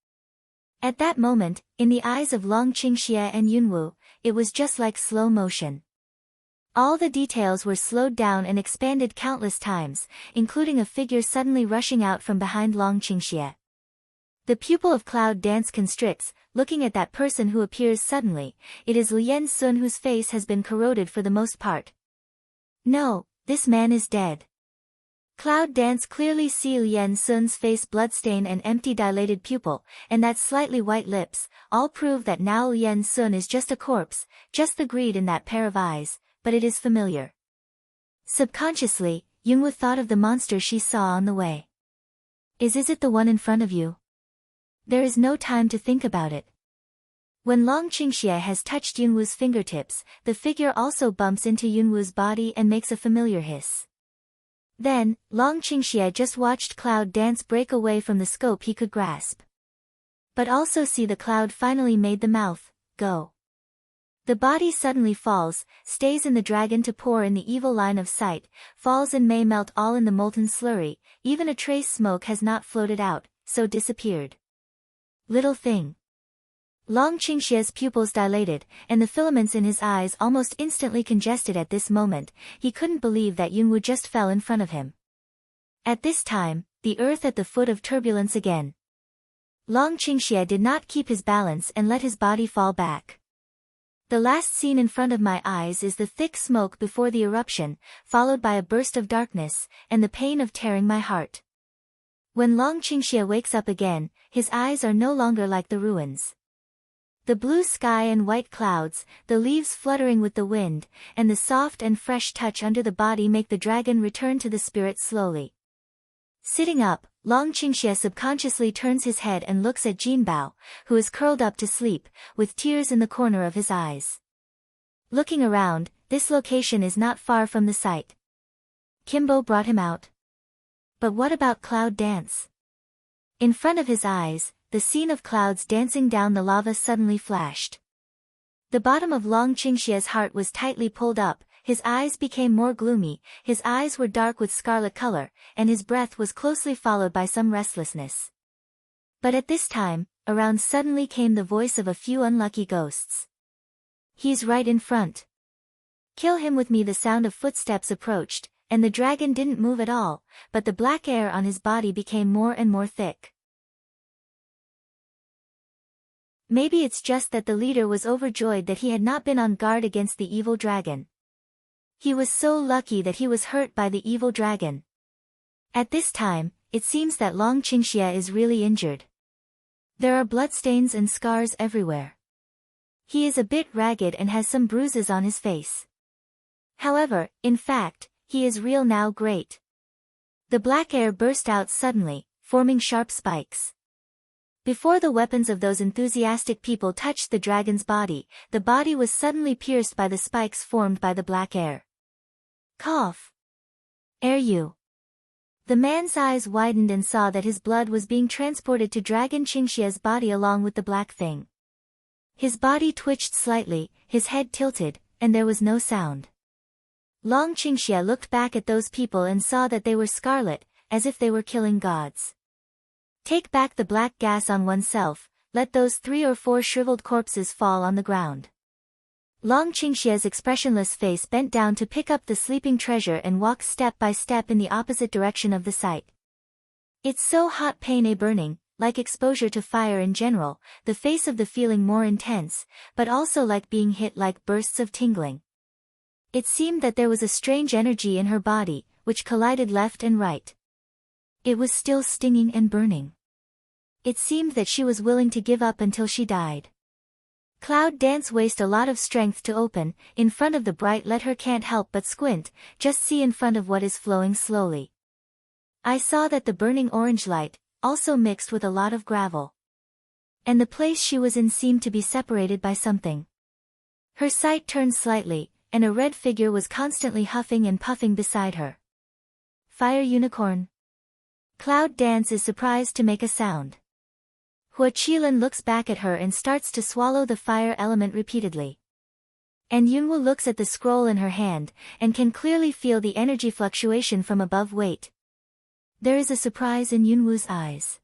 At that moment, in the eyes of Long Qingxie and Yunwu, it was just like slow motion. All the details were slowed down and expanded countless times, including a figure suddenly rushing out from behind Long Qingxie. The pupil of Cloud Dance constricts, looking at that person who appears suddenly. It is Lian Sun, whose face has been corroded for the most part. No, this man is dead. Cloud Dance clearly see Lian Sun's face, bloodstain and empty dilated pupil, and that slightly white lips, all prove that now Lian Sun is just a corpse, just the greed in that pair of eyes, but it is familiar. Subconsciously, Yunwu thought of the monster she saw on the way. Is it the one in front of you? There is no time to think about it. When Long Qingxie has touched Yunwu's fingertips, the figure also bumps into Yunwu's body and makes a familiar hiss. Then, Long Qingxie just watched Cloud Dance break away from the scope he could grasp. But also see the cloud finally made the mouth go. The body suddenly falls, stays in the dragon to pour in the evil line of sight, falls and may melt all in the molten slurry, even a trace smoke has not floated out, so disappeared. Little thing. Long Qingxie's pupils dilated, and the filaments in his eyes almost instantly congested at this moment. He couldn't believe that Yunwu just fell in front of him. At this time, the earth at the foot of turbulence again. Long Qingxie did not keep his balance and let his body fall back. The last scene in front of my eyes is the thick smoke before the eruption, followed by a burst of darkness, and the pain of tearing my heart. When Long Qingxie wakes up again, his eyes are no longer like the ruins. The blue sky and white clouds, the leaves fluttering with the wind, and the soft and fresh touch under the body make the dragon return to the spirit slowly. Sitting up, Long Qingxie subconsciously turns his head and looks at Jinbao, who is curled up to sleep, with tears in the corner of his eyes. Looking around, this location is not far from the site. Kimbo brought him out. But what about Cloud Dance? In front of his eyes, the scene of clouds dancing down the lava suddenly flashed. The bottom of Long Qingxie's heart was tightly pulled up, his eyes became more gloomy, his eyes were dark with scarlet color, and his breath was closely followed by some restlessness. But at this time, around suddenly came the voice of a few unlucky ghosts. He's right in front. Kill him with me. The sound of footsteps approached, and the dragon didn't move at all, but the black air on his body became more and more thick. Maybe it's just that the leader was overjoyed that he had not been on guard against the evil dragon. He was so lucky that he was hurt by the evil dragon. At this time, it seems that Long Qingxie is really injured. There are bloodstains and scars everywhere. He is a bit ragged and has some bruises on his face. However, in fact, he is real now. Great. The black air burst out suddenly, forming sharp spikes. Before the weapons of those enthusiastic people touched the dragon's body, the body was suddenly pierced by the spikes formed by the black air. Cough. Air you. The man's eyes widened and saw that his blood was being transported to Dragon Qingxie's body along with the black thing. His body twitched slightly, his head tilted, and there was no sound. Long Qingxie looked back at those people and saw that they were scarlet, as if they were killing gods. Take back the black gas on oneself, let those 3 or 4 shriveled corpses fall on the ground. Long Qingxie's expressionless face bent down to pick up the sleeping treasure and walk step by step in the opposite direction of the site. It's so hot, pain a burning, like exposure to fire in general, the face of the feeling more intense, but also like being hit, like bursts of tingling. It seemed that there was a strange energy in her body, which collided left and right. It was still stinging and burning. It seemed that she was willing to give up until she died. Cloud Dance waste a lot of strength to open, in front of the bright let her can't help but squint, just see in front of what is flowing slowly. I saw that the burning orange light, also mixed with a lot of gravel. And the place she was in seemed to be separated by something. Her sight turned slightly, and a red figure was constantly huffing and puffing beside her. Fire unicorn. Cloud Dance is surprised to make a sound. Hua Qilin looks back at her and starts to swallow the fire element repeatedly. And Yunwu looks at the scroll in her hand, and can clearly feel the energy fluctuation from above. Wait. There is a surprise in Yunwu's eyes.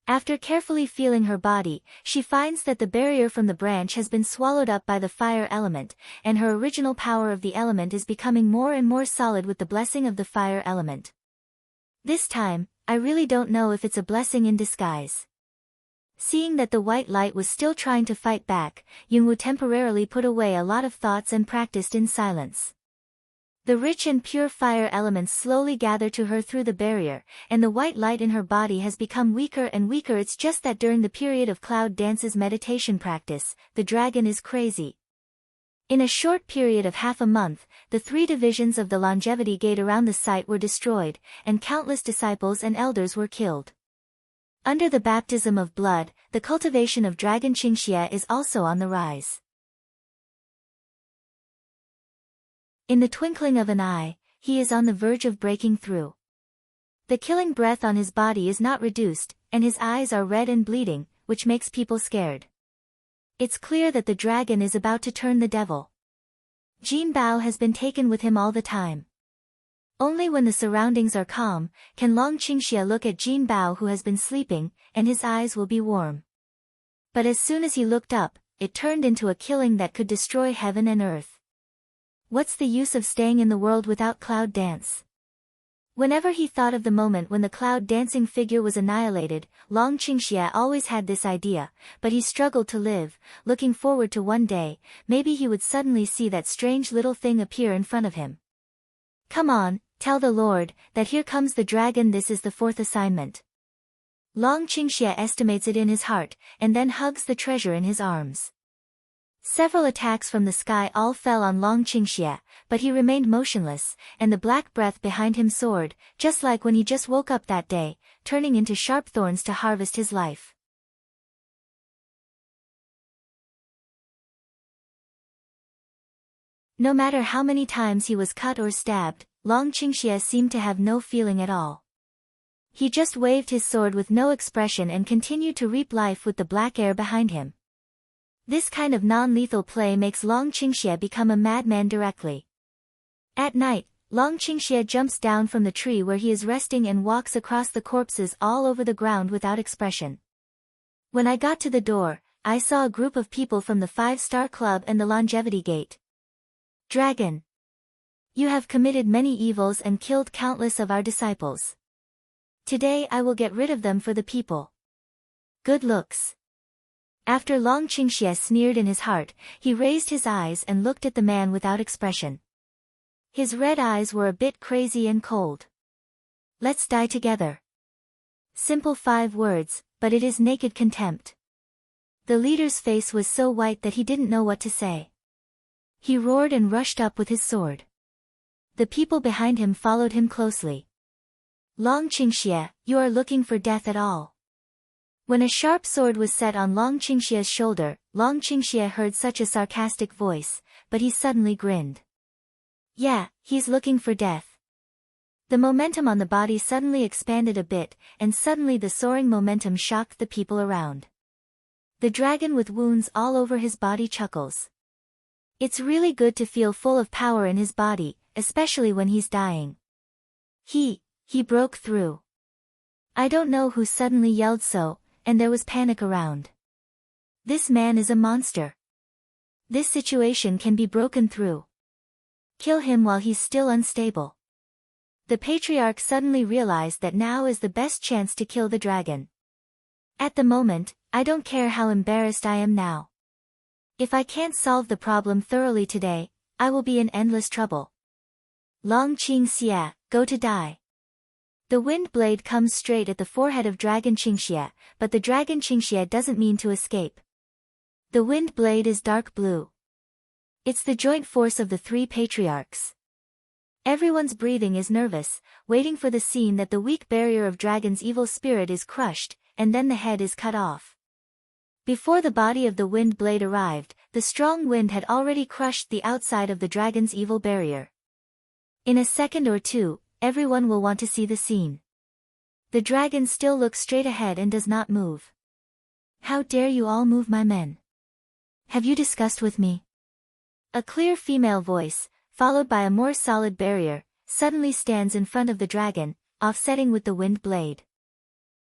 After carefully feeling her body, she finds that the barrier from the branch has been swallowed up by the fire element, and her original power of the element is becoming more and more solid with the blessing of the fire element. This time, I really don't know if it's a blessing in disguise. Seeing that the white light was still trying to fight back, Yunwoo temporarily put away a lot of thoughts and practiced in silence. The rich and pure fire elements slowly gather to her through the barrier, and the white light in her body has become weaker and weaker. It's just that during the period of Cloud Dance's meditation practice, the dragon is crazy. In a short period of half a month, the 3 divisions of the longevity gate around the site were destroyed, and countless disciples and elders were killed. Under the baptism of blood, the cultivation of dragon Qingxie is also on the rise. In the twinkling of an eye, he is on the verge of breaking through. The killing breath on his body is not reduced, and his eyes are red and bleeding, which makes people scared. It's clear that the dragon is about to turn the devil. Jin Bao has been taken with him all the time. Only when the surroundings are calm, can Long Qingxie look at Jin Bao, who has been sleeping, and his eyes will be warm. But as soon as he looked up, it turned into a killing that could destroy heaven and earth. What's the use of staying in the world without Cloud Dance? Whenever he thought of the moment when the cloud dancing figure was annihilated, Long Qingxie always had this idea, but he struggled to live, looking forward to one day, maybe he would suddenly see that strange little thing appear in front of him. Come on, tell the Lord, that here comes the dragon. This is the 4th assignment. Long Qingxie estimates it in his heart, and then hugs the treasure in his arms. Several attacks from the sky all fell on Long Qingxie, but he remained motionless, and the black breath behind him soared, just like when he just woke up that day, turning into sharp thorns to harvest his life. No matter how many times he was cut or stabbed, Long Qingxie seemed to have no feeling at all. He just waved his sword with no expression and continued to reap life with the black air behind him. This kind of non-lethal play makes Long Qingxie become a madman directly. At night, Long Qingxie jumps down from the tree where he is resting and walks across the corpses all over the ground without expression. When I got to the door, I saw a group of people from the 5-Star Club and the Longevity Gate. Dragon! You have committed many evils and killed countless of our disciples. Today I will get rid of them for the people. Good looks. After Long Qingxie sneered in his heart, he raised his eyes and looked at the man without expression. His red eyes were a bit crazy and cold. Let's die together. Simple 5 words, but it is naked contempt. The leader's face was so white that he didn't know what to say. He roared and rushed up with his sword. The people behind him followed him closely. Long Qingxie, you are looking for death at all. When a sharp sword was set on Long Qingxie's shoulder, Long Qingxie heard such a sarcastic voice, but he suddenly grinned. Yeah, he's looking for death. The momentum on the body suddenly expanded a bit, and suddenly the soaring momentum shocked the people around. The dragon with wounds all over his body chuckles. It's really good to feel full of power in his body, especially when he's dying. He broke through. I don't know who suddenly yelled so, and there was panic around. This man is a monster. This situation can be broken through. Kill him while he's still unstable. The patriarch suddenly realized that now is the best chance to kill the dragon. At the moment, I don't care how embarrassed I am now. If I can't solve the problem thoroughly today, I will be in endless trouble. Long Qingxie, go to die. The wind blade comes straight at the forehead of Dragon Qingxie, but the Dragon Qingxie doesn't mean to escape. The wind blade is dark blue. It's the joint force of the 3 patriarchs. Everyone's breathing is nervous, waiting for the scene that the weak barrier of Dragon's evil spirit is crushed, and then the head is cut off. Before the body of the wind blade arrived, the strong wind had already crushed the outside of the dragon's evil barrier. In a second or two, everyone will want to see the scene. The dragon still looks straight ahead and does not move. How dare you all move my men? Have you discussed with me? A clear female voice, followed by a more solid barrier, suddenly stands in front of the dragon, offsetting with the wind blade.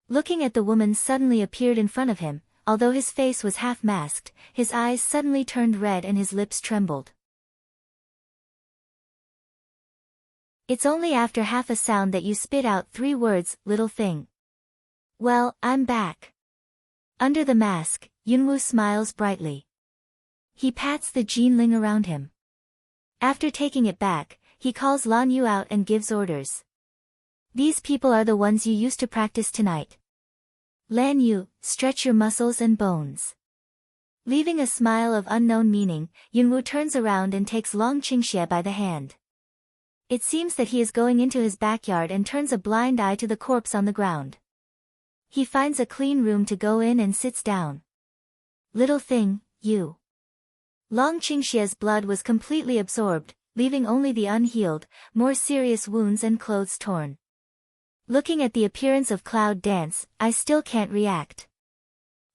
Looking at the woman suddenly appeared in front of him, although his face was half masked, his eyes suddenly turned red and his lips trembled. It's only after half a sound that you spit out 3 words, little thing. Well, I'm back. Under the mask, Yunwoo smiles brightly. He pats the Jinling around him. After taking it back, he calls Lan Yu out and gives orders. These people are the ones you used to practice tonight. Lan Yu, stretch your muscles and bones. Leaving a smile of unknown meaning, Yunwoo turns around and takes Long Qingxie by the hand. It seems that he is going into his backyard and turns a blind eye to the corpse on the ground. He finds a clean room to go in and sits down. Little thing, you. Long Qingxie's blood was completely absorbed, leaving only the unhealed, more serious wounds and clothes torn. Looking at the appearance of Cloud Dance, I still can't react.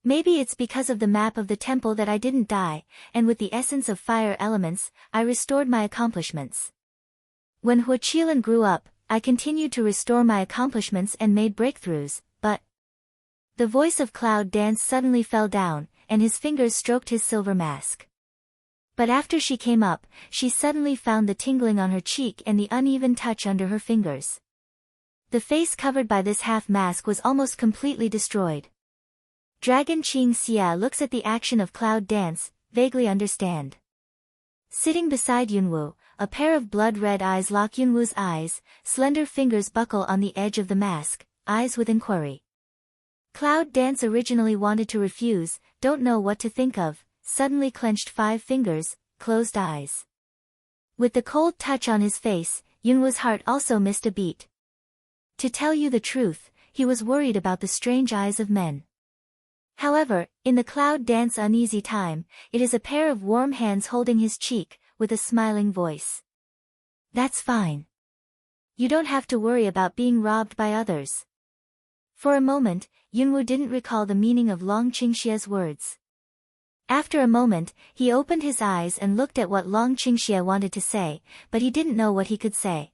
Maybe it's because of the map of the temple that I didn't die, and with the essence of fire elements, I restored my accomplishments. When Huaqilan grew up, I continued to restore my accomplishments and made breakthroughs, but... The voice of Cloud Dance suddenly fell down, and his fingers stroked his silver mask. But after she came up, she suddenly found the tingling on her cheek and the uneven touch under her fingers. The face covered by this half-mask was almost completely destroyed. Dragon Qing Xia looks at the action of Cloud Dance, vaguely understand. Sitting beside Yunwoo, a pair of blood-red eyes lock Yunwoo's eyes, slender fingers buckle on the edge of the mask, eyes with inquiry. Cloud Dance originally wanted to refuse, don't know what to think of, suddenly clenched 5 fingers, closed eyes. With the cold touch on his face, Yunwoo's heart also missed a beat. To tell you the truth, he was worried about the strange eyes of men. However, in the Cloud Dance uneasy time, it is a pair of warm hands holding his cheek, with a smiling voice. That's fine. You don't have to worry about being robbed by others. For a moment, Yunwoo didn't recall the meaning of Long Qingxie's words. After a moment, he opened his eyes and looked at what Long Qingxie wanted to say, but he didn't know what he could say.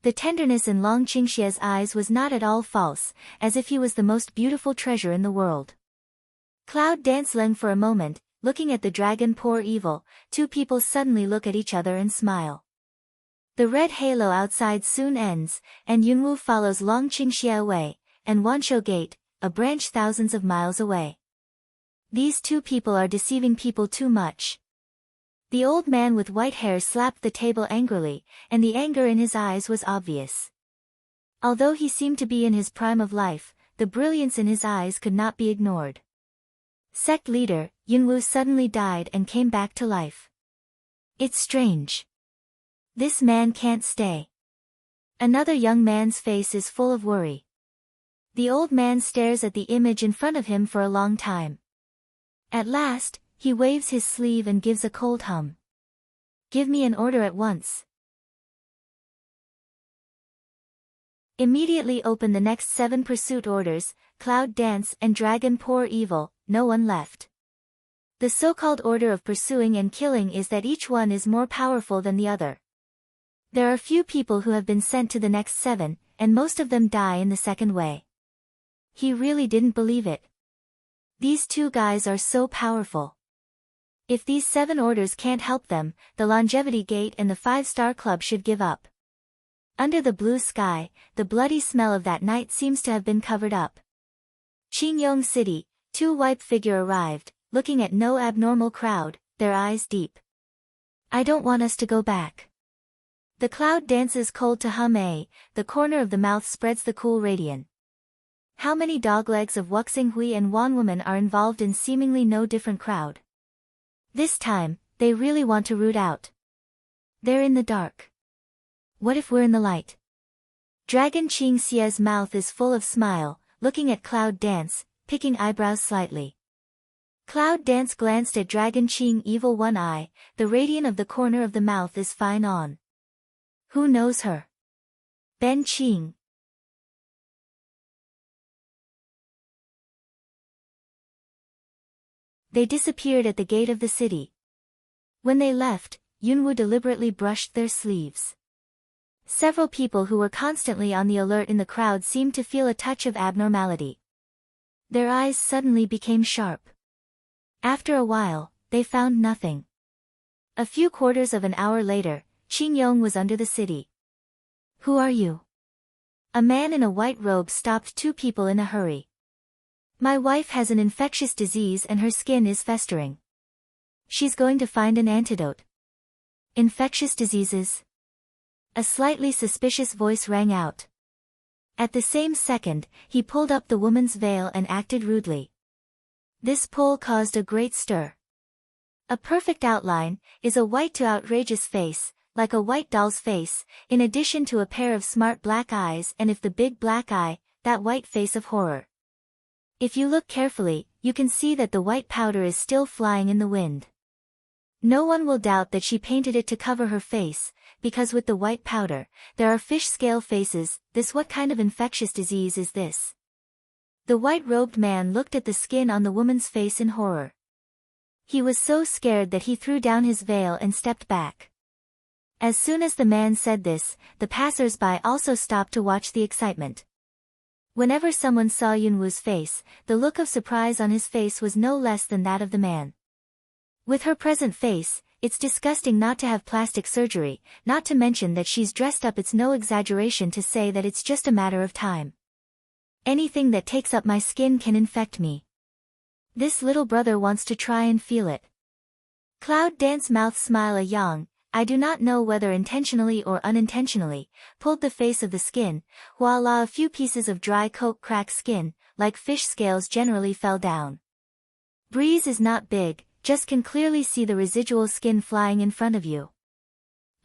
The tenderness in Long Qingxie's eyes was not at all false, as if he was the most beautiful treasure in the world. Cloud Dance Leng for a moment, looking at the dragon poor evil, 2 people suddenly look at each other and smile. The red halo outside soon ends, and Yunwoo follows Long Qingxie away, and Wanshou Gate, a branch thousands of miles away. These 2 people are deceiving people too much. The old man with white hair slapped the table angrily, and the anger in his eyes was obvious. Although he seemed to be in his prime of life, the brilliance in his eyes could not be ignored. Sect leader, Yunwoo suddenly died and came back to life. It's strange. This man can't stay. Another young man's face is full of worry. The old man stares at the image in front of him for a long time. At last, he waves his sleeve and gives a cold hum. Give me an order at once. Immediately open the next 7 pursuit orders, Cloud Dance and Dragon Poor Evil, no one left. The so-called order of pursuing and killing is that each one is more powerful than the other. There are few people who have been sent to the next 7, and most of them die in the second way. He really didn't believe it. These 2 guys are so powerful. If these 7 orders can't help them, the Longevity Gate and the 5-Star Club should give up. Under the blue sky, the bloody smell of that night seems to have been covered up. Qingyong City, 2 white figure arrived, looking at no abnormal crowd, their eyes deep. I don't want us to go back. The cloud dances cold to hum a, the corner of the mouth spreads the cool radiant. How many doglegs of Wuxing Hui and Wan woman are involved in seemingly no different crowd? This time, they really want to root out. They're in the dark. What if we're in the light? Dragon Qing Xia's mouth is full of smile, looking at Cloud Dance, picking eyebrows slightly. Cloud Dance glanced at Dragon Qing evil one eye, the radiant of the corner of the mouth is fine on. Who knows her? Ben Qing. They disappeared at the gate of the city. When they left, Yunwoo deliberately brushed their sleeves. Several people who were constantly on the alert in the crowd seemed to feel a touch of abnormality. Their eyes suddenly became sharp. After a while, they found nothing. A few quarters of an hour later, Qing Yong was under the city. "Who are you?" A man in a white robe stopped two people in a hurry. "My wife has an infectious disease and her skin is festering. She's going to find an antidote." "Infectious diseases?" A slightly suspicious voice rang out. At the same second, he pulled up the woman's veil and acted rudely. This pull caused a great stir. A perfect outline is a white to outrageous face, like a white doll's face, in addition to a pair of smart black eyes, and if the big black eye, that white face of horror. If you look carefully, you can see that the white powder is still flying in the wind. No one will doubt that she painted it to cover her face, because with the white powder, there are fish scale faces. What kind of infectious disease is this? The white-robed man looked at the skin on the woman's face in horror. He was so scared that he threw down his veil and stepped back. As soon as the man said this, the passers-by also stopped to watch the excitement. Whenever someone saw Yunwu's face, the look of surprise on his face was no less than that of the man. With her present face, it's disgusting not to have plastic surgery, not to mention that she's dressed up. It's no exaggeration to say that it's just a matter of time. Anything that takes up my skin can infect me. This little brother wants to try and feel it. Cloud Dance mouth smile a yang, I do not know whether intentionally or unintentionally, pulled the face of the skin, voila, a few pieces of dry coke crack skin, like fish scales generally fell down. Breeze is not big, just can clearly see the residual skin flying in front of you.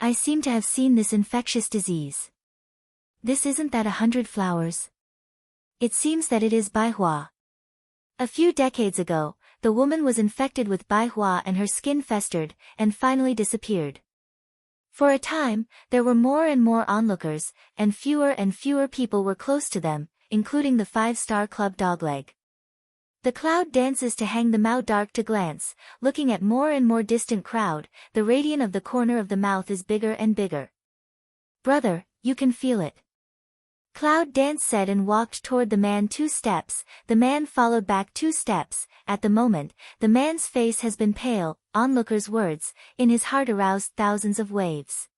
I seem to have seen this infectious disease. This isn't that 100 flowers? It seems that it is Baihua. A few decades ago, the woman was infected with Baihua and her skin festered, and finally disappeared. For a time, there were more and more onlookers, and fewer people were close to them, including the 5-star club Dogleg. The cloud dances to hang the mouth dark to glance, looking at more and more distant crowd, the radiant of the corner of the mouth is bigger and bigger. Brother, you can feel it. Cloud Dance said and walked toward the man 2 steps, the man followed back 2 steps, at the moment, the man's face has been pale, onlookers' words, in his heart aroused thousands of waves.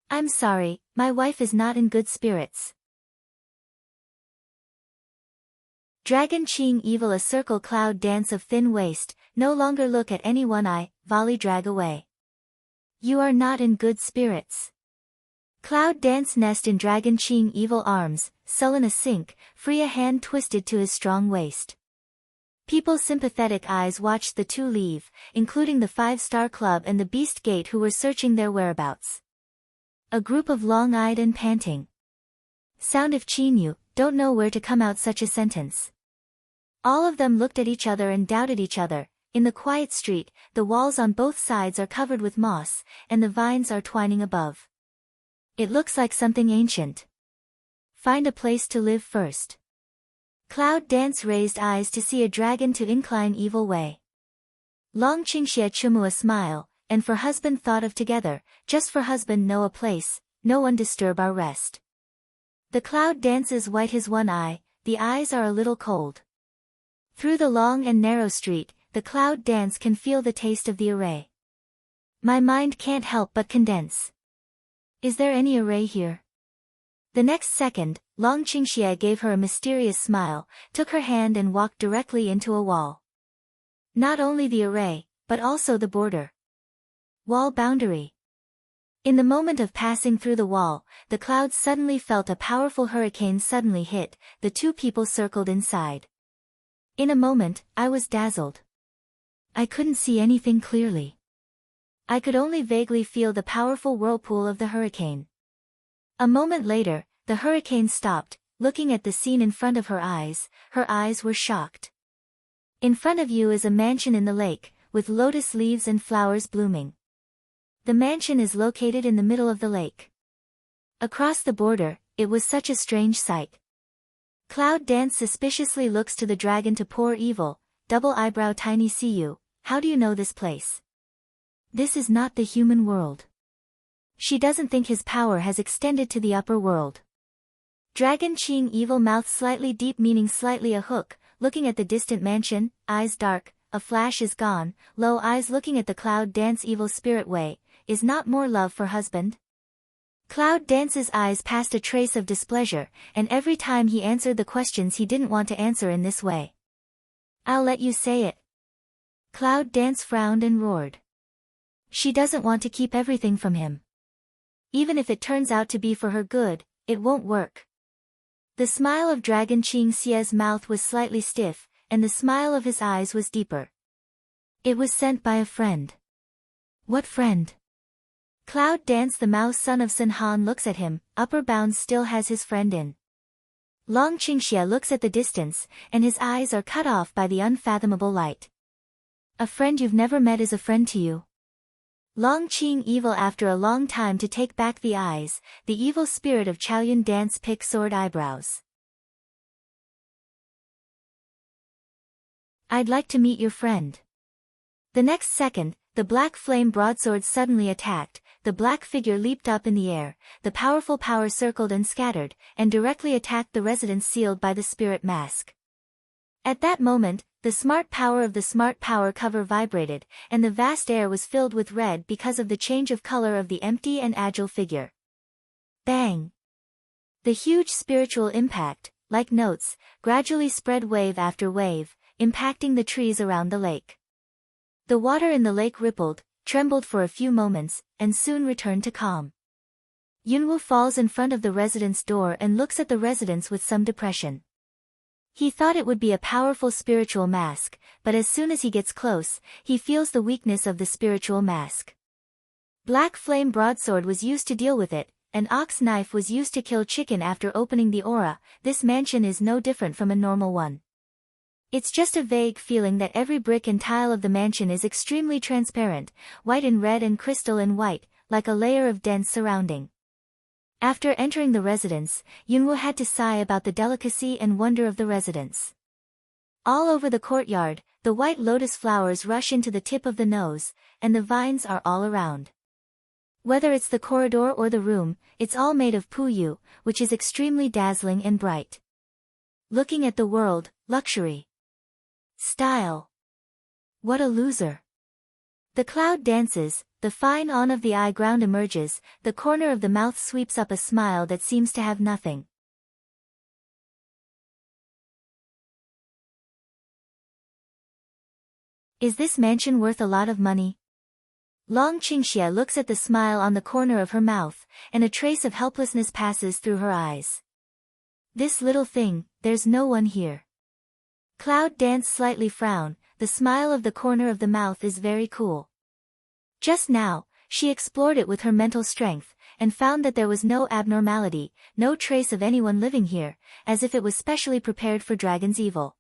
I'm sorry, my wife is not in good spirits. Dragon Qing Evil a circle Cloud Dance of thin waist, no longer look at any one eye, volley drag away. You are not in good spirits. Cloud Dance nest in Dragon Qing Evil arms, sullen a sink, free a hand twisted to his strong waist. People's sympathetic eyes watched the two leave, including the 5-star club and the Beast Gate who were searching their whereabouts. A group of long-eyed and panting. Sound if Chinyu, don't know where to come out such a sentence. All of them looked at each other and doubted each other. In the quiet street, the walls on both sides are covered with moss, and the vines are twining above. It looks like something ancient. Find a place to live first. Cloud Dance raised eyes to see a dragon to incline evil way. Long Qingxie Chumu a smile, and for husband thought of together, just for husband know a place, no one disturb our rest. The Cloud Dances white his one eye, the eyes are a little cold. Through the long and narrow street, the Cloud Dance can feel the taste of the array. My mind can't help but condense. Is there any array here? The next second, Long Qingxie gave her a mysterious smile, took her hand and walked directly into a wall. Not only the array, but also the border. Wall boundary. In the moment of passing through the wall, the clouds suddenly felt a powerful hurricane suddenly hit, the two people circled inside. In a moment, I was dazzled. I couldn't see anything clearly. I could only vaguely feel the powerful whirlpool of the hurricane. A moment later, the hurricane stopped, looking at the scene in front of her eyes were shocked. In front of you is a mansion in the lake, with lotus leaves and flowers blooming. The mansion is located in the middle of the lake. Across the border, it was such a strange sight. Cloud Dance suspiciously looks to the dragon to pour evil, double eyebrow tiny see you, how do you know this place? This is not the human world. She doesn't think his power has extended to the upper world. Dragon Qing evil mouth slightly deep meaning slightly a hook, looking at the distant mansion, eyes dark, a flash is gone, low eyes looking at the Cloud Dance evil spirit way, is not more love for husband? Cloud Dance's eyes passed a trace of displeasure, and every time he answered the questions he didn't want to answer in this way. I'll let you say it. Cloud Dance frowned and roared. She doesn't want to keep everything from him. Even if it turns out to be for her good, it won't work. The smile of Dragon Qing Xie's mouth was slightly stiff, and the smile of his eyes was deeper. It was sent by a friend. What friend? Cloud Dance the mouse son of Sun Han looks at him, upper bound still has his friend in. Long Qingxia looks at the distance, and his eyes are cut off by the unfathomable light. A friend you've never met is a friend to you. Long Qing evil after a long time to take back the eyes, the evil spirit of Chaoyun Dance pick sword eyebrows. I'd like to meet your friend. The next second, the black flame broadsword suddenly attacked, the black figure leaped up in the air, the powerful power circled and scattered, and directly attacked the residence sealed by the spirit mask. At that moment, the smart power of the smart power cover vibrated, and the vast air was filled with red because of the change of color of the empty and agile figure. Bang! The huge spiritual impact, like notes, gradually spread wave after wave, impacting the trees around the lake. The water in the lake rippled, trembled for a few moments, and soon returned to calm. Yunwu falls in front of the residence door and looks at the residence with some depression. He thought it would be a powerful spiritual mask, but as soon as he gets close, he feels the weakness of the spiritual mask. Black flame broadsword was used to deal with it, an ox knife was used to kill chicken after opening the aura. This mansion is no different from a normal one. It's just a vague feeling that every brick and tile of the mansion is extremely transparent, white in red and crystal in white, like a layer of dense surrounding. After entering the residence, Yunwu had to sigh about the delicacy and wonder of the residence. All over the courtyard, the white lotus flowers rush into the tip of the nose, and the vines are all around. Whether it's the corridor or the room, it's all made of puyu, which is extremely dazzling and bright. Looking at the world, luxury. Style. What a loser. The cloud dances, the fine on of the eye ground emerges, the corner of the mouth sweeps up a smile that seems to have nothing. Is this mansion worth a lot of money? Long Qingxia looks at the smile on the corner of her mouth, and a trace of helplessness passes through her eyes. This little thing, there's no one here. Cloud Dance slightly frown, the smile of the corner of the mouth is very cool. Just now, she explored it with her mental strength, and found that there was no abnormality, no trace of anyone living here, as if it was specially prepared for dragon's evil.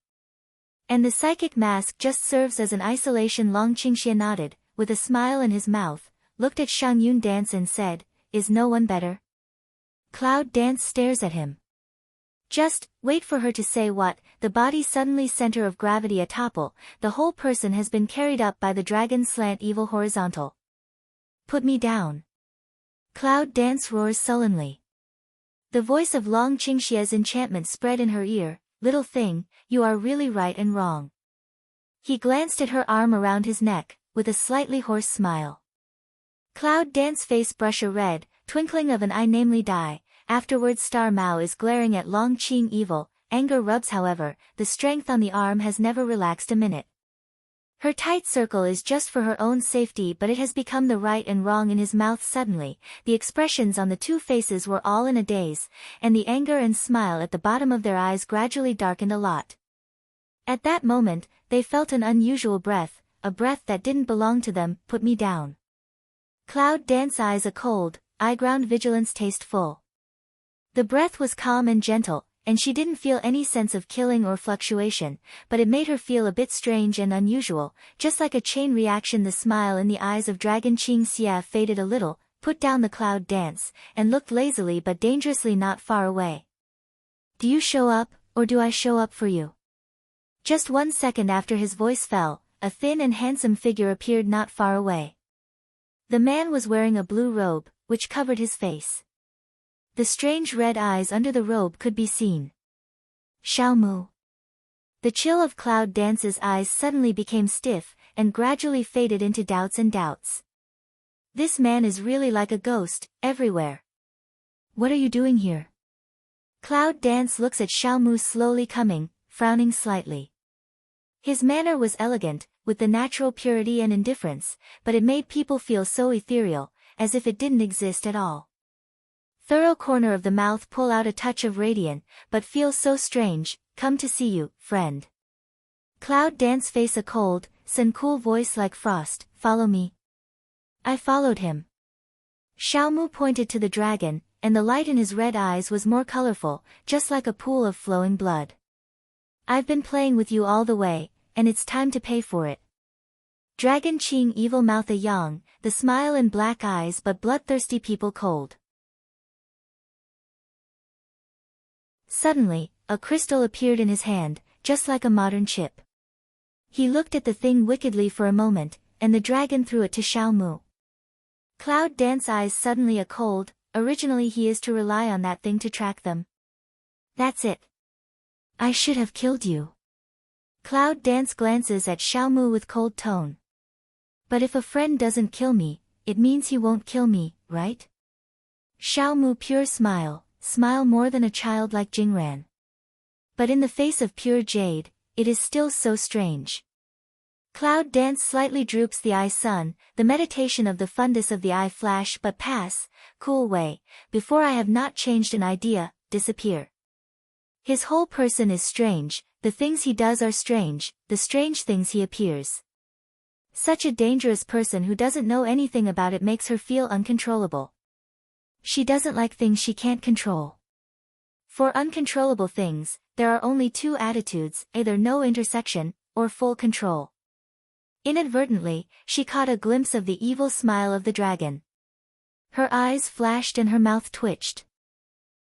And the psychic mask just serves as an isolation. Long Qingxia nodded, with a smile in his mouth, looked at Chaoyun Dance and said, "Is no one better?" Cloud Dance stares at him. Just, wait for her to say what, the body suddenly center of gravity a topple, the whole person has been carried up by the dragon slant evil horizontal. Put me down. Cloud Dance roars sullenly. The voice of Long Qingxia's enchantment spread in her ear, little thing, you are really right and wrong. He glanced at her arm around his neck, with a slightly hoarse smile. Cloud Dance face brush a red, twinkling of an eye namely die. Afterwards Star Mao is glaring at Long Qing evil, anger rubs however, the strength on the arm has never relaxed a minute. Her tight circle is just for her own safety, but it has become the right and wrong in his mouth suddenly. The expressions on the two faces were all in a daze, and the anger and smile at the bottom of their eyes gradually darkened a lot. At that moment, they felt an unusual breath, a breath that didn't belong to them. Put me down. Cloud Dance eyes a cold, eye ground vigilance tasteful. The breath was calm and gentle, and she didn't feel any sense of killing or fluctuation, but it made her feel a bit strange and unusual, just like a chain reaction. The smile in the eyes of Dragon Qing Xia faded a little, put down the Cloud Dance, and looked lazily but dangerously not far away. Do you show up, or do I show up for you? Just 1 second after his voice fell, a thin and handsome figure appeared not far away. The man was wearing a blue robe, which covered his face. The strange red eyes under the robe could be seen. Xiaomu. The chill of Cloud Dance's eyes suddenly became stiff, and gradually faded into doubts and doubts. This man is really like a ghost, everywhere. What are you doing here? Cloud Dance looks at Xiaomu slowly coming, frowning slightly. His manner was elegant, with the natural purity and indifference, but it made people feel so ethereal, as if it didn't exist at all. Thorough corner of the mouth pull out a touch of radiant, but feels so strange, come to see you, friend. Cloud Dance face a cold, sun cool voice like frost, follow me. I followed him. Xiaomu pointed to the dragon, and the light in his red eyes was more colorful, just like a pool of flowing blood. I've been playing with you all the way, and it's time to pay for it. Dragon Qing evil mouth a yang, the smile in black eyes but bloodthirsty people cold. Suddenly, a crystal appeared in his hand, just like a modern chip. He looked at the thing wickedly for a moment, and the dragon threw it to Xiaomu. Cloud Dance eyes suddenly a cold, originally he is to rely on that thing to track them. That's it. I should have killed you. Cloud Dance glances at Xiaomu with cold tone. But if a friend doesn't kill me, it means he won't kill me, right? Xiaomu pure smile more than a child like Jingran. But in the face of pure jade, it is still so strange. Cloud Dance slightly droops the eye sun, the meditation of the fundus of the eye flash but pass, cool way, before I have not changed an idea, disappear. His whole person is strange, the things he does are strange, the strange things he appears. Such a dangerous person who doesn't know anything about it makes her feel uncontrollable. She doesn't like things she can't control. For uncontrollable things, there are only two attitudes, either no intersection, or full control. Inadvertently, she caught a glimpse of the evil smile of the dragon. Her eyes flashed and her mouth twitched.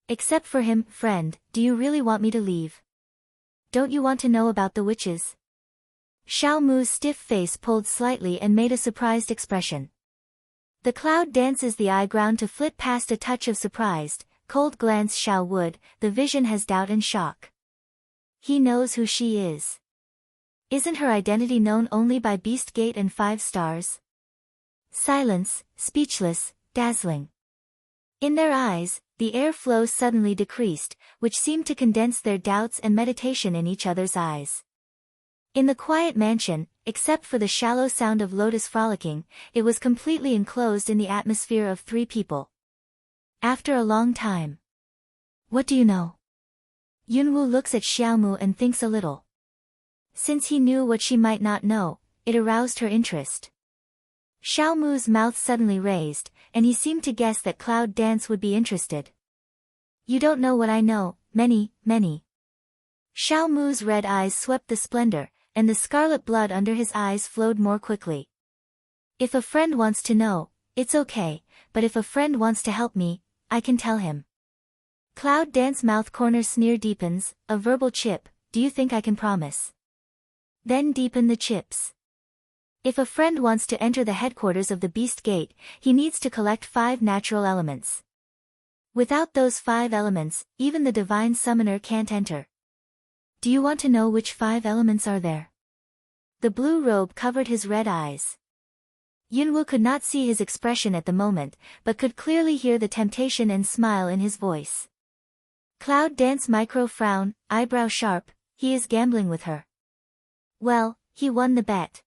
Except for him, friend, do you really want me to leave? Don't you want to know about the witches? Xiaomu's stiff face pulled slightly and made a surprised expression. The Cloud Dances the eye ground to flit past a touch of surprised, cold glance Xiao Wood, the vision has doubt and shock. He knows who she is. Isn't her identity known only by Beast Gate and 5 stars? Silence, speechless, dazzling. In their eyes, the air flow suddenly decreased, which seemed to condense their doubts and meditation in each other's eyes. In the quiet mansion, except for the shallow sound of lotus frolicking, it was completely enclosed in the atmosphere of 3 people. After a long time. What do you know? Yunwu looks at Xiaomu and thinks a little. Since he knew what she might not know, it aroused her interest. Xiaomu's mouth suddenly raised, and he seemed to guess that Cloud Dance would be interested. You don't know what I know, many. Xiaomu's red eyes swept the splendor, and the scarlet blood under his eyes flowed more quickly. If a friend wants to know, it's okay, but if a friend wants to help me, I can tell him. Cloud Dance mouth corner sneer deepens, a verbal chip, do you think I can promise? Then deepen the chips. If a friend wants to enter the headquarters of the Beast Gate, he needs to collect 5 natural elements. Without those 5 elements, even the divine summoner can't enter. Do you want to know which 5 elements are there? The blue robe covered his red eyes. Yunwu could not see his expression at the moment, but could clearly hear the temptation and smile in his voice. Cloud Dance micro frown, eyebrow sharp, he is gambling with her. Well, he won the bet.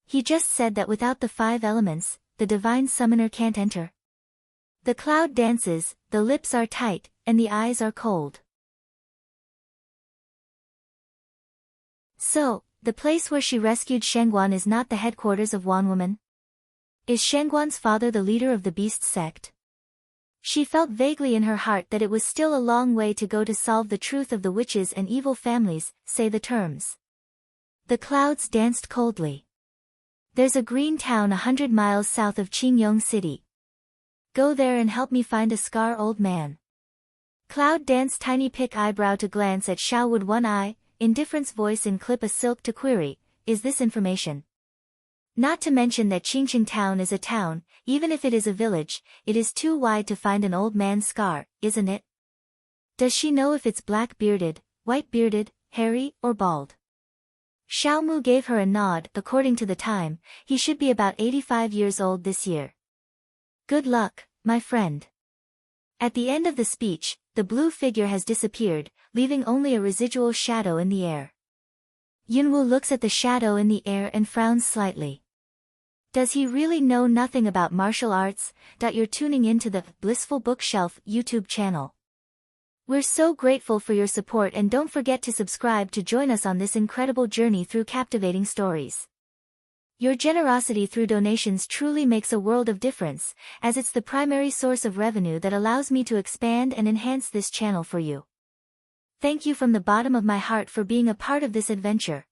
He just said that without the 5 elements, the divine summoner can't enter. The Cloud dances, the lips are tight, and the eyes are cold. So, the place where she rescued Shengguan is not the headquarters of Wanwoman? Is Shengguan's father the leader of the beast sect? She felt vaguely in her heart that it was still a long way to go to solve the truth of the witches and evil families, say the terms. The clouds danced coldly. There's a green town 100 miles south of Qingyong City. Go there and help me find a scar old man. Cloud danced tiny pick eyebrow to glance at Xiaowood one eye, indifference voice in clip a silk to query, is this information? Not to mention that Qingqing town is a town, even if it is a village, it is too wide to find an old man's scar, isn't it? Does she know if it's black-bearded, white-bearded, hairy, or bald? Xiao Mu gave her a nod. According to the time, he should be about 85 years old this year. Good luck, my friend. At the end of the speech, the blue figure has disappeared, leaving only a residual shadow in the air. Yunwu looks at the shadow in the air and frowns slightly. Does he really know nothing about martial arts? You're tuning into the Blissful Bookshelf YouTube channel. We're so grateful for your support, and don't forget to subscribe to join us on this incredible journey through captivating stories. Your generosity through donations truly makes a world of difference, as it's the primary source of revenue that allows me to expand and enhance this channel for you. Thank you from the bottom of my heart for being a part of this adventure.